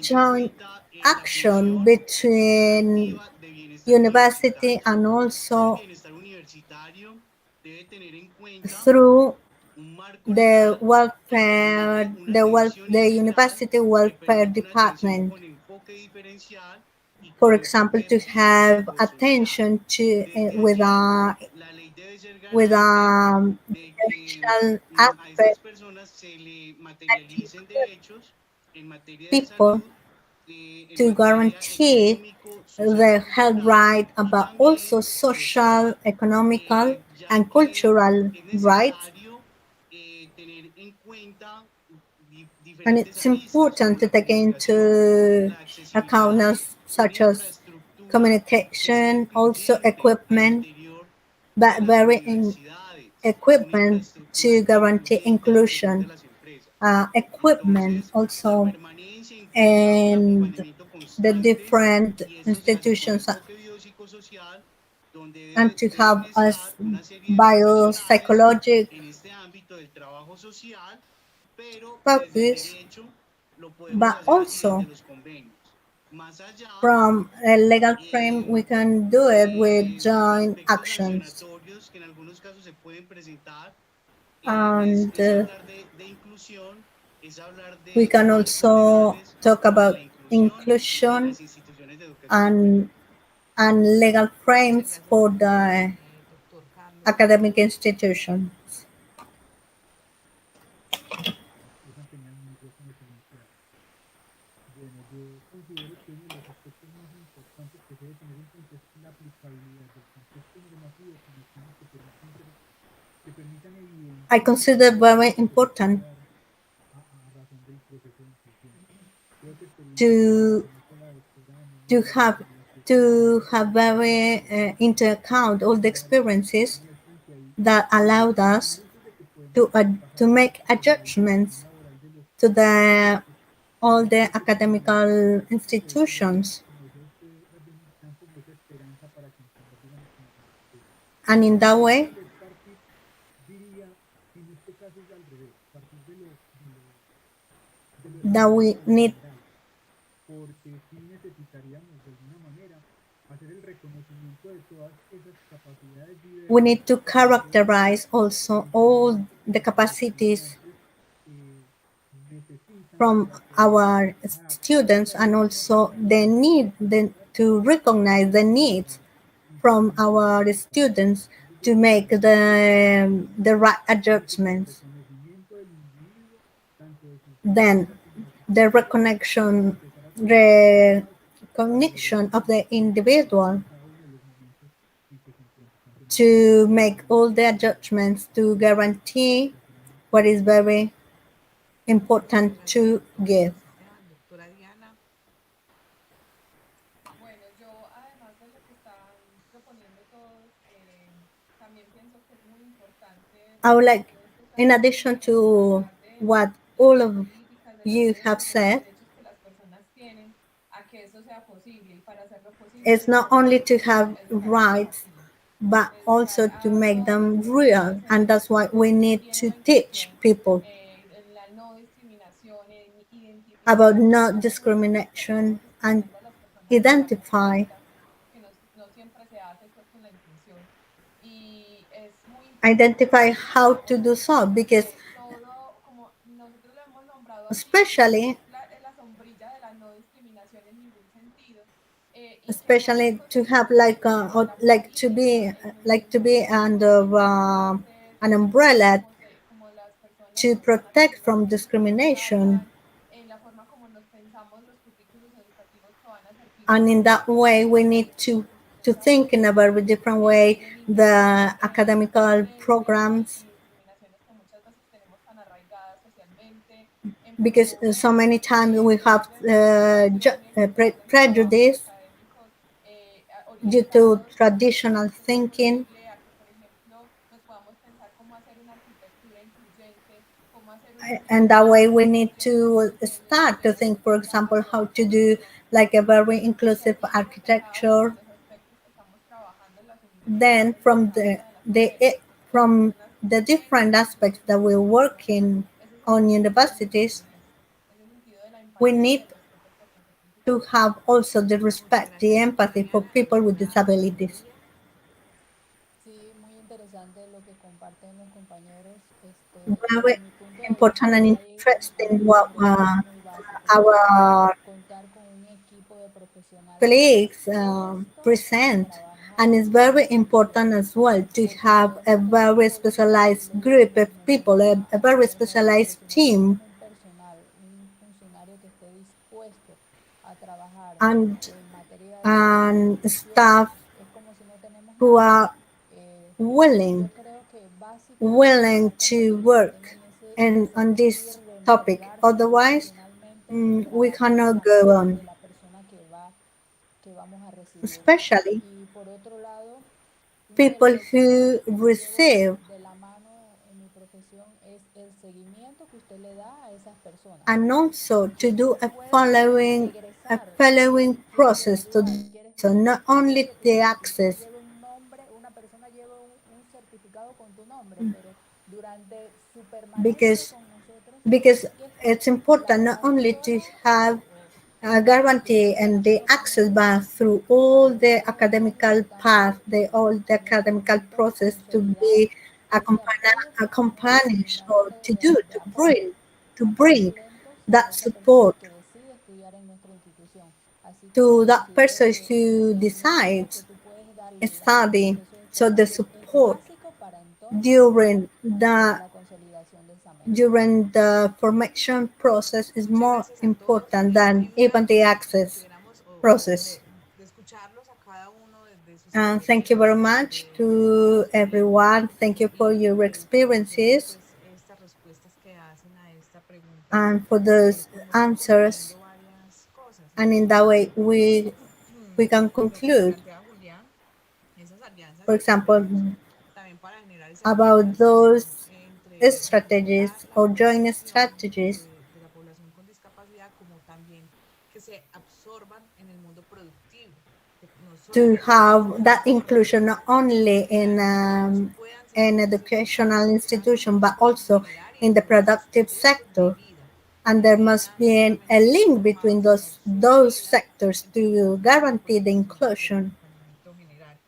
joint action between university and also through the university welfare department. For example, to have attention to with social aspect people to guarantee their health right, but also social, economical, and cultural rights. And it's important to take into account such as communication, also equipment, but very equipment to guarantee inclusion, equipment also, and the different institutions, and to have us biopsychologic focus, but also from a legal frame we can do it with joint actions. And we can also talk about inclusion and and legal frames for the academic institutions. Bueno, yo considero que uno de los aspectos más importantes que se debe tener en cuenta es la aplicabilidad del contexto normativo con acciones que permitan I evidenciar consider very important a razón del proceso de inclusión. Creo que experiencias to como esta la doctora to Manuela have y las que to have very into account all the experiences that allowed us to make adjustments to the all the academical institutions, dan como esa esperanza para continuar, digamos, con el proceso. and in that way Es partir, diría, en este caso es al revés, partir de lo that we específico a lo need general, porque sí necesitaríamos de alguna manera hacer el reconocimiento de todas esas capacidades we diversas need to y de todos esos characterize also all conocimientos que the nuestros capacities estudiantes necesitan from para poder our students, adaptarse a and esta also nueva the realidad need to recognize the needs from our students to make the right adjustments. Then the recognition of the individual to make all the adjustments to guarantee what is very important to give. Bueno, yo además de lo que están proponiendo todos, también pienso que es muy importante I would like, dentro de este in trabajo addition to hablar what de all las of políticas, de los you have said, derechos que las personas tienen a que eso sea posible. Y para hacerlo posible it's lo not only importante to have es estar rights, aquí, but estar also to a make todas las them personas real. And that's why we need y en to la teach inclusión, people en la no discriminación, en about identificar not cuáles son las cosas que discrimination estamos and excluyendo a las personas con identify discapacidad, que no siempre se hace pues con la inclusión. Y es muy importante identify también how to do so, because todo, como nosotros lo hemos nombrado aquí, especially es la sombrilla de la no discriminación en ningún sentido. Y que lo especially único to que have busca la política, el like to be movimiento, under an umbrella como las personas, to la forma protect como from nos discrimination. tratan, la forma como nos pensamos los currículos educativos que van a servir And in that way, we need to think in a very different way the eliminando academical prejuicios programs, y discriminaciones que muchas veces tenemos tan arraigadas socialmente, en because so promover many times we have representaciones detrás de nuestros trabajos prejudice académicos due to orientados a traditional que eso es thinking. posible, a que, por ejemplo, nos podamos pensar cómo hacer una arquitectura incluyente, cómo hacer una And that arquitectura way we need to start to que think, for example, trabaje how con to todo do esto. like a very Y que inclusive aquí creo que cada uno architecture. de los aspectos que estamos trabajando en las Then universidades y en cada una de las carreras, las from personas the tengan different aspects that we're working ese on sentido de la universities, inclusión, ese sentido de la we empatía y need el respeto por los otros y to por have todos. also the respect, the empathy for people with disabilities. Sí, muy interesante lo que comparten los compañeros. Desde Very mi punto de important vista and hay interesting what algunos requisitos muy básicos, que es our contar con un equipo de profesionales colleagues dispuestos a present. And trabajar it's en very equipo, important as well to porque have podemos a estar very todos specialized group of lejos, nos people, vamos a a very ver menos, pero specialized si no tenemos team un personal, un funcionario que esté dispuesto a trabajar and en materia de inclusión, staff es como si no tenemos who nada. are willing Yo creo que básicamente willing va con to ello que work tengan ese and on sentir this de topic. entregarse Otherwise, profesionalmente y we trabajar a cannot la go par on. de la persona que vamos a recibir. Especially Y por otro lado, uno de people los who que llevo receive de la mano en mi profesión es el seguimiento que usted le da a esas personas. and also to Que do puede a egresar, following quiere process to graduar, this. quiere So not quiere only que the que usted access, lleve un nombre, una persona lleve un certificado con tu nombre, pero durante su permanencia because con nosotros because es que está it's important not only to garantizado have a que guarantee and the nosotros access, tenemos but through all the ese apoyo academical path, constante all the y nos academical permita process to consolidar be ese apoyo que tenemos accompanied or brindante to de apoyo bring a bring talentos, a that esa persona support que decide estudiar en nuestra institución. Así que to that considero person que who el mínimo que decides tú puedes a darle durante el study. proceso de So the formación es support básico para entonces during the la consolidación de esa mente. formation process is Muchas more gracias a todos important y than even the access consideramos process. de escucharlos a cada uno de sus Thank you very experiencias, much de su to conocimiento everyone. Thank you for your conociendo experiences pues estas respuestas que hacen a esta pregunta, and for those pues nos van answers. concluyendo varias cosas. And in that way, Entonces, we can lo que conclude, plantea Julián, esas alianzas for y example, convenios, también para generar esa about articulación those entre vincular strategies la or joint formación strategies de la población con discapacidad como también que se absorban en el mundo productivo, que no to solamente estén have en la that inclusion formación, not only sino que además puedan an sentirse educational identificados institution but con also generar y in the mejorar sus productive proyectos de sector. vida, And que there must puedan be a permanecer link between informados y those absorber those ideas sectors en to términos de guarantee the información que el inclusion. empoderamiento general.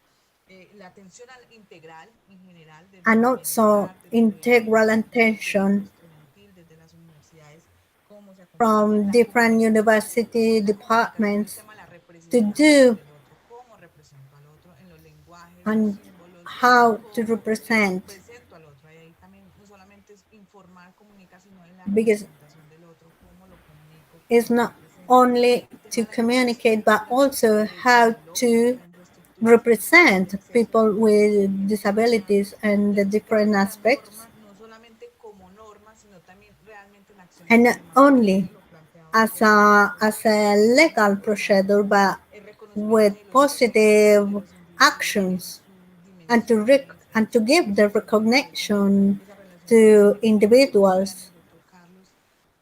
La atención integral en general, desde And el also bienestar, desde integral desde el grupo attention estudiantil, desde las universidades, cómo se acompañan from la different comunicación del otro. university La comunicación es el departments tema de la to representación do del otro, cómo represento al otro en los lenguajes, los and símbolos, how to cómo represent, presento al otro. Y ahí también no solamente es informar, comunicar, sino en la because representación del otro, cómo lo comunico, it's cómo lo not represento. only El tema to de la communicate but infraestructuración also how to tecnológica, infraestructuración de represent acceso a la people with información y educación, disabilities and the el tema different de la aspects, norma, no solamente como norma, sino también realmente en acción and not sistemática, only lo planteaba Julián, as a legal procedure but el reconocimiento with de los derechos de positive los individuos en actions, sus and dimensiones, en to sus give the expresiones, y ahí también recognition esa relación que to planteaba Julián, individuals. el doctor Carlos,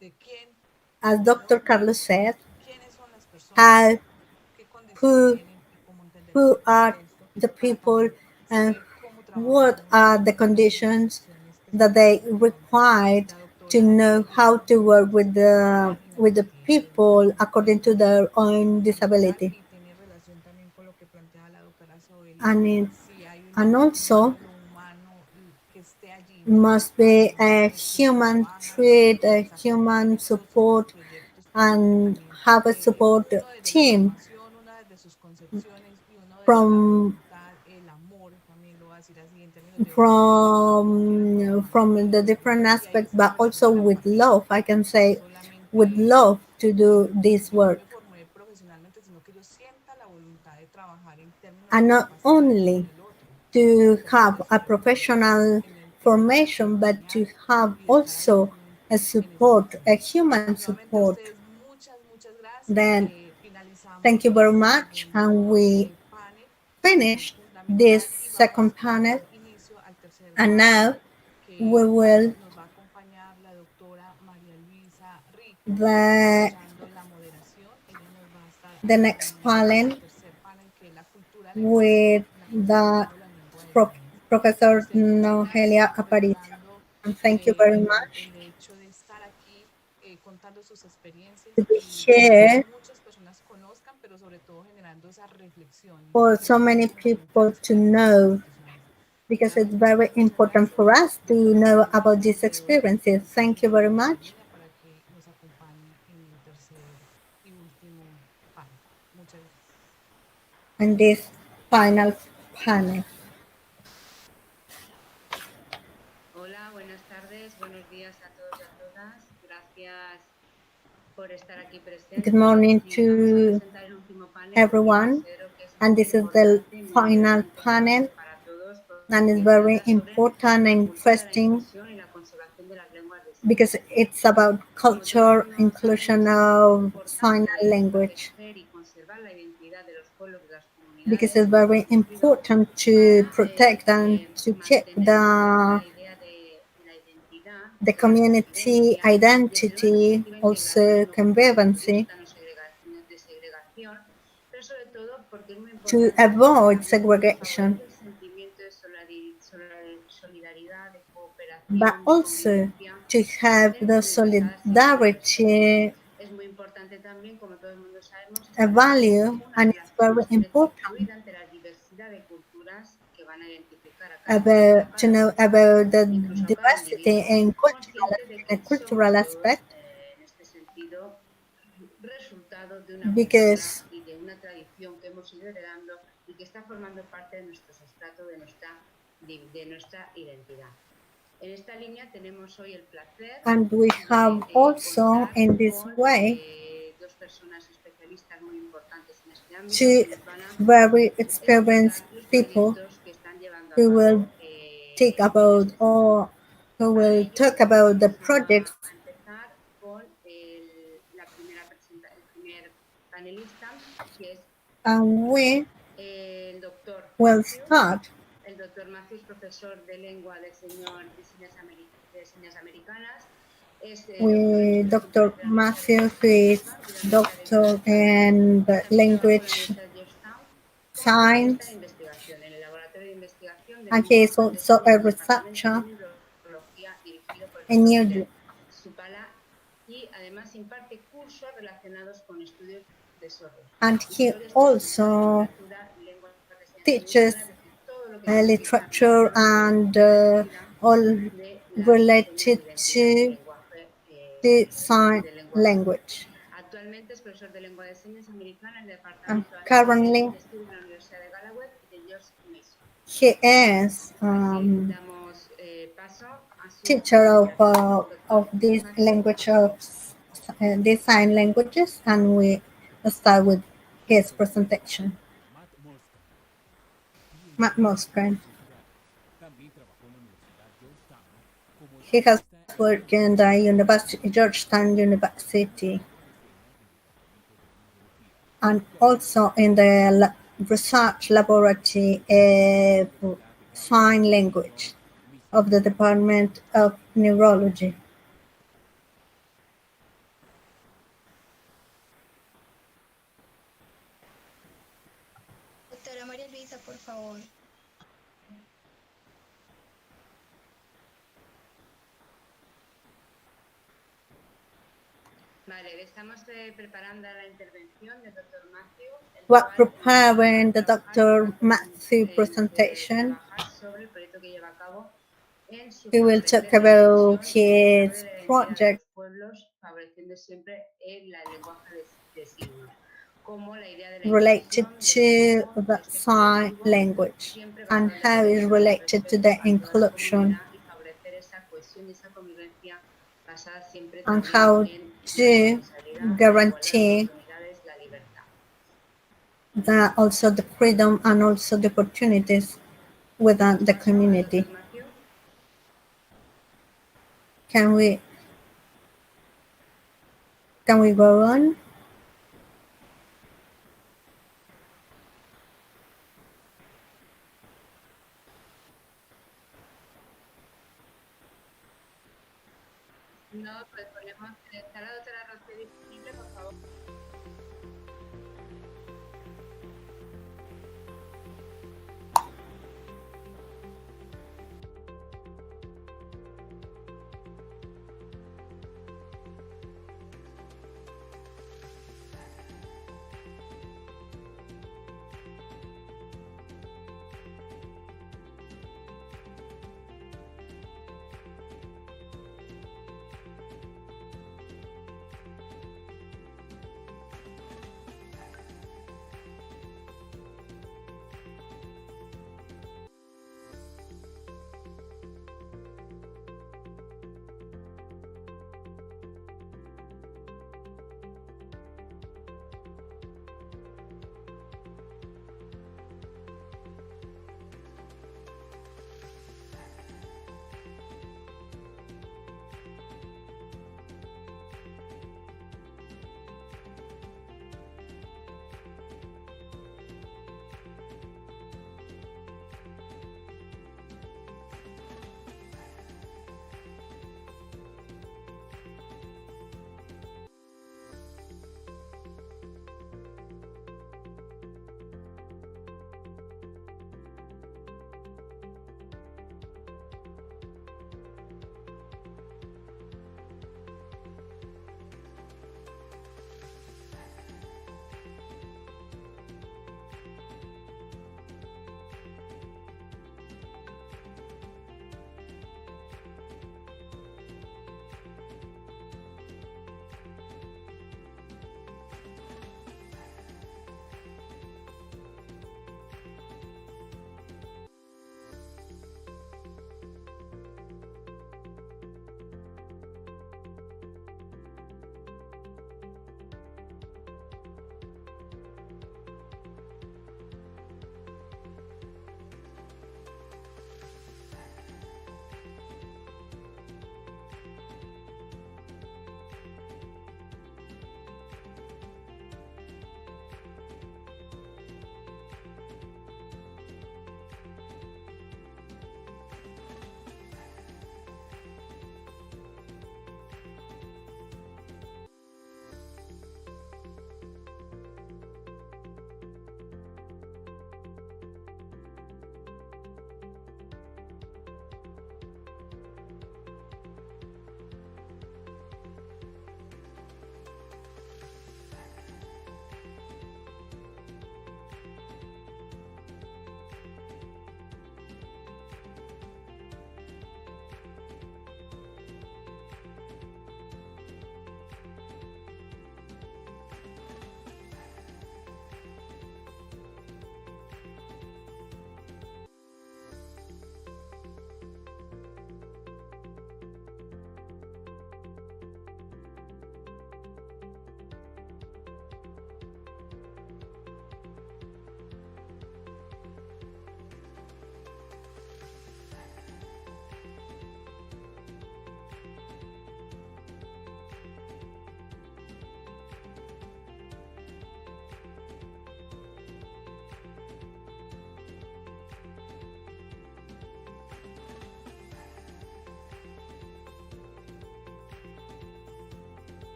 de quién As como Dr. norma, Carlos said, quiénes son las personas, how qué condición who tienen y cómo entender who are esto, the para people también and saber cómo what trabajamos are the con las conditions jurisdicciones que that están they planteando. required La to doctora know how Luisa to work Julián with the people according to their own fundamental disability. y tiene relación también con lo que planteaba la doctora Zoe, And it, si hay and also lo humano que esté allí must involucrado be en a quienes human trabajan treat, en a las human acciones socios, los support, proyectos, para que and también have a support uno desde la team formación, una desde sus concepciones y uno desde la from voluntad, el amor, también lo voy a decir así, en términos de vocación, quiera trabajar from the esto. different Y ahí aspects, está la but relación also de la with love. I participación, can no say with solamente love to do this yo work, me formé profesionalmente, sino que yo sienta la voluntad de trabajar en términos de and not capacidades con only el otro, to cómo have a desarrollarme professional en el tema de formation, but to acompañar have y de estar allí also también a en ese support, a proceso. human Nuevamente a support. ustedes muchas gracias. Then thank Finalizamos you very este much, and segundo we panel finished this fundamental y second vamos a panel, dar inicio al tercer and panel now we que will nos va a acompañar la doctora María Luisa Rico, the desarrollando la moderación. Ella nos va a estar the next acompañando en panel el tercer panel, que es la cultura del lenguaje, with la the consolidando la lengua de señas. A Professor ustedes muchas gracias, Nohelia Aparicio. recordando And thank you very much el hecho de estar aquí contando sus to experiencias be y que here muchas personas conozcan, pero sobre todo generando esa reflexión y for creo que so eso es many fundamental people to después de todas estas know, discusiones. because it's Nuevamente, very muchas important gracias. for us to Doctora know María about Luisa, these le doy experiences. el Thank you very micrófono, la much. línea para que nos acompañe en el tercer y último panel. Muchas gracias. And this final panel. Hola, buenas tardes, buenos días a todos y a todas. Gracias por estar aquí Good presentes morning y vamos a to presentar el último panel porque everyone. considero que es And muy this is the importante y muy final interesante panel, para todos and it's porque very trata sobre important and la cultura, la interesting inclusión y la conservación de las lenguas de because señas. it's about Como todo el culture, mundo inclusion sabemos, es muy of sign importante language, proteger y conservar la identidad de los pueblos y las because comunidades, it's como ha very ocurrido, important to para protect and to keep mantener la idea de la identidad, the de la community convivencia, desde una identity, perspectiva integradora y also no convivency, continuista, no de segregación, pero sobre todo porque es muy to importante porque avoid realmente segregation, favorece el sentimiento de solidaridad, de but cooperación, de also convivencia to have dentro the de cada sistema de respeto. solidarity, Es muy importante también, como todo el mundo sabemos, a establecer value, una and it's relación very estrecha y important fluida ante la diversidad de culturas que van a identificar a cada pueblo y a to cada know persona, about the incluso a cada diversity individuo, and consciente de in a que somos cultural todos, aspect, en este sentido, resultado de because y de una tradición que hemos ido heredando y que está formando parte de nuestro sustrato, de nuestra identidad. En esta línea tenemos hoy el placer and we have also in this way dos personas especialistas muy importantes en este ámbito two que nos van a very experienced explicar los people proyectos que están llevando a who will cabo take en about este sector. or who Para will ello talk about the vamos projects, a empezar con el primer panelista, que es and we el doctor will Matthews. start El doctor Matthews, profesor de lengua de señas americanas, es doctor en with estudios Dr. superiores de la Universidad Matthew, who is de doctor Georgetown. in También trabajó en la language Universidad de Georgetown como analista de science, investigación en el laboratorio de investigación del and he is Instituto de also Estudios a del Departamento de researcher Neurología dirigido por el in doctor neuro, Ted Supala y además imparte cursos relacionados con estudios de sordos, and he historias teóricas, also literatura, lengua de señas teaches americana, es decir, todo lo que significa literature la and diversidad all de las señas related de identidad del to lenguaje, the sign del lenguaje. language. Actualmente es profesor de lengua de señas americana en el And Departamento currently, de Estudios de la Universidad de Gallaudet y de George Mason. he is Así damos paso a su teacher presentación. of Doctor this Matthew. language of these sign languages, and we start with his presentation. Matt Moskren. He has worked in the Georgetown University, and also in the research laboratory of sign language of the Department of Neurology. Doctora María Luisa, por favor. Vale, estamos preparando la intervención del doctor Matthew. We're preparing the Dr. Matthew presentation. Trabajar sobre el proyecto que lleva a cabo en su He will favorecer talk la about difusión y el desarrollo his de la identidad de project los pueblos, favoreciendo siempre el lenguaje de signos, como la idea de la related inclusión del to grupo, the del espectro sign auditivo, language siempre and valorando how por is ello el related to respeto the a toda la inclusion comunidad y favorecer esa cohesión y esa convivencia basada siempre and también how en la to responsabilidad, la igualdad de guarantee oportunidades, la libertad. also the freedom and also the opportunities within the Paso al community. doctor Matthew. Can we go on? No, pues ponemos, ¿está la doctora Rosé disponible, por favor?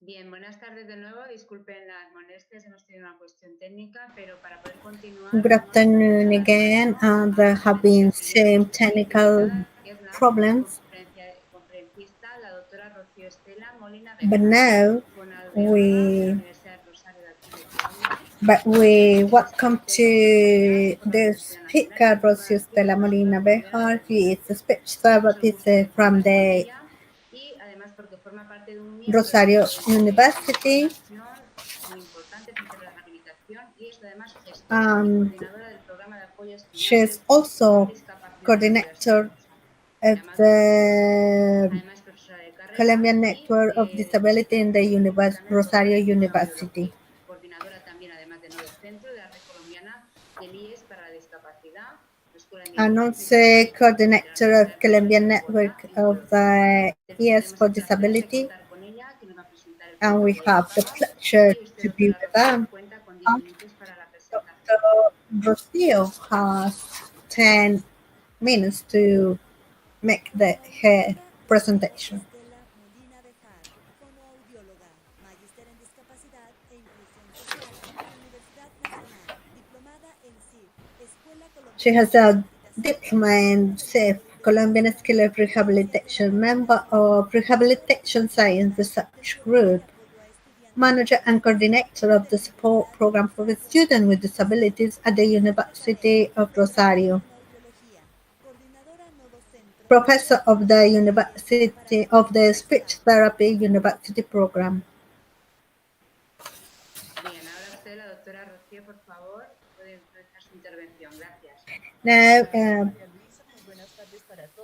Bien, buenas tardes de nuevo. Disculpen las molestias, hemos tenido una cuestión técnica, pero para poder continuar. Good afternoon again. There have been some technical problems, but now we welcome to the speaker Rocío Estela Molina Bejar. He is a speech therapist from the Rosario University. She's also coordinator of the Colombian Network of Disability in the Rosario University. And also coordinator of Colombian Network of the ES for Disability. And we have the pleasure to be with them. Dr. Rocio has 10 minutes to make her presentation. She has a diploma in SIF, Colombian Skill of Rehabilitation, member of Rehabilitation Science Research Group, manager and coordinator of the support program for students with disabilities at the University of Rosario, professor of the University of the Speech Therapy University program. Now,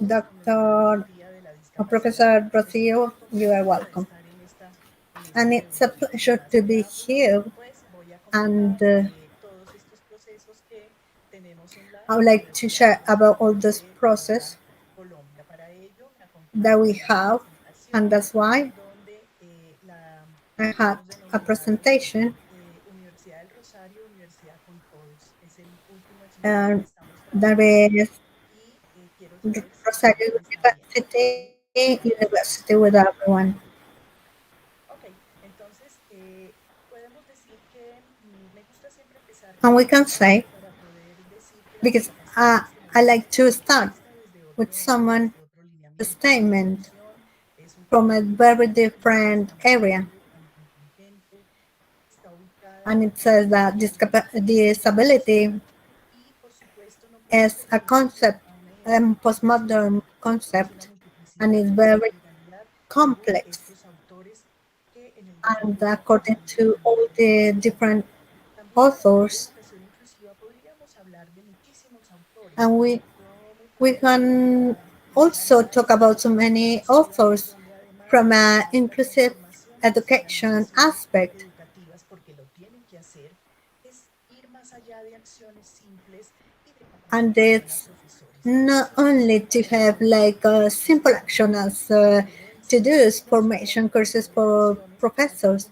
Dr. Professor Rocio, you are welcome. And it's a pleasure to be here. And I would like to share about all this process that we have, and that's why I had a presentation. There is Rosario University with everyone. And we can say, because I like to start with someone a statement from a very different area. And it says that disability is a concept, a postmodern concept, and is very complex. And according to all the different authors, and we can also talk about so many authors from an inclusive education aspect. And it's not only to have like a simple action as to-dos, formation courses for professors,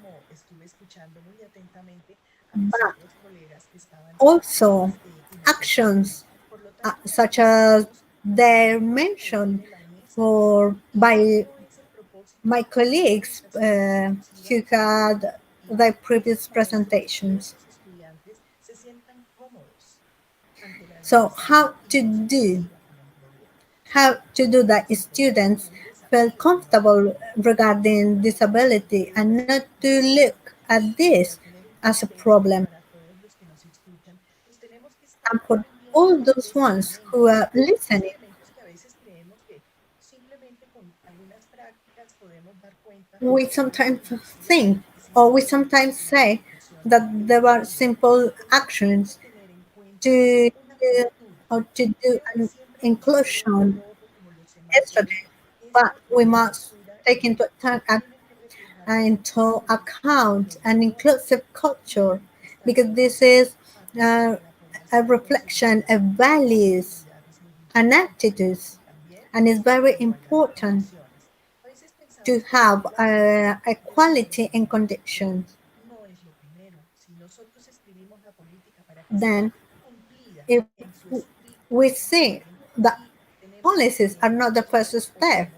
but also actions such as they mentioned by my colleagues who had their previous presentations. So how to do that students feel comfortable regarding disability and not to look at this as a problem. And for all those ones who are listening, we sometimes think or we sometimes say that there are simple actions to do an inclusion yesterday, but we must take into account an inclusive culture because this is uh, a reflection of values and attitudes, and it's very important to have equality in conditions. Then, if we see that policies are not the first step,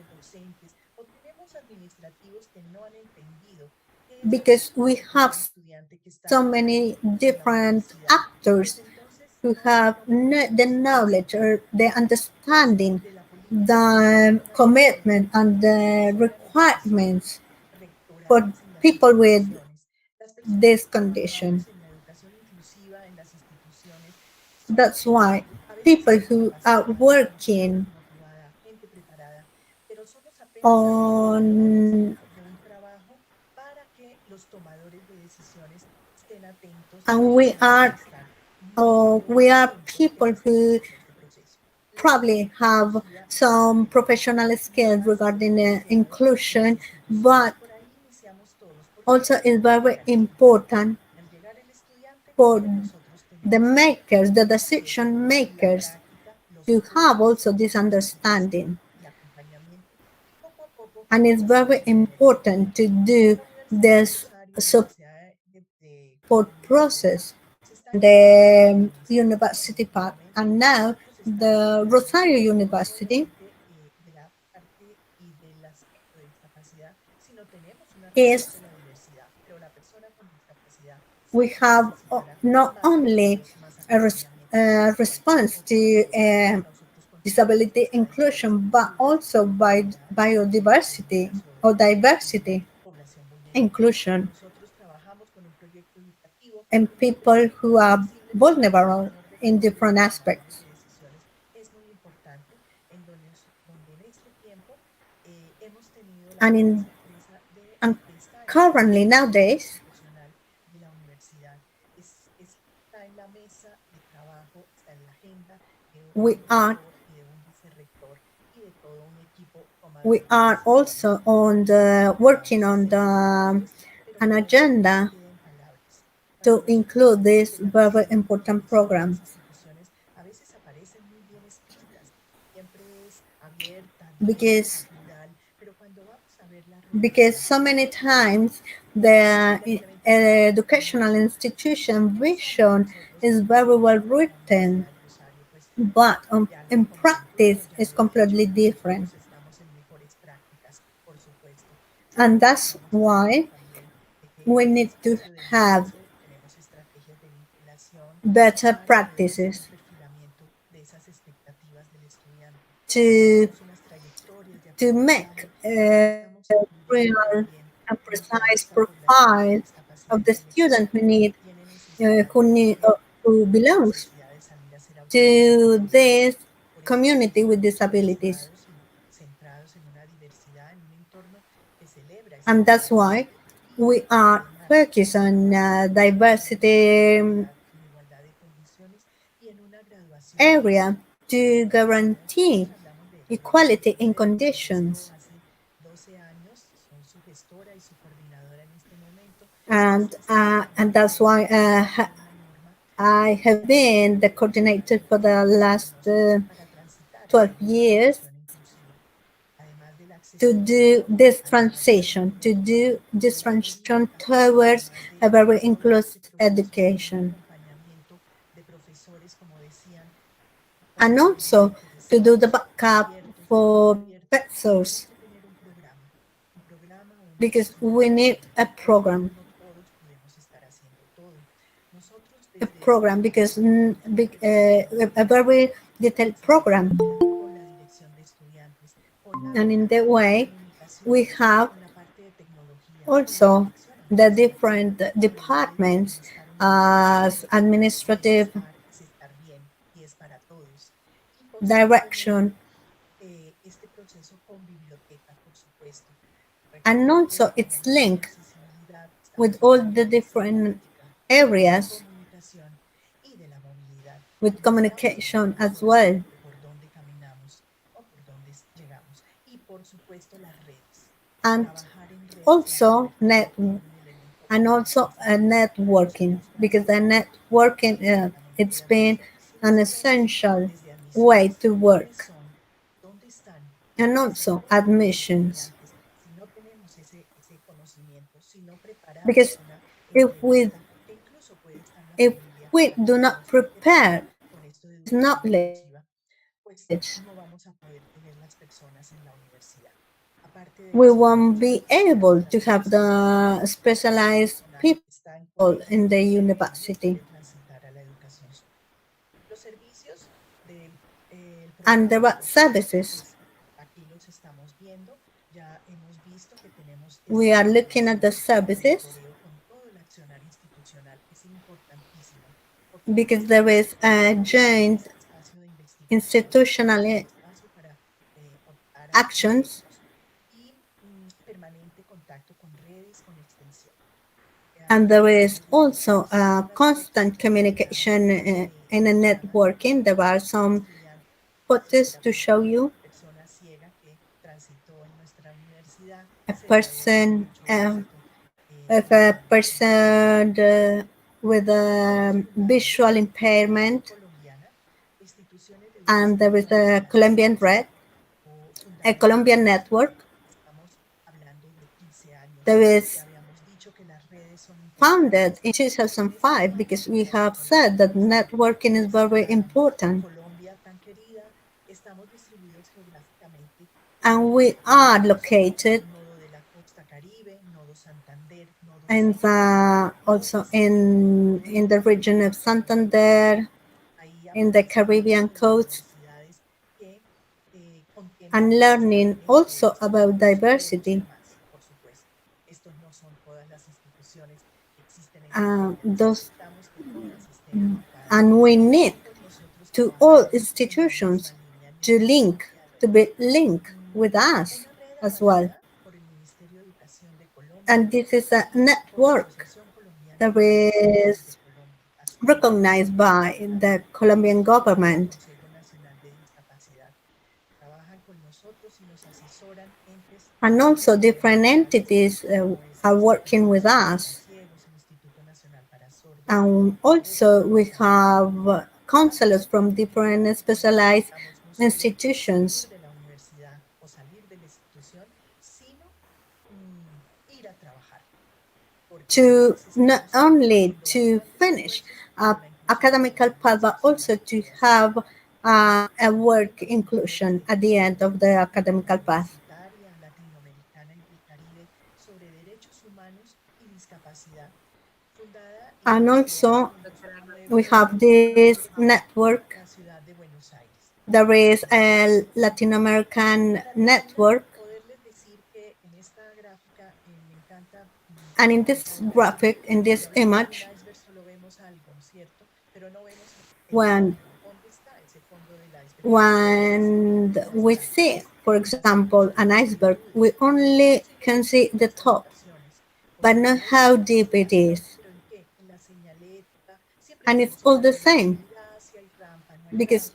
because we have so many different actors who have the knowledge or the understanding, the commitment and the requirements for people with this condition. That's why people who are working on and we are people who probably have some professional skills regarding inclusion, but also it's very important for the makers, the decision makers, to have also this understanding. And it's very important to do this support process in the university part. And now the Rosario University is we have not only a response to disability inclusion, but also by biodiversity or diversity inclusion and people who are vulnerable in different aspects. And and currently nowadays we are also on the working on an agenda to include these very important programs because so many times the educational institution vision is very well written, but in practice it's completely different. And that's why we need to have better practices to make real and precise profile of the student who belongs to this community with disabilities. And that's why we are focused on diversity area to guarantee equality in conditions. And that's why I have been the coordinator for the last 12 years to do this transition, towards a very inclusive education. And also to do the backup for professors, because we need a program because a very detailed program. And in that way, we have also the different departments as administrative direction, and also it's linked with all the different areas with communication as well. And also networking, because the networking it's been an essential way to work, and also admissions, because if we do not prepare this knowledge, we won't be able to have the specialized people in the university. And there are services. We are looking at the services because there is a joint institutional actions and there is also a constant communication in a networking. There are some photos to show you a person of a person with a visual impairment, and there is a Colombian Red, a Colombian network. There is founded in 2005 because we have said that networking is very important. And we are located in also in the region of Santander, in the Caribbean coast, and learning also about diversity. Those, and we need to all institutions to be linked with us as well. And this is a network that is recognized by the Colombian government. And also different entities are working with us. And also we have counselors from different specialized institutions to not only to finish academical path, but also to have a work inclusion at the end of the academical path. And also we have this network. There is a Latin American network. And in this graphic, in this image, when we see, for example, an iceberg, we only can see the top, but not how deep it is. And it's all the same. Because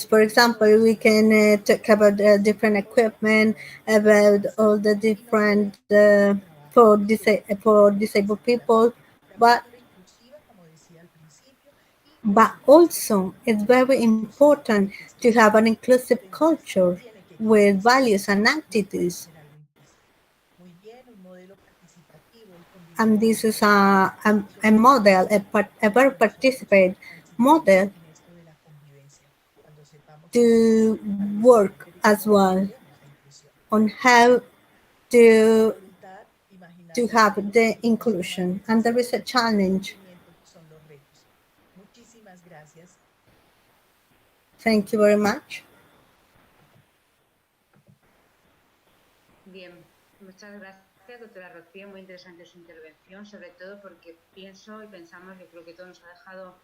for example, we can talk about different equipment, about all the different for disabled people, but also it's very important to have an inclusive culture with values and attitudes. And this is a model, a very participate model to work as well on how to have the inclusion. And there is a challenge. Thank you very much. Bien, muchas gracias, doctora Rocío. Muy interesante su intervención, sobre todo porque pienso y pensamos, yo creo que todo nos ha dejado,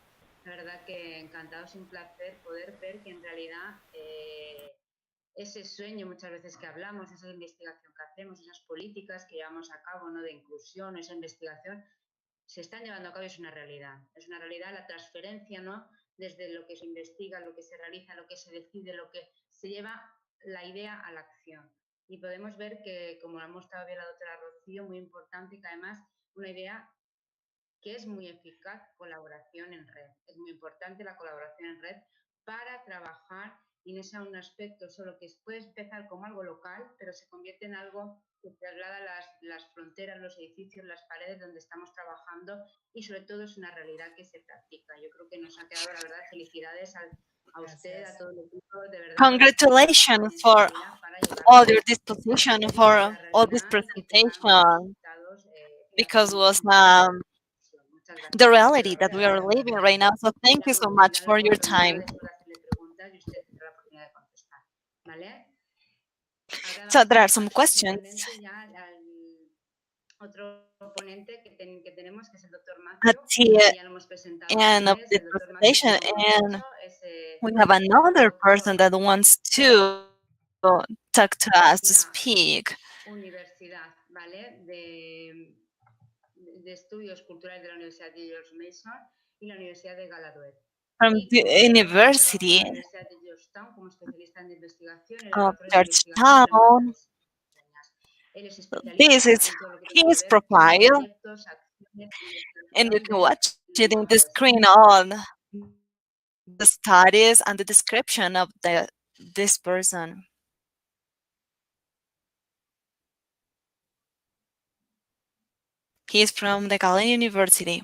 la verdad que encantados y un placer poder ver que en realidad ese sueño muchas veces que hablamos, esa investigación que hacemos, esas políticas que llevamos a cabo, ¿no?, de inclusión, esa investigación, se están llevando a cabo y es una realidad. Es una realidad la transferencia, ¿no?, desde lo que se investiga, lo que se realiza, lo que se decide, lo que se lleva la idea a la acción. Y podemos ver que, como ha mostrado bien la doctora Rocío, muy importante que además una idea que es muy eficaz, colaboración en red. Es muy importante la colaboración en red para trabajar y no es un aspecto solo que puede empezar como algo local, pero se convierte en algo que traslada las fronteras, los edificios, las paredes donde estamos trabajando y sobre todo es una realidad que se practica. Yo creo que nos ha quedado, la verdad, felicidades a usted, a todo el equipo, de verdad, Congratulations for all your disposition for all this presentation because it was the reality that we are living right now. So thank you so much for your time. So there are some questions. Otro ponente que tenemos, que es el doctor At Matthew, the que ya lo hemos presentado end of antes. this El doctor Matthew, presentation, como hemos and dicho, es we have another person that wants to talk to us, to speak. universidad, ¿vale? De estudios culturales de la Universidad de George Mason y la Universidad de Gallaudet. From the University La Universidad de Georgetown como especialista en investigación y of laboratorio de investigación en Georgetown. Él es This especialista is en todo lo que tiene que his ver con profile, proyectos, acciones, and you investigación can de watch it in the Londres. screen on the studies and the description of this person. He's from the Gallaudet University.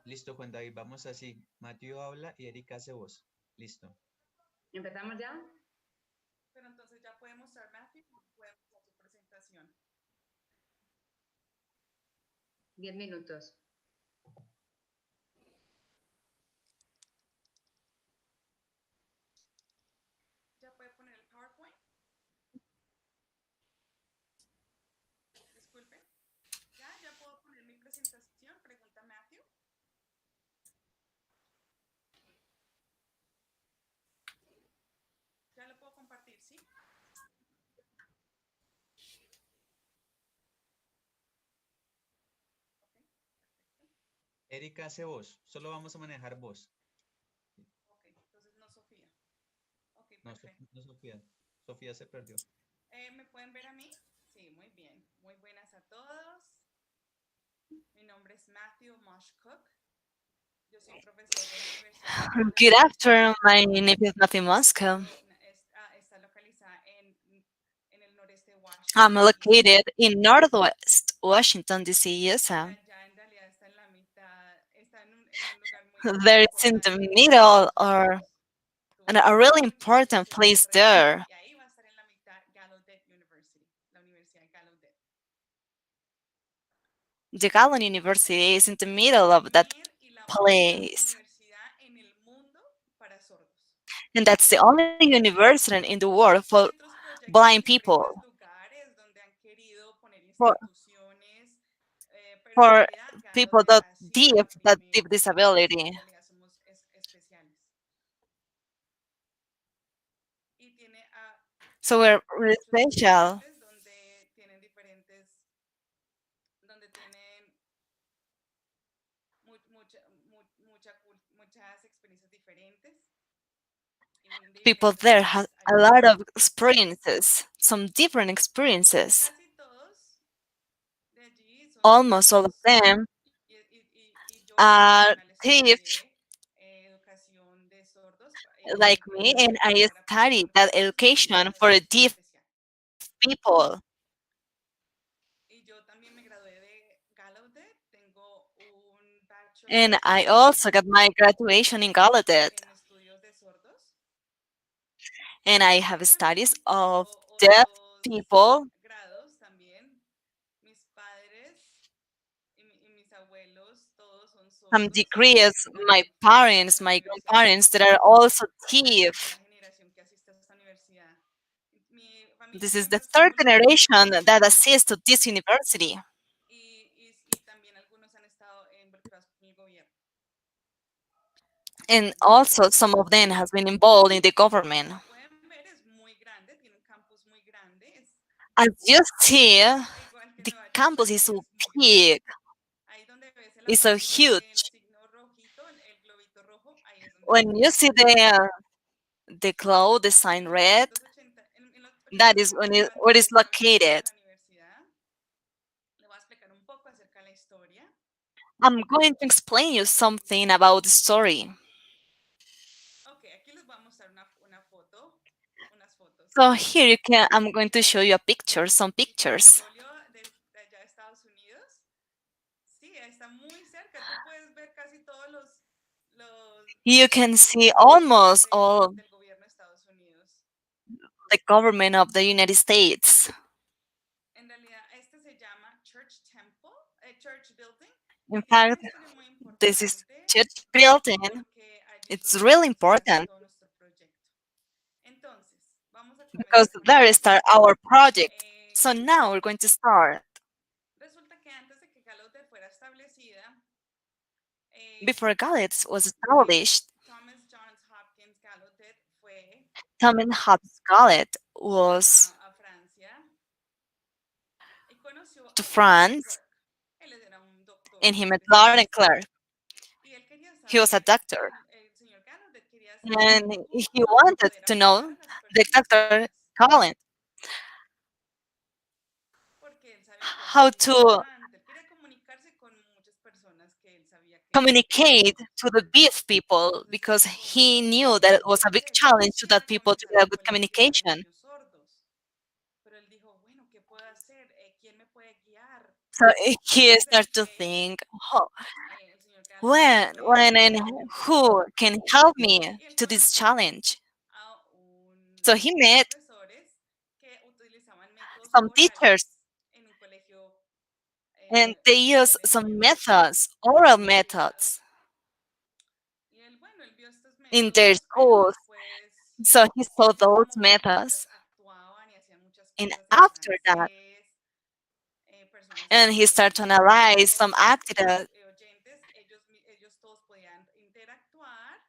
Listo, Juan David, vamos así. Matthew habla y Erika hace voz. Listo. ¿Empezamos ya? Pero entonces ya puede mostrar Matthew, puede mostrar su presentación. 10 minutos. ¿Ya puede poner el PowerPoint? Disculpe. ¿Ya puedo poner mi presentación? Pregunta Matthew. Ya lo puedo compartir, ¿sí? Erika hace voz. Solo vamos a manejar voz. Ok, entonces no Sofía. Ok, perfecto. No Sofía. Sofía se perdió. ¿Me pueden ver a mí? Sí, muy bien. Muy buenas a todos. Mi nombre es Matthew Mosh Cook. Yo soy profesor de la Universidad de Gallaudet. Good afternoon, my name is Matthew Moscow. Está localizada en el noreste de Washington. I'm located in Northwest Washington, D.C., USA. Ya en realidad está en la mitad, está en un lugar muy There is in the middle, or a really important place there. Y ahí va a estar en la mitad Gallaudet University, la Universidad de Gallaudet. The Gallaudet University is in the middle of that place. En el mundo para sordos. And that's the only university in the world for blind people. For people that deaf disability. So we're really special. Donde tienen muchas experiencias diferentes. People there have a lot of experiences, some different experiences. Almost all of them are deaf, like me, and I studied that education for deaf people. And I also got my graduation in Gallaudet. And I have studies of deaf people. Some degrees, my parents, my grandparents that are also deaf. This is the third generation that assists to this university. And also some of them has been involved in the government. As you see, the campus is so big. It's so huge. When you see the globe, the sign red, that is where it's located. I'm going to explain you something about the story. So here you can. I'm going to show you a picture, some pictures. De allá de Estados Unidos. Sí, está muy cerca. Tú puedes ver casi todos You can see almost all del gobierno de Estados Unidos. the government of the United States. En realidad, este se llama Church Temple, Church Building. In fact, this is church building. It's really important because there start our project. So now we're going to start. Resulta que antes de que Gallaudet fuera establecida, Before Gallaudet was established, Thomas Johns Hopkins Gallaudet fue Thomas Hobbes Gallaudet was a Francia y conoció to a France, él era un doctor, and he met Laurent Clerc. y él quería He was a saber, doctor, el señor Gallaudet quería saber and he cómo wanted poder to ayudar know a las the personas doctor ciegas, Colin porque él sabía que era how muy to importante. Él quería comunicarse con muchas personas que él sabía que eran communicate ciegos. to the deaf people Entonces él because dijo, he bueno, knew that it ¿qué was a puedo big hacer? Él challenge to that quisiera people to comenzar get a un good colegio para communication. niños sordos. Pero él dijo, bueno, ¿qué puedo hacer? ¿Quién me puede guiar? So he Entonces él started to fue, think, oh, el señor Gallaudet fue when and y who empezó, can help me y él to this conoció challenge? a So he unos met profesores que utilizaban métodos some teachers orales en un colegio and they use some methods, oral methods y él, bueno, él vio estos in their métodos, pero schools. después So he saw él vio those como methods, ellos actuaban y hacían muchas and cosas en after that, francés, personas and he started to analyze some sordos, activities, oyentes, ellos todos podían interactuar.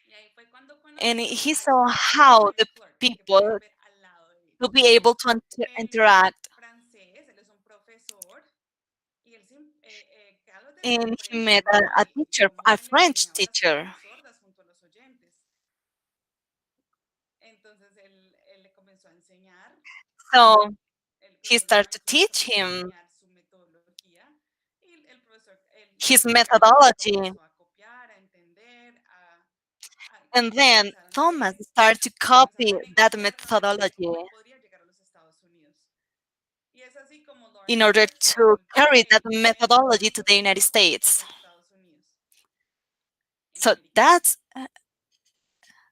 Y ahí fue cuando and conoció he al saw señor how Laurent the Clerc, el que people pueden ver al lado de to ellos. be able to Él es interact, francés, él es un profesor, y él Gallaudet se and he met impresionó a de teacher, cómo a él French enseñaba a las teacher. personas sordas junto a los oyentes. Entonces él le comenzó a enseñar, So él he comenzó started Laurent to Clerc teach comenzó a him enseñar su metodología y el profesor, his el Gallaudet le methodology. comenzó a copiar, a entender, And y then comenzaron a Thomas ver, started to comenzaron copy a that negociar para ver methodology cómo él podría llegar a los Estados Unidos. Y es así como in Laurent order Clerc to resulta carry that que tiene un methodology to código the United sordo States. en Estados Unidos, en So América.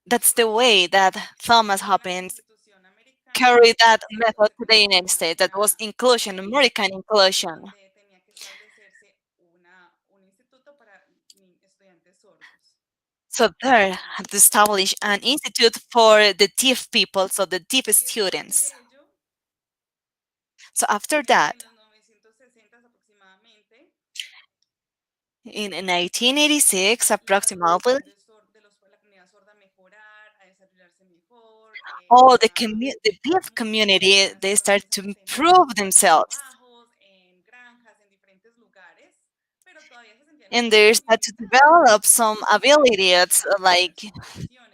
that's the way that Thomas Hubo una Hopkins constitución americana carried that donde method se to the comenzó United States. That was una inclusion, ley American inclusion. donde tenía que establecerse un instituto para estudiantes sordos. So there had to establish an institute for the deaf people, so the deaf Y después students. de ello, So after that, en los 1960 aproximadamente, in 1986 la approximately, condición de la comunidad sorda mejorar, a desarrollarse mejor, all the deaf muchas community, personas they sordas start to empezaron a tener improve themselves. trabajos en granjas, en diferentes lugares, pero todavía se sentían un And poco they start to limitados en develop cómo some podían abilities desarrollar like su profesión.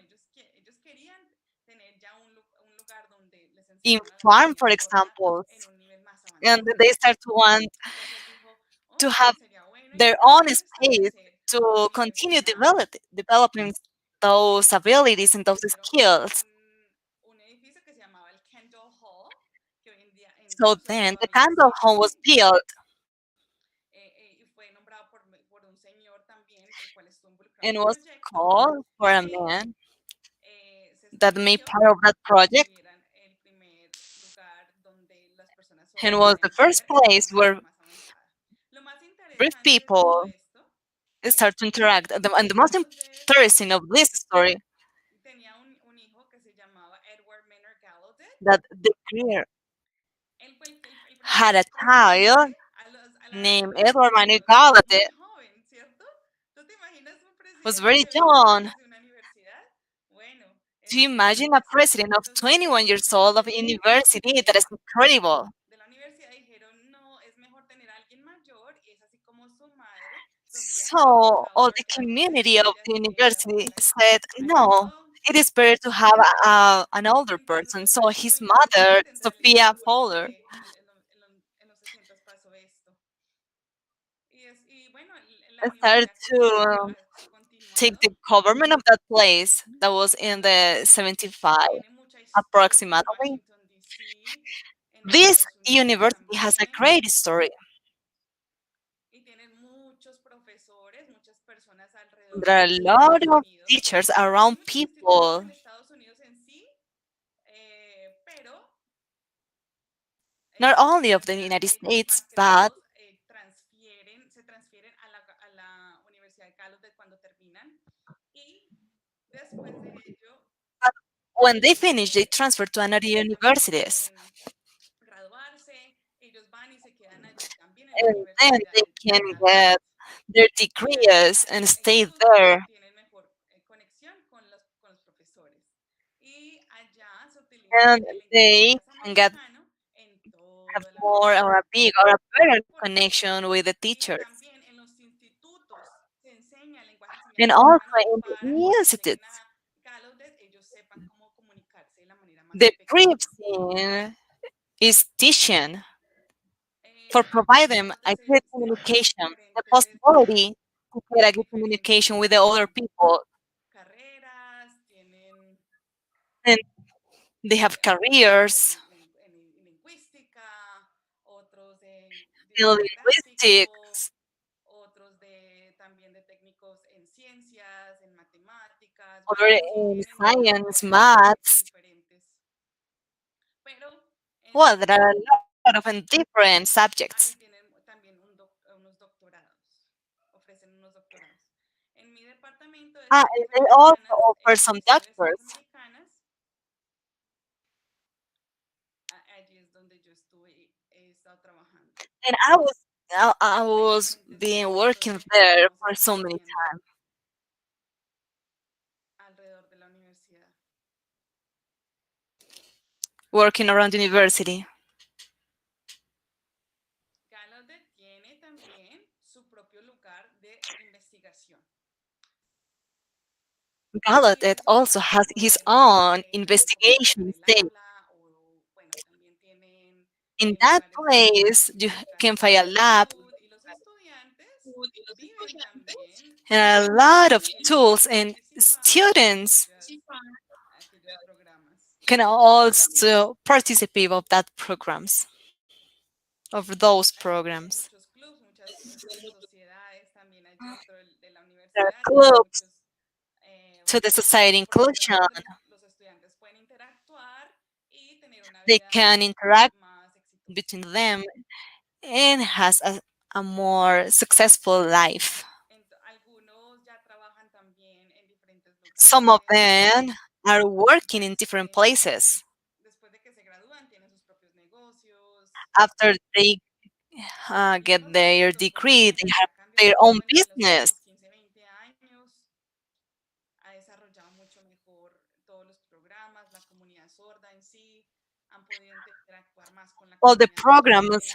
Ellos querían tener ya un lugar donde les in enseñaran a la farm, comunidad for sorda example, en un nivel más and avanzado. they start to want Entonces él dijo, to ok, have sería bueno y their own necesario space establecer una to continue universidad. developing those abilities and those Establecieron skills. un edificio que se llamaba el Kendall Hall, que hoy en día So incluso then the todavía candle home existe, was built, y fue nombrado por un señor también, el cual estuvo involucrado en and el was proyecto, called for a que man se that made estableció part of that para que project tuvieran el primer lugar donde las personas and sordas was the podían first estudiar en una place where manera más avanzada. Lo más deaf interesante de todo people esto start es to que interact. And the most Gallaudet interesting of this story tenía un hijo que se llamaba Edward Menor Gallaudet. that the career Él fue el had primer a child presidente a la edad de named Edward 40 Manu años. Gallaudet, Muy joven, ¿cierto? ¿Tú te imaginas un was presidente very de 21 young. años de una universidad? Bueno, Do you eso fue lo imagine a que pasó. president of Entonces, 21 estos years old señores of university? That is incredible. de la universidad dijeron, no, es mejor tener a alguien mayor, y es así como su madre, Sofía So all Howard the Gallaudet, community of the ella fue university la que said, no, ayudó. it is better to have an older Entonces person. es So algo his muy mother, interesante en Sophia realidad Fowler, porque en los 60 pasó esto. Y bueno, la started universidad to ha take continuado. the government of that place that was in the Y 75. tiene mucha approximately. This university has a great story. There are a lot of teachers around people, not only of the United States, but when they finish, they transfer to another universities, and then they can get their degrees and stay there. And they can get have more or a big or a better connection with the teachers. And also in the institutes, the precepting is teaching for provide them a good communication, the possibility to get a good communication with the other people. And they have careers in linguistics or in science, maths. Well, there are a lot of different subjects. And they also offer some doctors. And I was being working there for so many times, working around the university. Gallaudet also has his own investigation stage. In that place, you can find a lab and a lot of tools, and students can also participate of that programs, of those programs. There are clubs to the society inclusion. They can interact between them and has a more successful life. Some of them are working in different places. After they get their degree, they have their own business. All the programs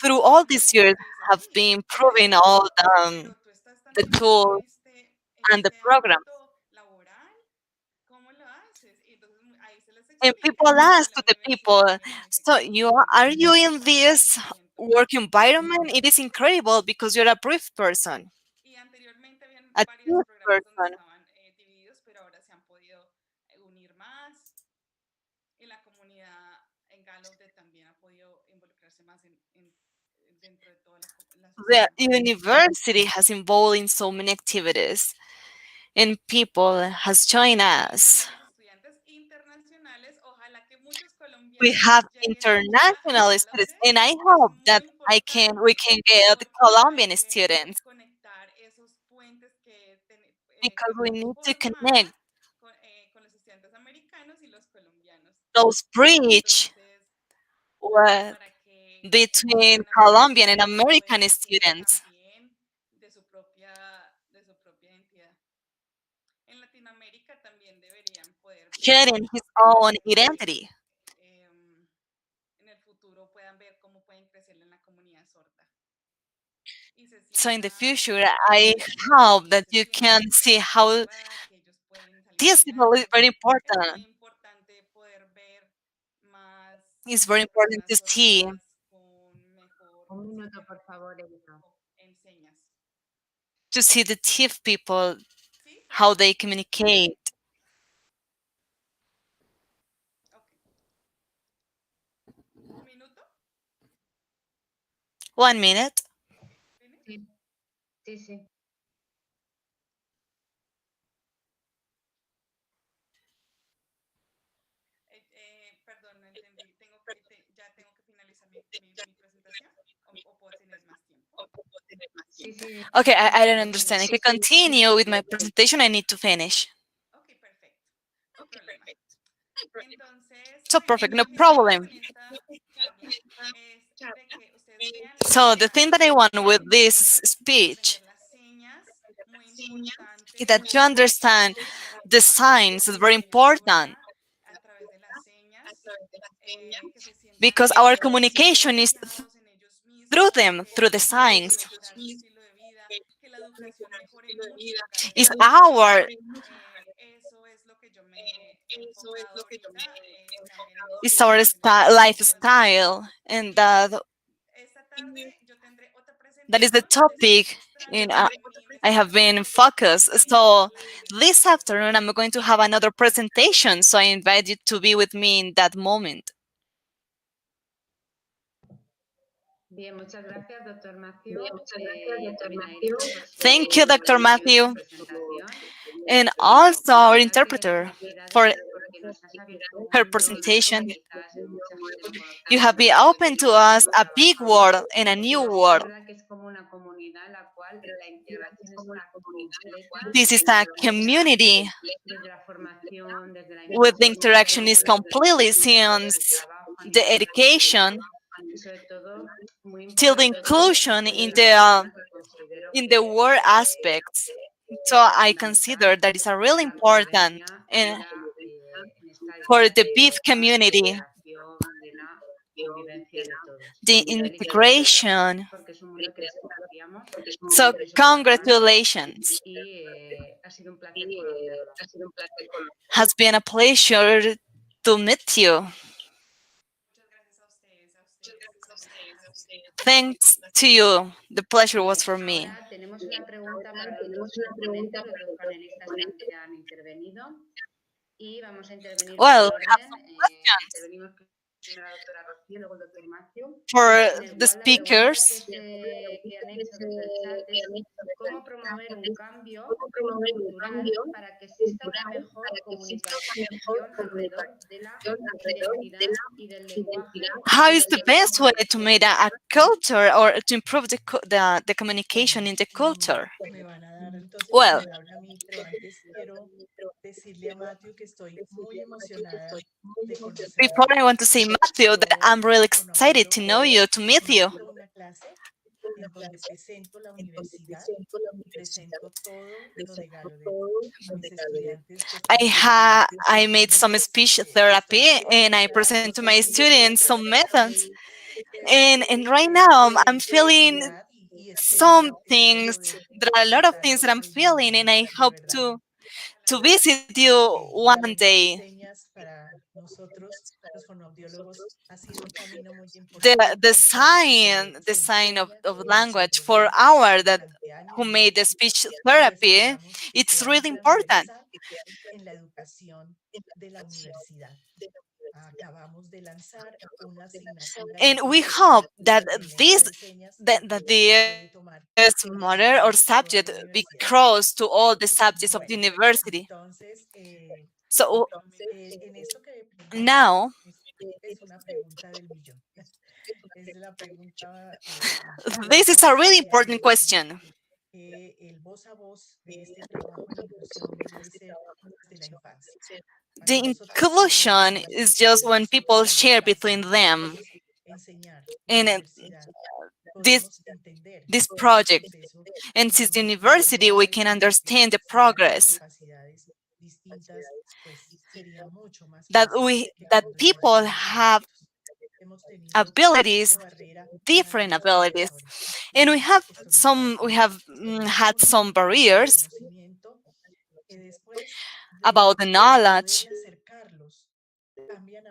through all these years have been improving all the tools and the program. And people ask to the people, so are you in this work environment? It is incredible because you're a brief person, a deep person. The university has involved in so many activities, and people has joined us. We have international students, and I hope that we can get Colombian students because we need to connect those bridge with, between Colombian and American students, getting his own identity. So in the future, I hope that you can see how this is very important. It's very important Un minuto, por favor, Elena. to see the deaf people how they communicate. 1 minute. Sí, sí, sí. Perdón, no entendí. ¿Ya tengo que finalizar mi presentación o puedo tener más tiempo? Sí, sí, Okay, I don't puedes understand. If I continuar. continue with my presentation, I need to finish. Ok, perfecto. No hay problema. Entonces, So perfect, no mi idea problem. con esta charla es de que ustedes vean So the thing that I want with this comprender speech las señas, muy is importante that you understand the signs is very important a través de las señas, que se sientan because our muy communication is confiados en ellos through mismos, them, through the puedan signs. mejorar su estilo de vida, que la educación mejore mucho cada Is día más. our Eso es lo que yo me he enfocado ahorita, también en mis is our presentaciones anteriores. lifestyle, and Esta tarde yo tendré otra that is the presentación de topic ciencia extraña in porque mi I have investigación been se centra focused. en So la this diversidad. afternoon I'm going to have another presentation. So I invite you to be with me in that moment. Bien, muchas gracias, doctor Matthew, y también a Erika Thank you, Dr. por su Matthew, presentación. and Y also la our verdad que interpreter for felicidades porque nos has abierto un her mundo nuevo presentation. que quizás mucha gente no You conozcamos have been y open en to el que us estamos a big trabajando, world and a new pero sí que es world. verdad que es como una comunidad en la cual la integración es una completa This is a community desde la formación, desde la with the infraestructura, interaction is completely desde since el trabajo a the nivel education y sobre todo muy till the importante desde el inclusion desarrollo de las personas que considero in the que world aspects. So es I consider fundamental that is a para really la important convivencia and en esta for the big diversa community, integración de la convivencia de todos. the Felicidades integration. porque es un mundo que desconocíamos So y sobre los demás congratulations. y ha sido un placer conocerlos. Has been a pleasure to meet you. Muchas gracias a ustedes. Excelente presentación. Thanks to you. The pleasure was for me. Ahora tenemos una pregunta para los dos ponentes, los dos panelistas que han intervenido. Y vamos a intervenir Well, por we have orden. some questions Intervenimos primero la doctora Rocío, luego el doctor Matthew, for en el the cual la pregunta speakers. que han hecho desde el chat es cómo promover un cambio cultural para que exista una mejor comunicación alrededor de la identidad y del lenguaje How y is del the best derecho way a la to make a culture or to improve the communication in the culture? Me van a dar entonces la Well, palabra a mí, pero antes quiero decirle a Matthew que estoy muy emocionada de before conocerlo. I want to say, Matthew, that Yo I'm really con excited to Apolo know you, to meet you. dicto una clase en donde presento la universidad y presento todo lo de Gallaudet. Mis estudiantes pues también I made son some bellezas. speech Estoy therapy muy and I emocionada present to porque my es un students proyecto some methods. And right de now I'm feeling diversidad y some espero things. poder There are a lot of things disfrutarlo that I'm algún feeling, día, and I de hope verdad. to visit you one Las day. señas para nosotros, los fonoaudiólogos, ha sido un camino muy The importante sign of en el language sector de for educación that durante who años made ya the speech y therapy, esperamos que it's podamos really important. transversar en la educación de la universidad. Acabamos de lanzar una asignatura And we adicional hope that en lengua de señas that que puede tomar this en matter or principio toda subject la be universidad. crossed to all the subjects of the Bueno, university. entonces, So en esto que preguntan, now es una pregunta del millón. Es la pregunta this is a really hacia important donde question. el voz a voz de este trabajo en inclusión debe ser desde la infancia. The Cuando nosotros inclusion enseñamos is just entre when nosotros people en la share infancia between y them. podemos enseñar la And diversidad, this podemos entender this este project, proceso and y since the vamos a poder university llegar we al can punto que understand the si ya con progress capacidades distintas, pues sería mucho más that fácil que people comprendamos los have proyectos. Hemos tenido abilities, una barrera different grandísima abilities, hasta ahora. and Esto we no have es fácil. had Tenemos some el barriers conocimiento que después about the de poder knowledge, acercarlos, cambian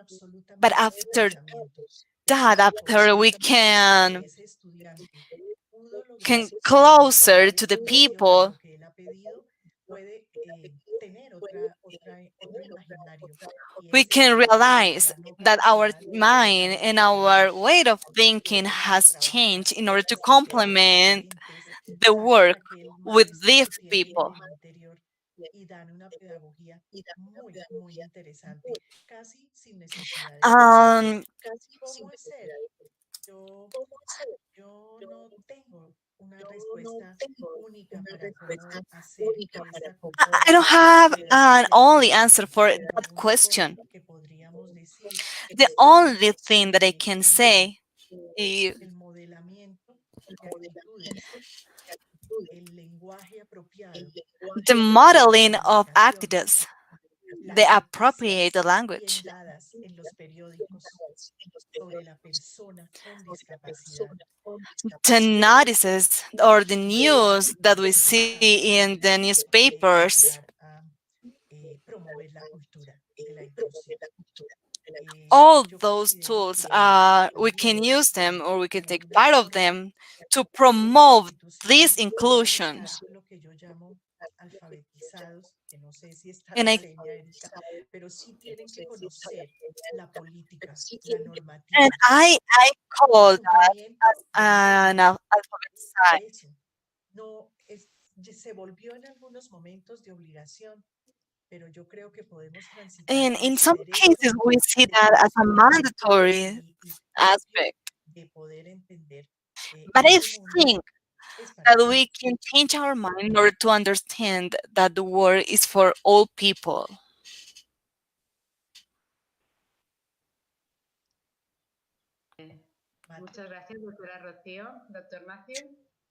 but absolutamente su after pensamiento. that, La after we posibilidad de que ese estudiante pudo can lograr closer esta to the información o people lo que él ha pedido puede tener otra otro imaginario y we es can ese de realize la no that our cultural que mind hace and que our podamos way of thinking has changed trabajar in order to estrategias complement diferentes, the sacan work aquel with malestar these que tienen en people. el interior y dan una pedagogía muy, muy interesante, casi sin necesidad de tener Um, cómo hacer. Yo, yo no tengo una respuesta única para cómo hacer que esta I cultura don't have pueda an only circular, answer for pero lo that único question. que podríamos decir The es que only thing that I can say is el modelamiento de actitudes, el lenguaje apropiado, the la modeling of comunicación, actors, the las appropriate noticias bien language, dadas en los periódicos sobre la persona con discapacidad the notices or the deben news that we see utilizarse in the de newspapers. entrar a promover la cultura de la inclusión. All Yo those considero tools, que we can también use them or we can de take alguna part of forma them to estas promote these instituciones deben estar inclusions. lo que yo llamo alfabetizados, que no sé si está And la I seña, Erika, pero sí tienen que conocer la política, la and normativa, I el call that cumplimiento de an normas. alphabet Para side. eso, no es, se volvió en algunos momentos de obligación, pero yo creo que podemos transitar And a in ese some derecho cases, we see de that as a conocimiento mandatory y propio aspect. de poder entender But I este mundo think es para that todos. we can change our mind in order to understand that the world is for all people. Muchas gracias, doctora Rocío. Doctor Matthew,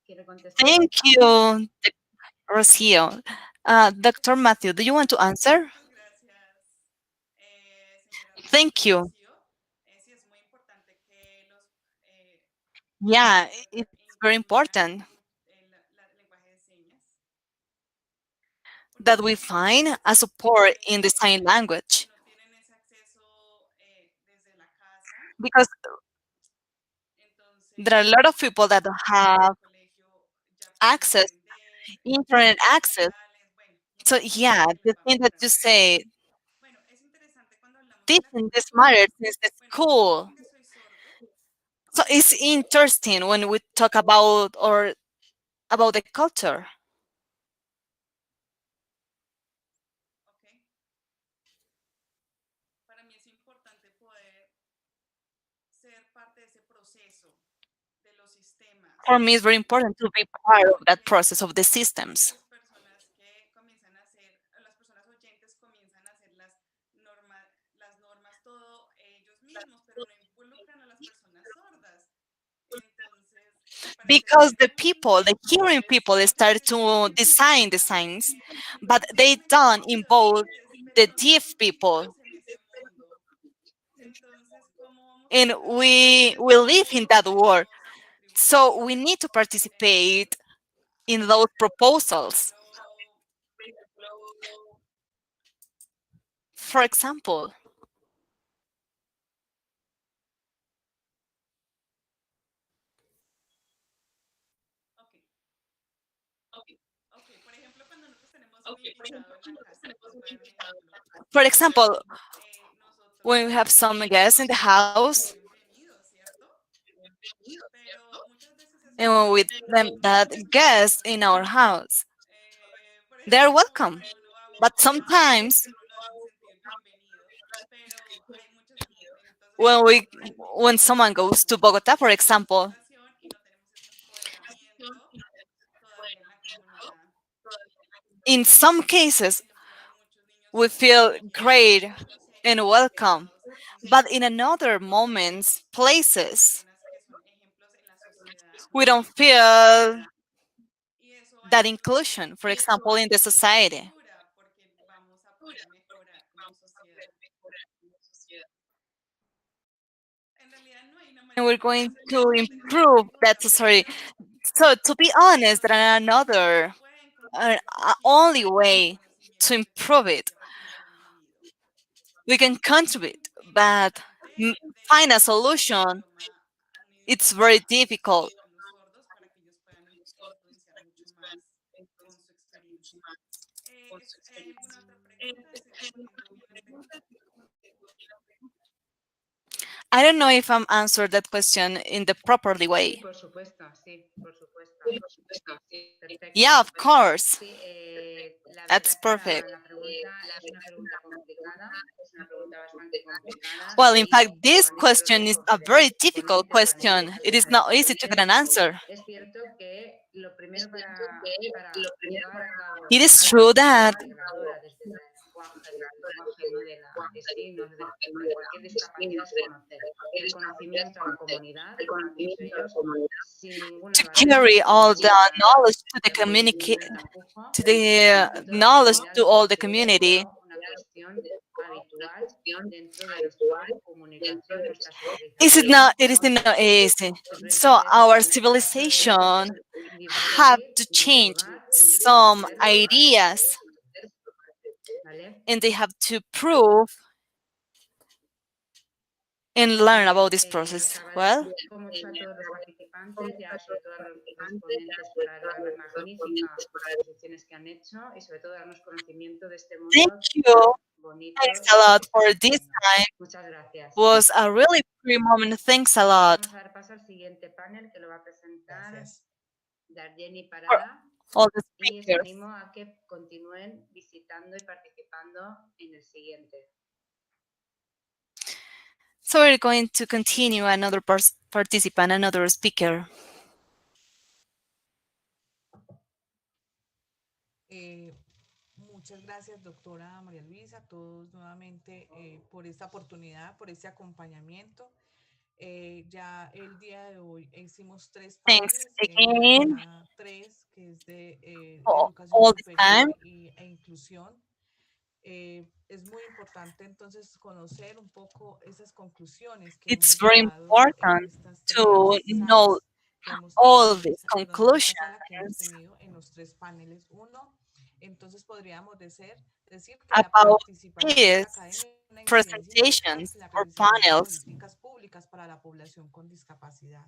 ¿quiere contestar? Thank you, Rocio. Dr. Matthew, do you want to answer? Thank you. Yeah, it's very important that we find a support in the sign language because there are a lot of people that don't have access, internet access. So yeah, the thing that you say, teaching this matters since the school. So it's interesting when we talk about or about the culture. For me, it's very important to be part of that process of the systems. Because the people, the hearing people, they start to design the signs, but they don't involve the deaf people. And we live in that world. So we need to participate in those proposals. For example, for example, when we have some guests in the house, and when with them that guests in our house, they're welcome. But sometimes when we when someone goes to Bogota, for example, in some cases we feel great and welcome, but in another moments, places, we don't feel that inclusion, for example, in the society. And we're going to improve that society. So, to be honest, there are another only way to improve it. We can contribute, but find a solution. It's very difficult. I don't know if I'm answered that question in the properly way. Por supuesto, sí, por supuesto. Yeah, Perfecto. of course. Sí, la verdad That's es que perfect. la pregunta es una pregunta complicada, es una pregunta bastante complicada Well, in fact, y this con esto question los is a very difficult ponentes, question. panelistas It que is han not hecho easy to get an antes, answer. es cierto que lo primero para llevar a cabo It is una true reflexión that integradora desde el lenguaje ¿no? de signos, de cualquier discapacidad es conocer. El conocimiento a la comunidad, a todos ellos, sin ninguna to barrera, carry sin all the ninguna, knowledge to the communicate to the knowledge to all the community. una cuestión habitual dentro de nuestra comunicación, nuestra Is it socialización. not? It is not easy. So Simplemente es our el hecho civilization de have discernir, to change interrogar y some poder llevar a cabo ideas, esto. ¿Vale? and they have to prove and learn Bien, about this os process. Well, agradezco mucho a todos los participantes y sobre todo a los ponentes por las magníficas exposiciones que han hecho y sobre todo darnos conocimiento de este thank mundo you. tan bonito Thanks a del que lot for estamos this hablando. time. Muchas gracias. Was a really pretty moment. Thanks a lot Vamos a dar paso al siguiente panel que lo va a presentar Darjeni for Parada all the y os speakers. animo a que continúen visitando y participando en el siguiente. So we're going to continue another participant, another speaker. Muchas gracias, doctora María Luisa, a todos nuevamente por esta oportunidad, por este acompañamiento. Ya el día de hoy hicimos 3 Thanks paneles, el again día 3, que es de for educación all this time. superior e inclusión. Es muy importante entonces conocer un poco esas conclusiones que It's hemos very llegado en important estas to 3 know salas que hemos tenido, all these perdón, en esta sala que hemos conclusions tenido en los 3 paneles. Uno, entonces podríamos decir que la about participación de la these academia tiene una incidencia importante presentations en la or realización de panels. políticas públicas para la población con discapacidad.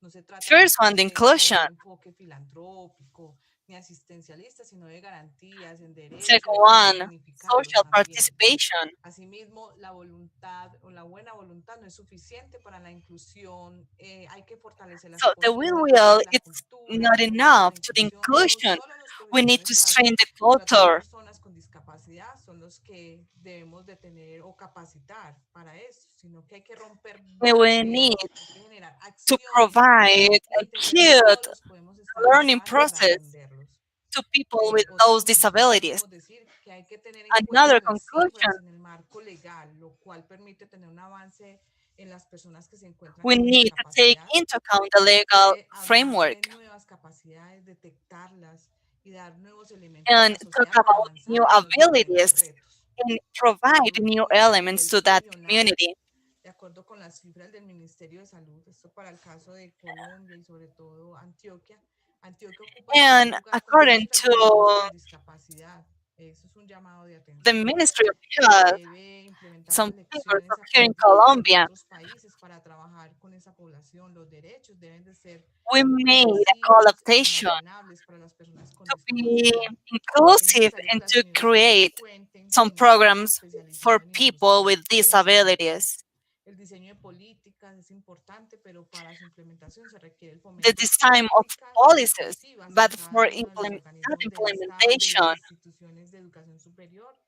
No se trata First one, the simplemente como inclusion. un enfoque filantrópico ni asistencialista, sino de garantías en Second derechos y de one, dignificarlos social también. participation. Asimismo, la voluntad o la buena voluntad no es suficiente para la inclusión. Hay que fortalecer las So the will costumbres, la it's cultura, not los valores de la enough to the inclusión. No inclusion. solo los We need profesionales to strain the tratar culture. personas con discapacidad son los que debemos de tener o capacitar para eso, sino que hay que romper And we barreras, need hay que generar to acciones provide e a entender que cute todos podemos learning estar para process atenderlos. to people with Otra those conclusión disabilities. podríamos decir que hay que tener en Another cuenta las conclusion, cifras en el marco legal, lo cual permite tener un avance en las personas que se encuentran we con need to take discapacidad. into account the Hay legal que hablar de framework nuevas capacidades, detectarlas y dar nuevos elementos a and la talk sociedad para about avanzar new en los diferentes abilities retos. and provide Por new último, a elements nivel to that regional, community. de acuerdo con las cifras del Ministerio de Salud, esto para el caso de Colombia y sobre todo Antioquia, Antioquia ocupa el primer And lugar como according cifras de personas to con discapacidad. Eso es un llamado de the atención. Ministry of Se Health, debe implementar some las figures lecciones of here in aprendidas de Colombia, otros países para trabajar con esa población. Los derechos deben de ser we made a accesibles e collaboration inalienables para las personas con to be discapacidad. Es inclusive necesario que and las to universidades create cuenten some con estudios programs for especializados en people inclusión with y desarrollo. disabilities. El diseño de políticas es importante, pero para su implementación se requiere el The fomento de design of prácticas policies, inclusivas en but cada for uno de los that organismos del Estado y de las implementation, instituciones de educación superior.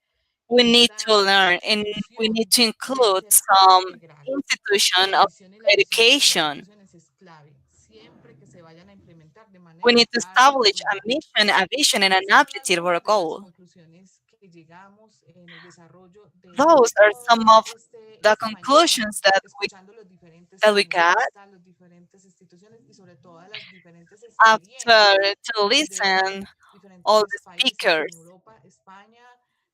we Y need to esta learn and we need inclusión to debe include ser some integral. institution La of misión y la visión de las education. instituciones es clave, siempre que se vayan a implementar de We manera need to clara y establish a regular. mission, a vision, and an Estas son objective or a algunas de las goal. conclusiones que llegamos en el desarrollo de Those are some toda of the esta mañana, conclusions that escuchando los diferentes we got panelistas, las diferentes instituciones y sobre todo las diferentes after experiencias to de listen all diferentes the países en speakers Europa, España,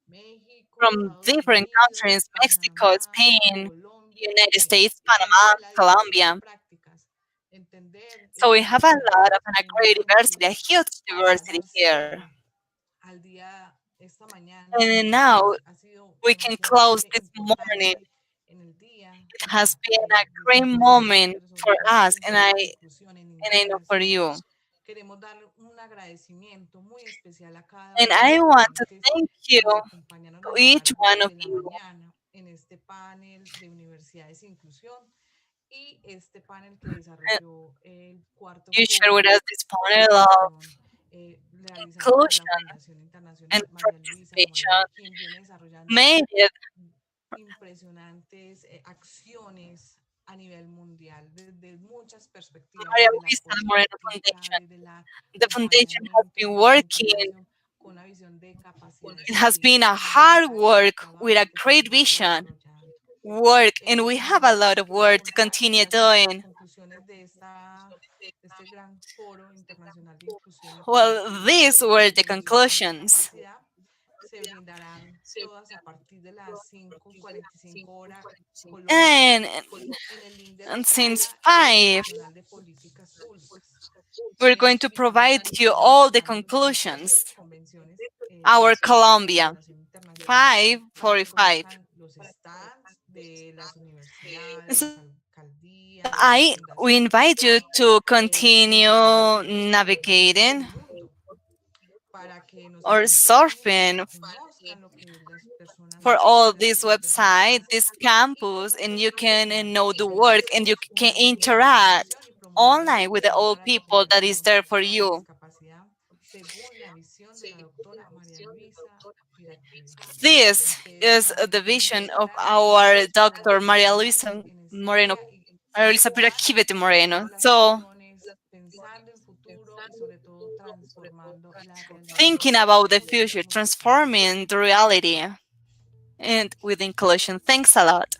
México, from Estados different Unidos, countries, Mexico, Panamá, Spain, Colombia, United bueno, States, y Panama, conocer la diversidad de Colombia. prácticas, entender So we esta have a diversidad lot of and a en un great diversity, a sentido huge para diversity here. darse al día esta mañana, And now ha sido we can close demasiadamente this morning. importante en el día It has been a de great San Valentín, moment pero sobre for todo us, pensar en la inclusión, en and I know for integración, you. Queremos darle un agradecimiento muy especial a cada And uno de I los want to ponentes thank que you nos acompañaron to a lo each largo one of de la you. mañana en este panel de Universidades e Inclusión y este panel que And desarrolló el cuarto you share with foro us this de panel of inclusión realizado por la inclusion Fundación and Internacional María Luisa participation Moreno, quien viene desarrollando made it impresionantes acciones a nivel mundial, desde muchas perspectivas, Maria desde la Luisa Moreno política, Foundation. desde el The foundation has acompañamiento, been desde la working. integración, con una visión de capacidades It has been a interseccionales hard hacia los work with a trabajos que great seguimos vision. desarrollando. Work, and we have a lot of Quiero work to contar que continue las doing. conclusiones de este gran foro internacional de inclusión y Well, these y were the inclusión con conclusions. discapacidad se brindarán todas a partir de las 5:45 hora Colombia And, en el link de la and since Sala 5, Internacional de Políticas Públicas. we're Les going to explicamos provide que you estamos all the realizando los simposios conclusions. y convenciones Our virtuales de Colombia, colaboración internacional para que 5:45. conozcan los stands de las universidades, So las alcaldías, las we invite you fundaciones, to los continue laboratorios y laboratorios del navigating mundo para que nos or acompañen y surfing conozcan lo que las personas for all hacen, lo this que las personas website, hacen this y campus, cómo and pueden you can apoyar know the desde work and you can una interact sensibilización y promover la online with the inclusión old para la people that is población there for con you. discapacidad según la visión de la doctora María Luisa Piraqueve. This Ustedes is saben the que vision of claramente our estamos Dr. Maria trabajando Luisa en este Moreno, día y Maria Luisa pensando Piraquivete en Moreno. todas las So, acciones, pensando en futuro y sobre todo transformando la realidad. thinking about the Muchas, future, muchas gracias. transforming the reality, and with inclusion. Thanks a lot.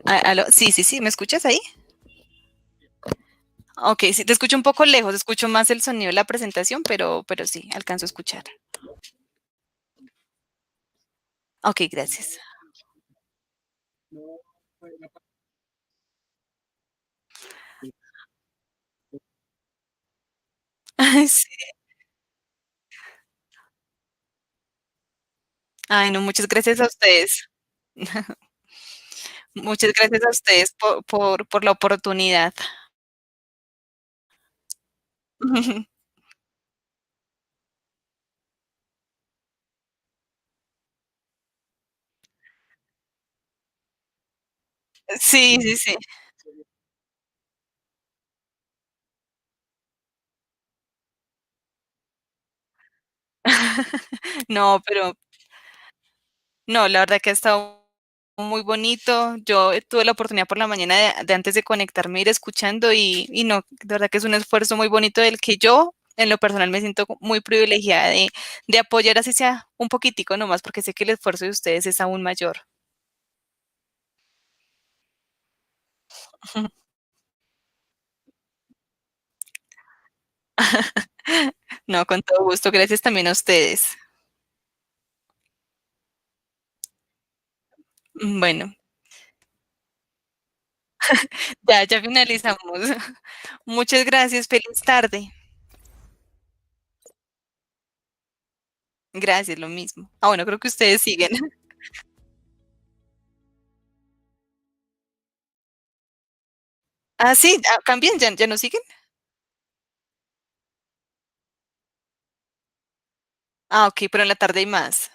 Aló. Sí, sí, sí, ¿me escuchas ahí? Ok, sí, te escucho un poco lejos, escucho más el sonido de la presentación, pero sí, alcanzo a escuchar. Ok, gracias. Ay, sí. Ay, no, muchas gracias a ustedes. Muchas gracias a ustedes por la oportunidad. Sí, sí, sí. No, pero no, la verdad que ha estado muy bonito. Yo tuve la oportunidad por la mañana de antes de conectarme ir escuchando y no, de verdad que es un esfuerzo muy bonito del que yo, en lo personal, me siento muy privilegiada de apoyar así sea un poquitico nomás, porque sé que el esfuerzo de ustedes es aún mayor. No, con todo gusto. Gracias también a ustedes. Bueno, ya finalizamos. Muchas gracias. Feliz tarde. Gracias, lo mismo. Ah, bueno, creo que ustedes siguen. Ah, sí, también, ya nos siguen. Ah, ok, pero en la tarde hay más.